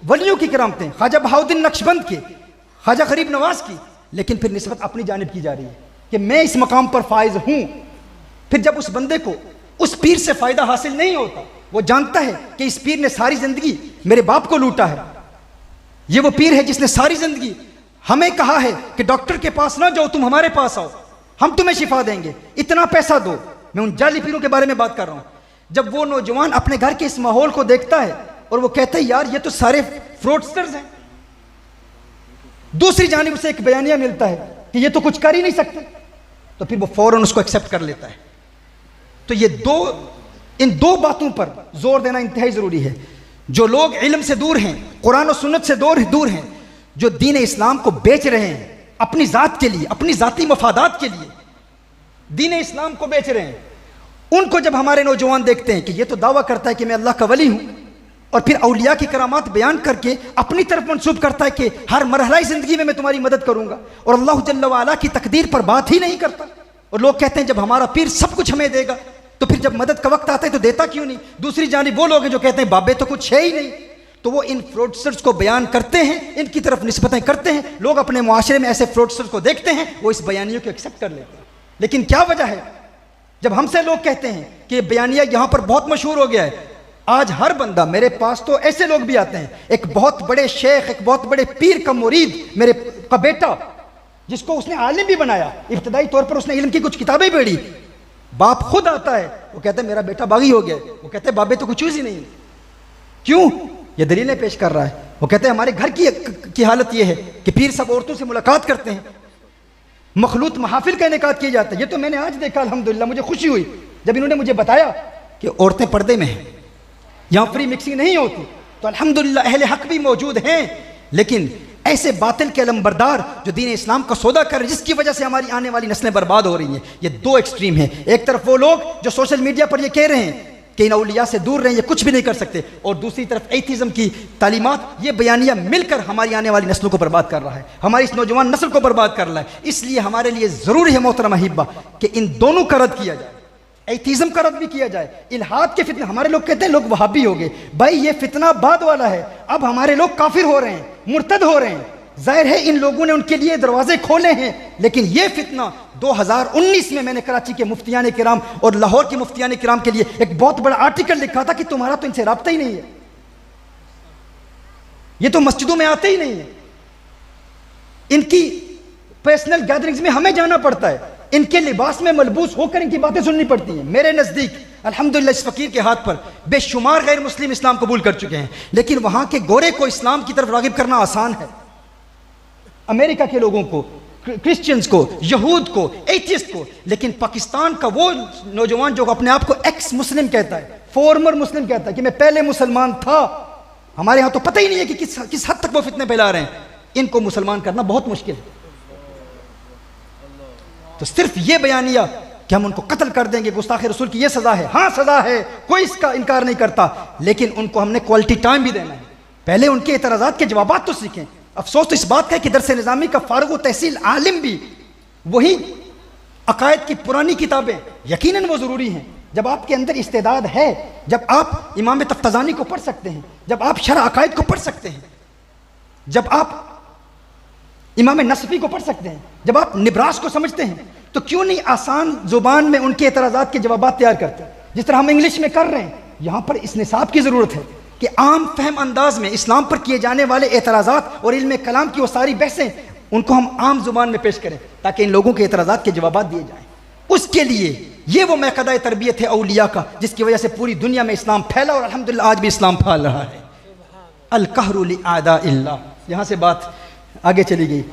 S4: वलियों की करामतें, ख्वाजा बहाउद्दीन नक्शबंद की, ख्वाजा गरीब नवाज की, लेकिन फिर निस्बत अपनी जानिब की जा रही है कि मैं इस मकाम पर फाइज हूं। फिर जब उस बंदे को उस पीर से फायदा हासिल नहीं होता, वो जानता है कि इस पीर ने सारी जिंदगी मेरे बाप को लूटा है, ये वो पीर है जिसने सारी जिंदगी हमें कहा है कि डॉक्टर के पास ना जाओ, तुम हमारे पास आओ, हम तुम्हें शिफा देंगे, इतना पैसा दो। मैं उन जाली पीरों के बारे में बात कर रहा हूं। जब वो नौजवान अपने घर के इस माहौल को देखता है और वो कहता है यार ये तो सारे फ्रॉडस्टर्स हैं, दूसरी जानिब से एक बयानिया मिलता है कि ये तो कुछ कर ही नहीं सकते, तो फिर वो फौरन उसको एक्सेप्ट कर लेता है। तो ये इन दो बातों पर जोर देना इंतहाई जरूरी है। जो लोग इल्म से दूर हैं, कुरान और सुन्नत से दूर हैं, जो दीन इस्लाम को बेच रहे हैं अपनी जात के लिए, अपनी जाती मफादात के लिए दीन इस्लाम को बेच रहे हैं, उनको जब हमारे नौजवान देखते हैं कि ये तो दावा करता है कि मैं अल्लाह का वली हूं, और फिर औलिया की करामात बयान करके अपनी तरफ मंसूब करता है कि हर मरहला जिंदगी में मैं तुम्हारी मदद करूंगा, और अल्लाह जल्ल व अला की तकदीर पर बात ही नहीं करता, और लोग कहते हैं जब हमारा पीर सब कुछ हमें देगा तो फिर जब मदद का वक्त आता है तो देता क्यों नहीं? दूसरी जानिब वो लोग हैं जो कहते हैं बाबे तो कुछ है ही नहीं, तो वो इन फ्रॉडस्टर्स को बयान करते हैं, इनकी तरफ निस्बतें करते हैं। लोग अपने मुआशरे में ऐसे फ्रॉडस्टर्स को देखते हैं, वो इस बयानियों को एक्सेप्ट कर लेते हैं। लेकिन क्या वजह है जब हमसे लोग कहते हैं कि बयानिया यहां पर बहुत मशहूर हो गया है? आज हर बंदा, मेरे पास तो ऐसे लोग भी आते हैं, एक बहुत बड़े शेख, एक बहुत बड़े पीर का मुरीद, मेरे का बेटा जिसको उसने आलिम भी बनाया, इब्तदाई तौर पर उसने इल्म की कुछ किताबें पढ़ी, बाप खुद आता है, वो कहते हैं मेरा बेटा बागी हो गया, वो कहते हैं बाबे तो कुछ चीज ही नहीं। क्यों? ये दलीलें पेश कर रहा है। वो कहते हैं हमारे घर की हालत ये है कि पीर सब औरतों से मुलाकात करते हैं, मखलूत महाफिल का इनेकाद किया जाता है। ये तो मैंने आज देखा, अल्हम्दुलिल्लाह मुझे खुशी हुई जब इन्होंने मुझे बताया कि औरतें पर्दे में हैं।
S1: यहाँ फ्री मिक्सिंग नहीं होती। तो अल्हम्दुलिल्लाह अहले हक भी मौजूद हैं, लेकिन ऐसे बातिल के अलमबरदार जो दीन इस्लाम का सौदा कर रहे हैं, जिसकी वजह से हमारी आने वाली नस्लें बर्बाद हो रही हैं। ये दो एक्सट्रीम हैं। एक तरफ वो लोग जो सोशल मीडिया पर ये कह रहे हैं कि इन औलिया से दूर रहें, ये कुछ भी नहीं कर सकते, और दूसरी तरफ एथिज्म की तालीमात, ये बयानिया मिलकर हमारी आने वाली नस्लों को बर्बाद कर रहा है, हमारी इस नौजवान नस्ल को बर्बाद कर रहा है। इसलिए हमारे लिए ज़रूरी है मोहतरम अहिब्बा कि इन दोनों का रद्द किया जाए, एथिज्म का रद्द भी किया जाए। इल्हाद के फितने, हमारे लोग कहते हैं लोग वहाबी हो गए, भाई ये फितना बाद वाला है। अब हमारे लोग काफिर हो रहे हैं, मुर्तद हो रहे हैं, जाहिर है इन लोगों ने उनके लिए दरवाजे खोले हैं। लेकिन ये फितना 2019 में मैंने कराची के मुफ्तियान किराम और लाहौर के मुफ्तियान किराम के लिए एक बहुत बड़ा आर्टिकल लिखा था कि तुम्हारा तो इनसे राब्ता ही नहीं है, ये तो मस्जिदों में आते ही नहीं है, इनकी पर्सनल गैदरिंग्स में हमें जाना पड़ता है, इनके लिबास में मलबूस होकर इनकी बातें सुननी पड़ती हैं। मेरे नज़दीक अल्हम्दुलिल्लाह इस फ़कीर के हाथ पर बेशुमार गैर मुस्लिम इस्लाम कबूल कर चुके हैं, लेकिन वहाँ के गोरे को इस्लाम की तरफ रागिब करना आसान है। अमेरिका के लोगों को, क्रिश्चियंस को, यहूद को, एथिस्ट को, लेकिन पाकिस्तान का वो नौजवान जो अपने आप को एक्स मुस्लिम कहता है, फॉर्मर मुस्लिम कहता है कि मैं पहले मुसलमान था, हमारे यहाँ तो पता ही नहीं है कि किस हद तक वो फितने फैला रहे हैं, इनको मुसलमान करना बहुत मुश्किल है। तो सिर्फ ये बयानिया कि हम उनको कत्ल कर देंगे, गुस्ताखे रसूल की ये सजा है, हाँ सजा है, कोई इसका इनकार नहीं करता, लेकिन उनको हमने क्वालिटी टाइम भी देना है। पहले उनके एतराज़ात के जवाबात तो सीखें। अफसोस तो इस बात का है कि दरस निज़ामी का फारुग व तहसील आलिम भी वही अकायद की पुरानी किताबें, यकीनन वो ज़रूरी हैं। जब आपके अंदर इस्तेदाद है, जब आप इमाम तफ्ताज़ानी को पढ़ सकते हैं, जब आप शरह अकायद को पढ़ सकते हैं, जब आप इमाम नसफी को पढ़ सकते हैं, जब आप निब्रास को समझते हैं, तो क्यों नहीं आसान ज़ुबान में उनके एतराज़ात के जवाबात तैयार करते हैं, जिस तरह हम इंग्लिश में कर रहे हैं। यहाँ पर इस निसाब की ज़रूरत है कि आम फहम अंदाज में इस्लाम पर किए जाने वाले एतराज़ात और इल्म कलाम की वो सारी बहसें, उनको हम आम जुबान में पेश करें ताकि इन लोगों के एतराज़ात के जवाबात दिए जाएं। उसके लिए ये वो महकदा तरबियत है औलिया का, जिसकी वजह से पूरी दुनिया में इस्लाम फैला और अल्हम्दुलिल्लाह आज भी इस्लाम फैल रहा है। अल कहरु लि आदाइल्लाह, यहाँ से बात आगे चली गई।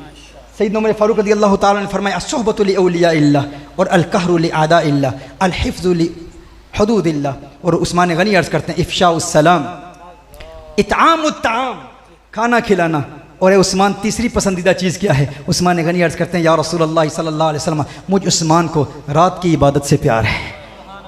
S1: सैयदना उमर फारूक रज़ियल्लाहु ताला ने फरमाया अस्सुहबतु लि औलियाइल्लाह और अल कहरु लि आदाइल्लाह, अल हिफ्ज़ु लि हुदूदिल्लाह। और उस्मान गनी अर्ज़ करते हैं इफ़शाउस सलाम, इत्आमुत ताम, खाना खिलाना। और उस्मान तीसरी पसंदीदा चीज़ क्या है? उस्मान गनी अर्ज़ करते हैं या रसूलल्लाह सल्लल्लाहु अलैहि वसल्लम, मुझ उस्मान को रात की इबादत से प्यार है।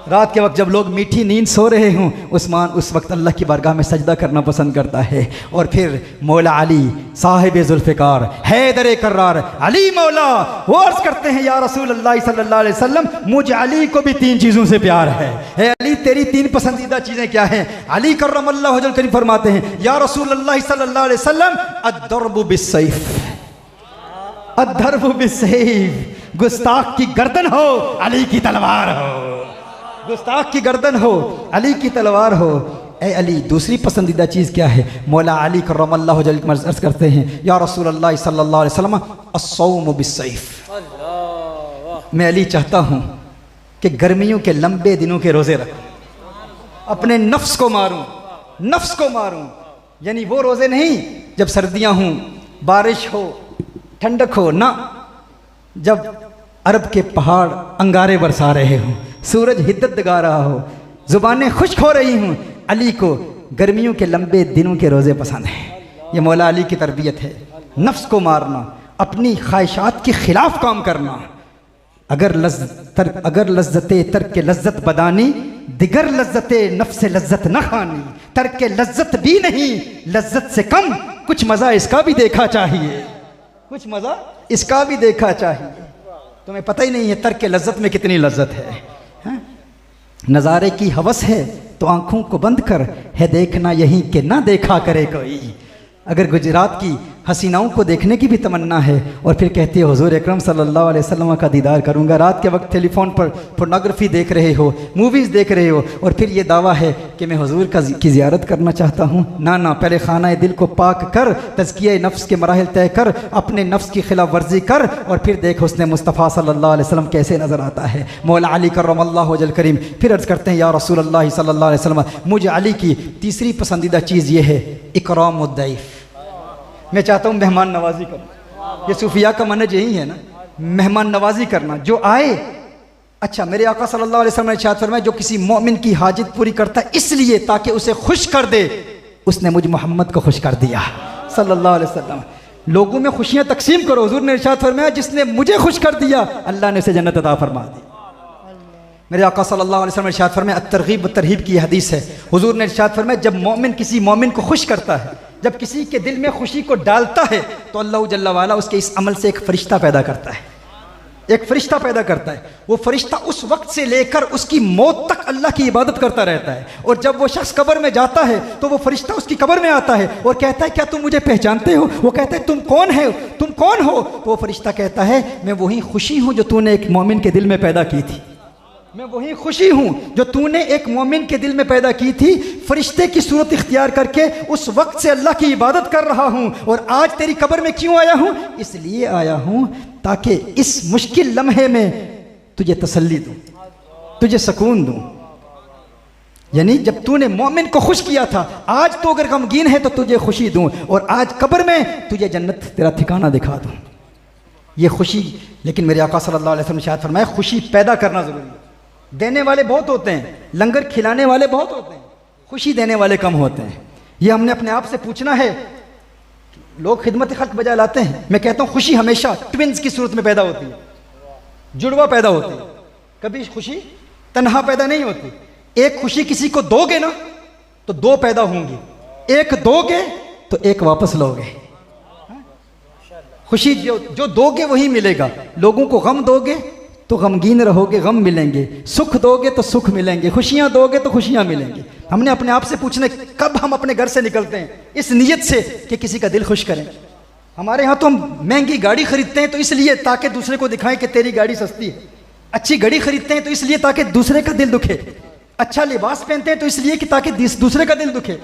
S1: रात के वक्त जब लोग मीठी नींद सो रहे हों, उस्मान उस वक्त अल्लाह की बारगाह में सजदा करना पसंद करता है। और फिर मौला अली साहिब जुल्फ़िकार हैदर कर्रार अली मौला, वो अर्ज़ करते हैं या रसूलल्लाह सल्लल्लाहु अलैहि वसल्लम, मुझ अली को भी तीन चीज़ों से प्यार है। हे अली, तेरी तीन पसंदीदा चीज़ें क्या हैं? अली कर्रमल्लाहु वजहहु करीम फरमाते हैं या रसूलल्लाह सल्लल्लाहु अलैहि वसल्लम, अद्दर्बु बिस्सैफ, अद्दर्बु बिस्सैफ, गुस्ताख की गर्दन हो अली की तलवार हो, गुस्ताख की गर्दन हो अली की तलवार हो। ए अली, दूसरी पसंदीदा चीज़ क्या है? मौला अली करमल्लाहु वजहहु अर्ज़ करते हैं या रसूलल्लाह सल्लल्लाहु अलैहि वसल्लम, अस्सौम बिस्सैफ, मैं अली चाहता हूँ कि गर्मियों के लंबे दिनों के रोज़े रखूँ, अपने नफ्स को मारूँ, नफ्स को मारूँ। यानी वो रोज़े नहीं जब सर्दियाँ हों, बारिश हो, ठंडक हो ना, जब अरब के पहाड़ अंगारे बरसा रहे हों, सूरज हिद्दत गा रहा हो, ज़ुबानें खुश्क हो रही हूँ। अली को गर्मियों के लंबे दिनों के रोज़े पसंद हैं। ये मौला अली की तरबियत है, नफ्स को मारना, अपनी ख्वाहिशात के ख़िलाफ़ काम करना। अगर लज्जते तर्क के लज्जत बदानी, दिगर लज्जते नफ्स लज्जत न खानी, तर्क के लज्जत भी नहीं लज्जत से कम, कुछ मज़ा इसका भी देखा चाहिए, कुछ मज़ा इसका भी देखा चाहिए। तुम्हें पता ही नहीं है तर्क के लज्जत में कितनी लज्जत है। नज़ारे की हवस है तो आंखों को बंद कर, है देखना यहीं कि ना देखा करे कोई। अगर गुजरात की हसीनाओं को देखने की भी तमन्ना है और फिर कहते हो हुजूर अकरम सल्लल्लाहु अलैहि वसल्लम का दीदार करूंगा, रात के वक्त टेलीफोन पर पोर्नोग्राफी देख रहे हो, मूवीज़ देख रहे हो, और फिर ये दावा है कि मैं हुजूर की ज़ियारत करना चाहता हूँ। ना ना, पहले खाना दिल को पाक कर, तज़किया नफ्स के मराहिल तय कर, अपने नफ्स की खिलाफ वर्जी कर, और फिर देख हुस्न मुस्तफ़ा सल्लल्लाहु अलैहि वसल्लम कैसे नज़र आता है। मौला अली करमल्लाहु वजहहु करीम फिर अर्ज़ करते हैं या रसूलल्लाह सल्लल्लाहु अलैहि वसल्लम, मुझे अली की तीसरी पसंदीदा चीज़ ये है इकरामुद्दैफ, मैं चाहता हूँ मेहमान नवाजी करूँ। ये सूफिया का मनहज यही है ना, मेहमान नवाजी करना। जो आए अच्छा, मेरे आका सल्लल्लाहु अलैहि वसल्लम ने इरशाद फरमाया, जो किसी मोमिन की हाजत पूरी करता है इसलिए ताकि उसे खुश कर दे, उसने मुझ मोहम्मद को खुश कर दिया सल्लल्लाहु अलैहि वसल्लम। लोगों में खुशियां तकसीम करो। हुजूर ने इरशाद फरमाया, जिसने मुझे खुश कर दिया अल्लाह ने उसे जन्नत अता फरमा दी। मेरे आका सल्लल्लाहु अलैहि वसल्लम ने इरशाद फरमाया, अत-तरगीब व तरहीब की हदीस है। हुजूर ने इरशाद फरमाया, जब मोमिन किसी मोमिन को खुश करता है, जब किसी के दिल में खुशी को डालता है, तो अल्लाह जल्ला वाला उसके इस अमल से एक फरिश्ता पैदा करता है, एक फरिश्ता पैदा करता है। वो फरिश्ता उस वक्त से लेकर उसकी मौत तक अल्लाह की इबादत करता रहता है। और जब वो शख्स कब्र में जाता है तो वो फरिश्ता उसकी कब्र में आता है और कहता है, क्या तुम मुझे पहचानते हो? वो कहता है, तुम कौन है, तुम कौन हो? तो वो फरिश्ता कहता है, मैं वही खुशी हूँ जो तूने एक मोमिन के दिल में पैदा की थी, मैं वही खुशी हूँ जो तूने एक मोमिन के दिल में पैदा की थी। फरिश्ते की सूरत इख्तियार करके उस वक्त से अल्लाह की इबादत कर रहा हूँ। और आज तेरी कब्र में क्यों आया हूँ? इसलिए आया हूँ ताकि इस मुश्किल लम्हे में तुझे तसल्ली दूँ, तुझे सुकून दूँ। यानी जब तूने मोमिन को खुश किया था, आज तो अगर गमगीन है तो तुझे खुशी दूँ, और आज कब्र में तुझे जन्नत तेरा ठिकाना दिखा दूँ। ये खुशी, लेकिन मेरे आका सल्लल्लाहु अलैहि वसल्लम ने शायद फरमाया, खुशी पैदा करना ज़रूरी है। देने वाले बहुत होते हैं, लंगर खिलाने वाले बहुत होते हैं, खुशी देने वाले कम होते हैं। ये हमने अपने आप से पूछना है। लोग खिदमत खल्क बजा लाते हैं। मैं कहता हूँ खुशी हमेशा ट्विंस की सूरत में पैदा होती है, जुड़वा पैदा होती है। कभी खुशी तन्हा पैदा नहीं होती। एक खुशी किसी को दोगे ना तो दो पैदा होंगी, एक दोगे तो एक वापस लोगे। खुशी जो दोगे वही मिलेगा। लोगों को गम दोगे तो गमगीन रहोगे, गम मिलेंगे। सुख दोगे तो सुख मिलेंगे, खुशियां दोगे तो खुशियां मिलेंगी। हमने अपने आप से पूछना, कब हम अपने घर से निकलते हैं इस नीयत से कि किसी का दिल खुश करें। हमारे यहाँ तो हम महंगी गाड़ी खरीदते हैं तो इसलिए ताकि दूसरे को दिखाएं कि तेरी गाड़ी सस्ती है। अच्छी घड़ी खरीदते हैं तो इसलिए ताकि दूसरे का दिल दुखे। अच्छा लिबास पहनते हैं तो इसलिए कि ताकि दूसरे का दिल दुखे।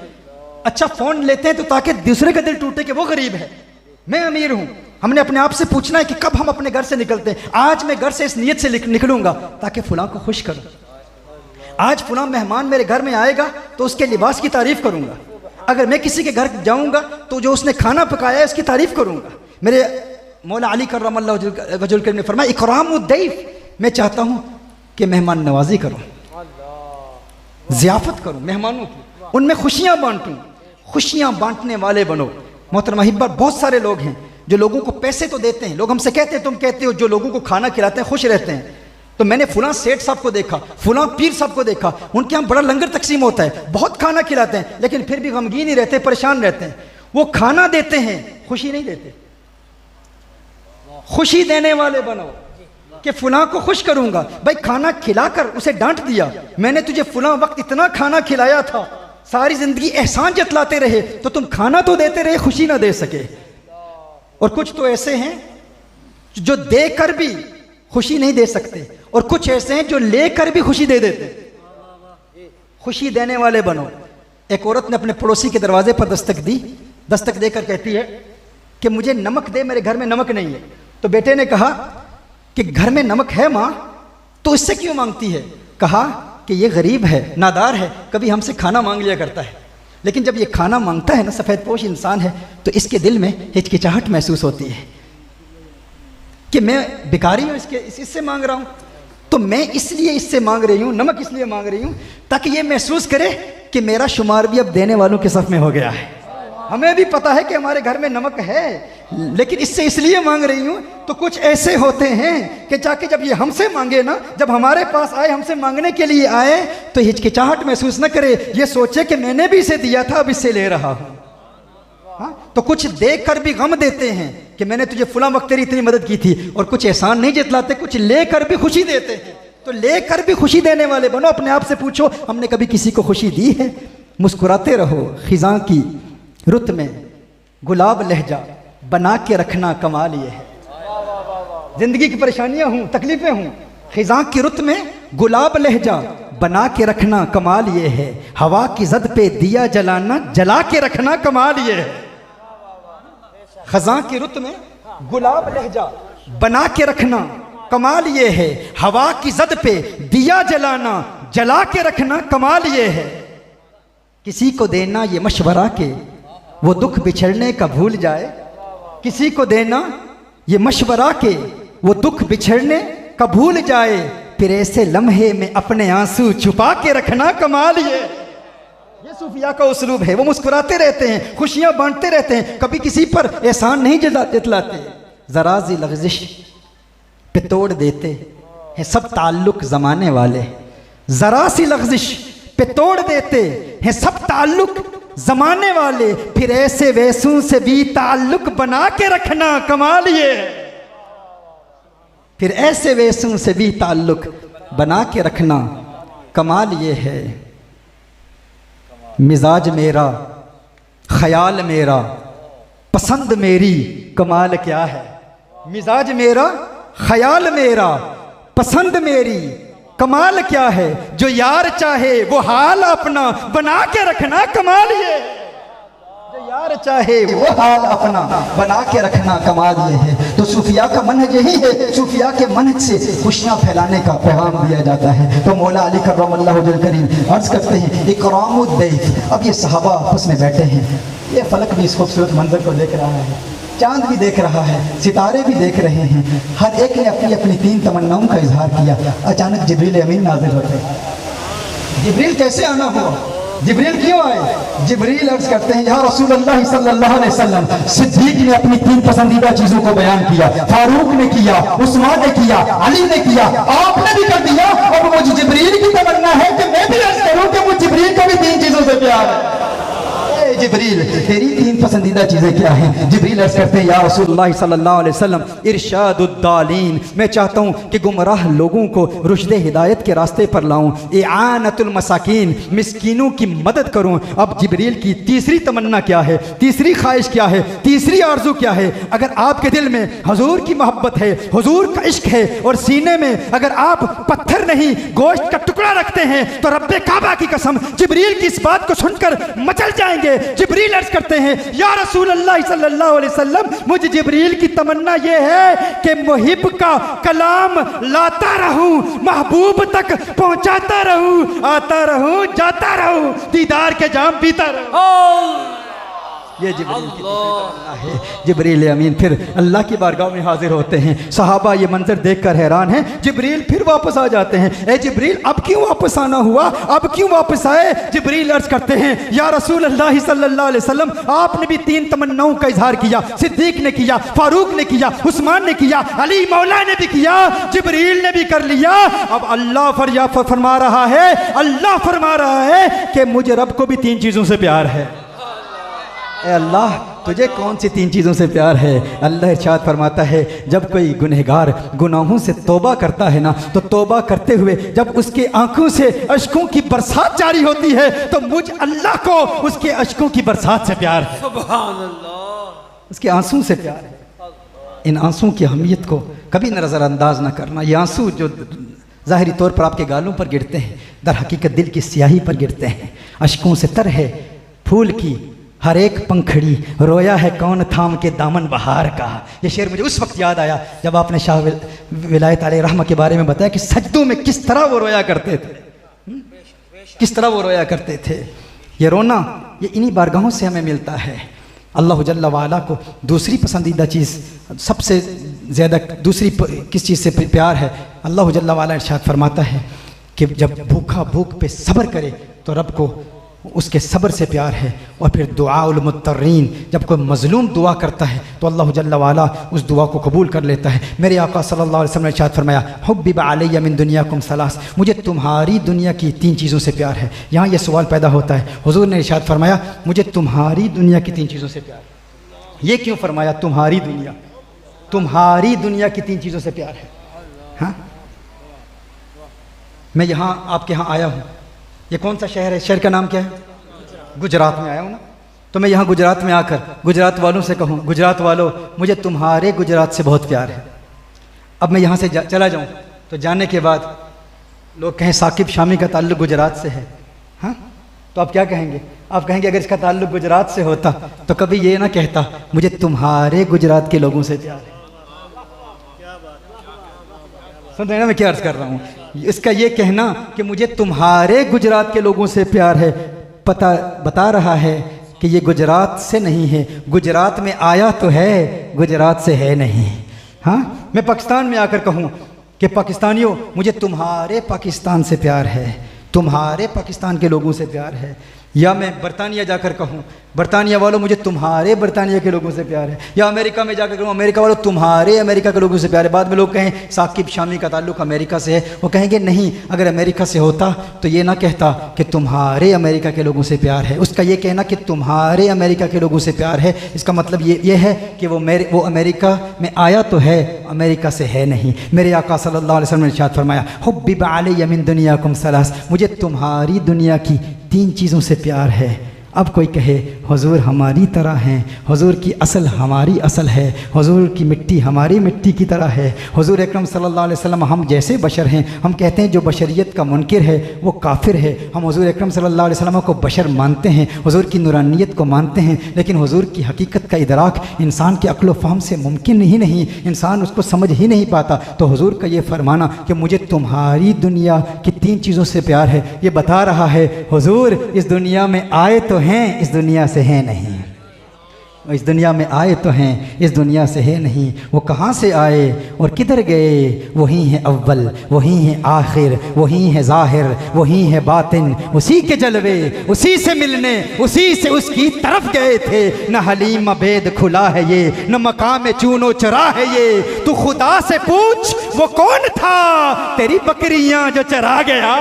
S1: अच्छा फ़ोन लेते हैं तो ताकि दूसरे का दिल टूटे कि वो गरीब है, मैं अमीर हूँ। हमने अपने आप से पूछना है कि कब हम अपने घर से निकलते हैं। आज मैं घर से इस नीयत से निकलूंगा ताकि फलां को खुश करूं। आज फलां मेहमान मेरे घर में आएगा तो उसके लिबास की तारीफ करूंगा। अगर मैं किसी के घर जाऊंगा तो जो उसने खाना पकाया है उसकी तारीफ करूंगा। मेरे मौला अली कर्रमल्लाहु वजहुल करीम ने फरमाया, इकरामुद्दैफ, मैं चाहता हूं कि मेहमान नवाजी करूं, ज़ियाफत करूं मेहमानों की, उनमें खुशियां बांटूं। खुशियां बांटने वाले बनो। मोहतरमा हिब्बा, बहुत सारे लोग हैं जो लोगों को पैसे तो देते हैं। लोग हमसे कहते हैं, तुम कहते हो जो लोगों को खाना खिलाते हैं खुश रहते हैं। तो मैंने फुलां सेठ साहब को देखा, फुलां पीर साहब को देखा, उनके यहाँ बड़ा लंगर तकसीम होता है, बहुत खाना खिलाते हैं, लेकिन फिर भी गमगीन ही रहते, परेशान रहते हैं। वो खाना देते हैं, खुशी नहीं देते। खुशी देने वाले बनो कि फुलां को खुश करूंगा। भाई खाना खिलाकर उसे डांट दिया, मैंने तुझे फुलां वक्त इतना खाना खिलाया था, सारी जिंदगी एहसान जतलाते रहे, तो तुम खाना तो देते रहे, खुशी ना दे सके। और कुछ तो ऐसे हैं जो देकर भी खुशी नहीं दे सकते, और कुछ ऐसे हैं जो लेकर भी खुशी दे देते। खुशी देने वाले बनो। एक औरत ने अपने पड़ोसी के दरवाजे पर दस्तक दी। दस्तक देकर कहती है कि मुझे नमक दे, मेरे घर में नमक नहीं है। तो बेटे ने कहा कि घर में नमक है माँ, तो इससे क्यों मांगती है? कहा कि ये गरीब है, नादार है, कभी हमसे खाना मांग लिया करता है, लेकिन जब ये खाना मांगता है ना, सफ़ेद पोश इंसान है, तो इसके दिल में हिचकिचाहट महसूस होती है कि मैं भिखारी हूँ, इससे मांग रहा हूँ, तो मैं इसलिए इससे मांग रही हूँ, नमक इसलिए मांग रही हूँ ताकि ये महसूस करे कि मेरा शुमार भी अब देने वालों के सफ़ में हो गया है। हमें भी पता है कि हमारे घर में नमक है, लेकिन इससे इसलिए मांग रही हूँ। तो कुछ ऐसे होते हैं कि जाके जब ये हमसे मांगे ना, जब हमारे पास आए, हमसे मांगने के लिए आए, तो हिचकिचाहट महसूस न करे, ये सोचे कि मैंने भी इसे दिया था, अब इससे ले रहा हूँ। हाँ, तो कुछ देख कर भी गम देते हैं कि मैंने तुझे फुला वक्त तेरी इतनी मदद की थी, और कुछ एहसान नहीं जतलाते, कुछ लेकर भी खुशी देते हैं। तो लेकर भी खुशी देने वाले बनो। अपने आप से पूछो, हमने कभी किसी को खुशी दी है? मुस्कुराते रहो, खिजां की रुत में गुलाब लहजा बना के रखना कमाल ये है। जिंदगी की परेशानियां हूं, तकलीफें हूं, खिजां की रुत में गुलाब लहजा बना के रखना कमाल ये है। हवा की जद पे दिया जलाना, जला के रखना कमाल ये है। खिजां की रुत में गुलाब लहजा बना के रखना कमाल ये है। हवा की जद पे दिया जलाना, जला के रखना कमाल ये है। किसी को देना ये मशवरा के वो दुख बिछड़ने का भूल जाए। किसी को देना ये मशवरा के वो दुख बिछड़ने का भूल जाए। फिर ऐसे लम्हे में अपने आंसू छुपा के रखना कमाल ये सूफिया का उसलूब है। वो मुस्कुराते रहते हैं, खुशियां बांटते रहते हैं, कभी किसी पर एहसान नहीं जतलाते। जरा सी लग़ज़िश पे तोड़ देते हैं सब ताल्लुक जमाने वाले, जरा सी लग़ज़िश पे तोड़ देते हैं सब ताल्लुक जमाने वाले, फिर ऐसे वैसों से भी ताल्लुक बना के रखना कमाल ये है। फिर ऐसे वैसों से भी ताल्लुक बना के रखना कमाल ये है। मिजाज मेरा, ख्याल मेरा, पसंद मेरी, कमाल क्या है। मिजाज मेरा, ख्याल मेरा, पसंद मेरी, कमाल क्या है। जो यार चाहे वो हाल अपना बना के रखना कमाल ये है। जो यार चाहे वो हाल अपना बना के रखना कमाल ये है। तो सूफिया का मनहज यही है, सूफिया के मनहज से खुशियाँ फैलाने का पैगाम दिया जाता है। तो मौला अली कर्रमल्लाहु वजहल करीम अर्ज करते हैं इकरामुद्दैफ। अब ये सहाबा आपस में बैठे हैं, ये फलक भी इस खूबसूरत मंजर को देख रहा है, चांद भी देख रहा है, सितारे भी देख रहे हैं, हर एक ने अपनी अपनी 3 तमन्नाओं का इजहार किया। अचानक जिब्रील अमीन नाज़िल होते हैं। जिब्रील कैसे आना हुआ, जिब्रील क्यों आए? जिब्रील अर्ज करते हैं या रसूलुल्लाह सल्लल्लाहु अलैहि वसल्लम, सिद्दीक ने अपनी 3 पसंदीदा चीजों को बयान किया, फारूक ने किया, उस्मान ने किया, अली ने किया, आपने भी कर दिया। अब मुझे जिब्रील की तमन्ना है कि मैं भी अर्ज करूं कि मुझे जिब्रील को भी 3 चीजों से प्यार है। जिब्रील तेरी 3 पसंदीदा चीजें क्या हैं? जिब्रील अर्ज करते हैं या रसूलुल्लाह सल्लल्लाहु अलैहि वसल्लम इरशादुद्दालीन, मैं चाहता हूं कि गुमराह लोगों को रुश्दे हिदायत के रास्ते पर लाऊं, इआनतुल मसाकीन, मिस्कीनों की मदद करूं। अब जिब्रील की तीसरी तमन्ना क्या है, तीसरी ख्वाहिश क्या है, तीसरी आरजू क्या है? अगर आपके दिल में हुजूर की मोहब्बत है, हुजूर का इश्क है और सीने में अगर आप पत्थर नहीं गोश्त का टुकड़ा रखते हैं तो रब्बे काबा की कसम जिब्रील की इस बात को सुनकर मचल जाएंगे। जिब्रील अर्ज करते हैं या रसूल अल्लाह सल्लल्लाहु अलैहि वसल्लम, मुझे जिब्रील की तमन्ना यह है कि मुहिब का कलाम लाता रहूं, महबूब तक पहुंचाता रहूं, आता रहूं, जाता रहूं, दीदार के जाम पीता रहूं। ये जिब्रील की तमन्ना है। जिब्रील अमीन फिर अल्लाह की बारगाह में हाजिर होते हैं। सहाबा ये मंजर देखकर हैरान हैं। जिब्रील फिर वापस आ जाते हैं। ए जिब्रील अब क्यों वापस आना हुआ, अब क्यों वापस आए? जिब्रील अर्ज करते हैं या रसूल अल्लाह सल्लल्लाहु अलैहि वसल्लम, आपने भी 3 तमन्नाओं का इजहार किया, सिद्दीक ने किया, फारूक ने किया, उस्मान ने किया, अली मौला ने भी किया, जिब्रील ने भी कर लिया। अब अल्लाह फरमा रहा है, अल्लाह फरमा रहा है कि मुझे रब को भी 3 चीजों से प्यार है। ए अल्लाह तुझे कौन सी 3 चीज़ों से प्यार है? अल्लाह इरशाद फरमाता है जब कोई गुनहगार गुनाहों से तौबा करता है ना, तो तौबा करते हुए जब उसके आंखों से अश्कों की बरसात जारी होती है तो मुझ अल्लाह को उसके अश्कों की बरसात से प्यार है। सुभान अल्लाह, उसके आंसू से प्यार है। इन आंसू की अहमियत को कभी नज़रअंदाज ना करना। ये आंसू जो ज़ाहिरी तौर पर आपके गालों पर गिरते हैं, दर हकीकत दिल की स्याही पर गिरते हैं। अश्कों से तर है फूल की हर एक पंखड़ी, रोया है कौन थाम के दामन बहार का। ये शेर मुझे उस वक्त याद आया जब आपने शाह विलायत अलैहि रहमा के बारे में बताया कि सजदों में किस तरह वो रोया करते थे, किस तरह वो रोया करते थे। ये रोना ये इन्हीं बारगाहों से हमें मिलता है। अल्लाह जल्ला वाला को दूसरी पसंदीदा चीज़ सबसे ज़्यादा दूसरी किस चीज़ से प्यार है? अल्लाह जल्ला वाला इरशाद फरमाता है कि जब भूखा भूख पे सब्र करे तो रब को उसके सब्र से प्यार है। और फिर दुआउल मुत्तरीन, जब कोई मजलूम दुआ करता है तो अल्लाह जल्ला वाला उस दुआ को कबूल कर लेता है। मेरे आका सल्लल्लाहु अलैहि वसल्लम ने इरशाद फरमाया हुब्बिब अलैया मिन दुनियाकुम सलास, मुझे तुम्हारी दुनिया की 3 चीज़ों से प्यार है। यहाँ ये सवाल पैदा होता है, हुजूर ने इरशाद फरमाया मुझे तुम्हारी दुनिया की 3 चीज़ों से प्यार है। ये क्यों फरमाया तुम्हारी दुनिया? तुम्हारी दुनिया की 3 चीज़ों से प्यार है। हाँ, मैं यहाँ आपके यहाँ आया हूँ। ये कौन सा शहर है? शहर का नाम क्या है? गुजरात में आया हूँ ना। तो मैं यहाँ गुजरात में आकर गुजरात वालों से कहूँ गुजरात वालों मुझे तुम्हारे गुजरात से बहुत प्यार है। अब मैं यहाँ से चला जाऊँ तो जाने के बाद लोग कहें साकिब शामी का ताल्लुक़ गुजरात से है। हाँ, तो आप क्या कहेंगे? आप कहेंगे अगर इसका ताल्लुक़ गुजरात से होता तो कभी ये ना कहता मुझे तुम्हारे गुजरात के लोगों से प्यार है। सुन रहे ना मैं क्या अर्ज कर रहा हूँ? इसका ये कहना कि मुझे तुम्हारे गुजरात के लोगों से प्यार है बता रहा है कि ये गुजरात से नहीं है। गुजरात में आया तो है, गुजरात से है नहीं। हाँ, मैं पाकिस्तान में आकर कहूँ कि पाकिस्तानियों मुझे तुम्हारे पाकिस्तान से प्यार है, तुम्हारे पाकिस्तान के लोगों से प्यार है, या मैं बरतानिया जाकर कहूँ बरतानिया वालों मुझे तुम्हारे बरतानिया के लोगों से प्यार है, या अमेरिका में जाकर कहूँ अमेरिका वालों तुम्हारे अमेरिका के लोगों से प्यार है। बाद में लोग कहें साकिब शामी का ताल्लुक़ अमेरिका से है, वो कहेंगे नहीं, अगर अमेरिका से होता तो ये ना कहता कि तुम्हारे अमेरिका के लोगों से प्यार है, उसका ये कहना कि तुम्हारे अमेरिका के लोगों से प्यार है, इसका मतलब ये है कि वो अमेरिका में आया तो है, अमेरिका से है नहीं। मेरे आका सल्लल्लाहु अलैहि वसल्लम ने इरशाद फरमाया हुब्बिब अलैया मिन दुनियाकुम सलास, मुझे तुम्हारी दुनिया की 3 चीज़ों से प्यार है। अब कोई कहे हुजूर हमारी तरह हैं, हुजूर की असल हमारी असल है, हुजूर की मिट्टी हमारी मिट्टी की तरह है, हुजूर अकरम सल्लल्लाहु अलैहि वसल्लम हम जैसे बशर हैं, हम कहते हैं जो बशरियत का मुनकिर है वो काफिर है, हम हुजूर अकरम सल्लल्लाहु अलैहि वसल्लम को बशर मानते हैं, हुजूर की नूरानियत को मानते हैं, लेकिन हुजूर की हकीकत का इदराक इंसान के अक्ल फ़हम से मुमकिन ही नहीं, इंसान उसको समझ ही नहीं पाता। तो हुजूर का ये फरमाना कि मुझे तुम्हारी दुनिया की 3 चीज़ों से प्यार है, ये बता रहा है हुजूर इस दुनिया में आए तो हैं, इस दुनिया से है नहीं, इस दुनिया में आए तो हैं, इस दुनिया से है नहीं। वो कहाँ से आए और किधर गए? वही है अव्वल, वही है आखिर, वही है ज़ाहिर, वही है बातिन, उसी के जलवे, उसी से मिलने, उसी से उसकी तरफ गए थे। न हलीम बेद खुला है ये, न मकाम चूनो चरा है ये, तू खुदा से पूछ वो कौन था तेरी बकरियां जो चरा गया।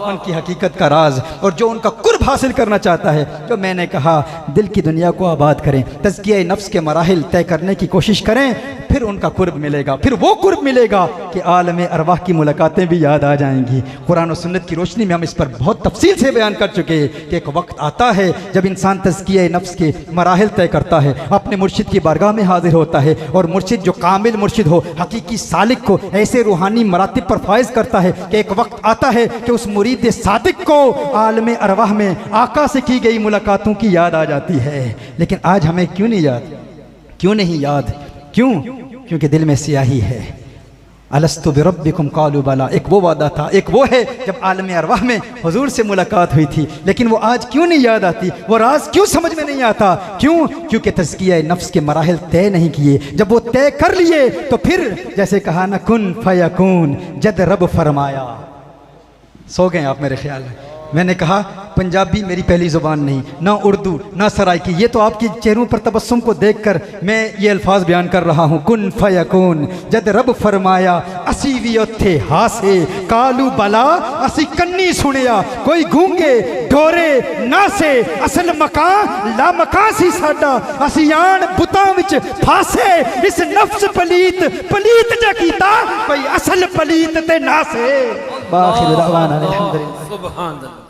S1: उनकी हकीकत का राज और जो उनका कुर्ब हासिल करना चाहता है, जो मैंने कहा दिल की दुनिया को आबाद करें, तज़किया नफ्स के मराहिल तय करने की कोशिश करें, फिर उनका कुर्ब मिलेगा, फिर वो कुर्ब मिलेगा कि आलम अरवाह की मुलाकातें भी याद आ जाएंगी। कुरान और सुन्नत की रोशनी में हम इस पर बहुत तफसील से बयान कर चुके हैं कि एक वक्त आता है जब इंसान तज़किया नफ्स के मराहिल तय करता है, अपने मुर्शिद की बारगाह में हाजिर होता है, और मुर्शिद जो कामिल मुर्शिद हो, हकीकी सालिक को ऐसे रूहानी मरातिब पर फाइज करता है कि एक वक्त आता है कि उस मुरीद सादिक को आलम अरवाह में आका से की गई मुलाकातों की याद आ जाती है। लेकिन आज हमें क्यों नहीं याद? क्यों नहीं याद? क्यों? क्योंकि दिल में स्याही है। अलस्तु बिरब्बिकुम कालू बला, एक वो वादा था, एक वो है जब आलम अरवाह में हुजूर से मुलाकात हुई थी, लेकिन वो आज क्यों नहीं याद आती? वो राज क्यों समझ में नहीं आता? क्यों? क्योंकि तज़किया नफ्स के मराहिल तय नहीं किए। जब वो तय कर लिए तो फिर जैसे कहा ना कुन फयकून, जद रब फरमाया। सो गए आप मेरे ख्याल में। मैंने कहा पंजाबी मेरी पहली ज़ुबान नहीं, ना उर्दू ना सराइकी, ये तो आपके चेहरों पर तबस्सुम को देखकर मैं ये अल्फाज बयान कर रहा हूँ। कुन फयकून जद रब फरमाया, असी भी उत्थे हासे कालू बला, असी कन्नी सुनिया कोई गूंगे डोरे ना से, असल मकान ला मकान सी साडा, असी आन बुतां विच फासे, इस नफ्स पलीत पलीत जा कीता, कोई असल पलीत ते ना से। बाखिर दअवाना अल्हम्दुलिल्लाह।
S2: सुभान अल्लाह।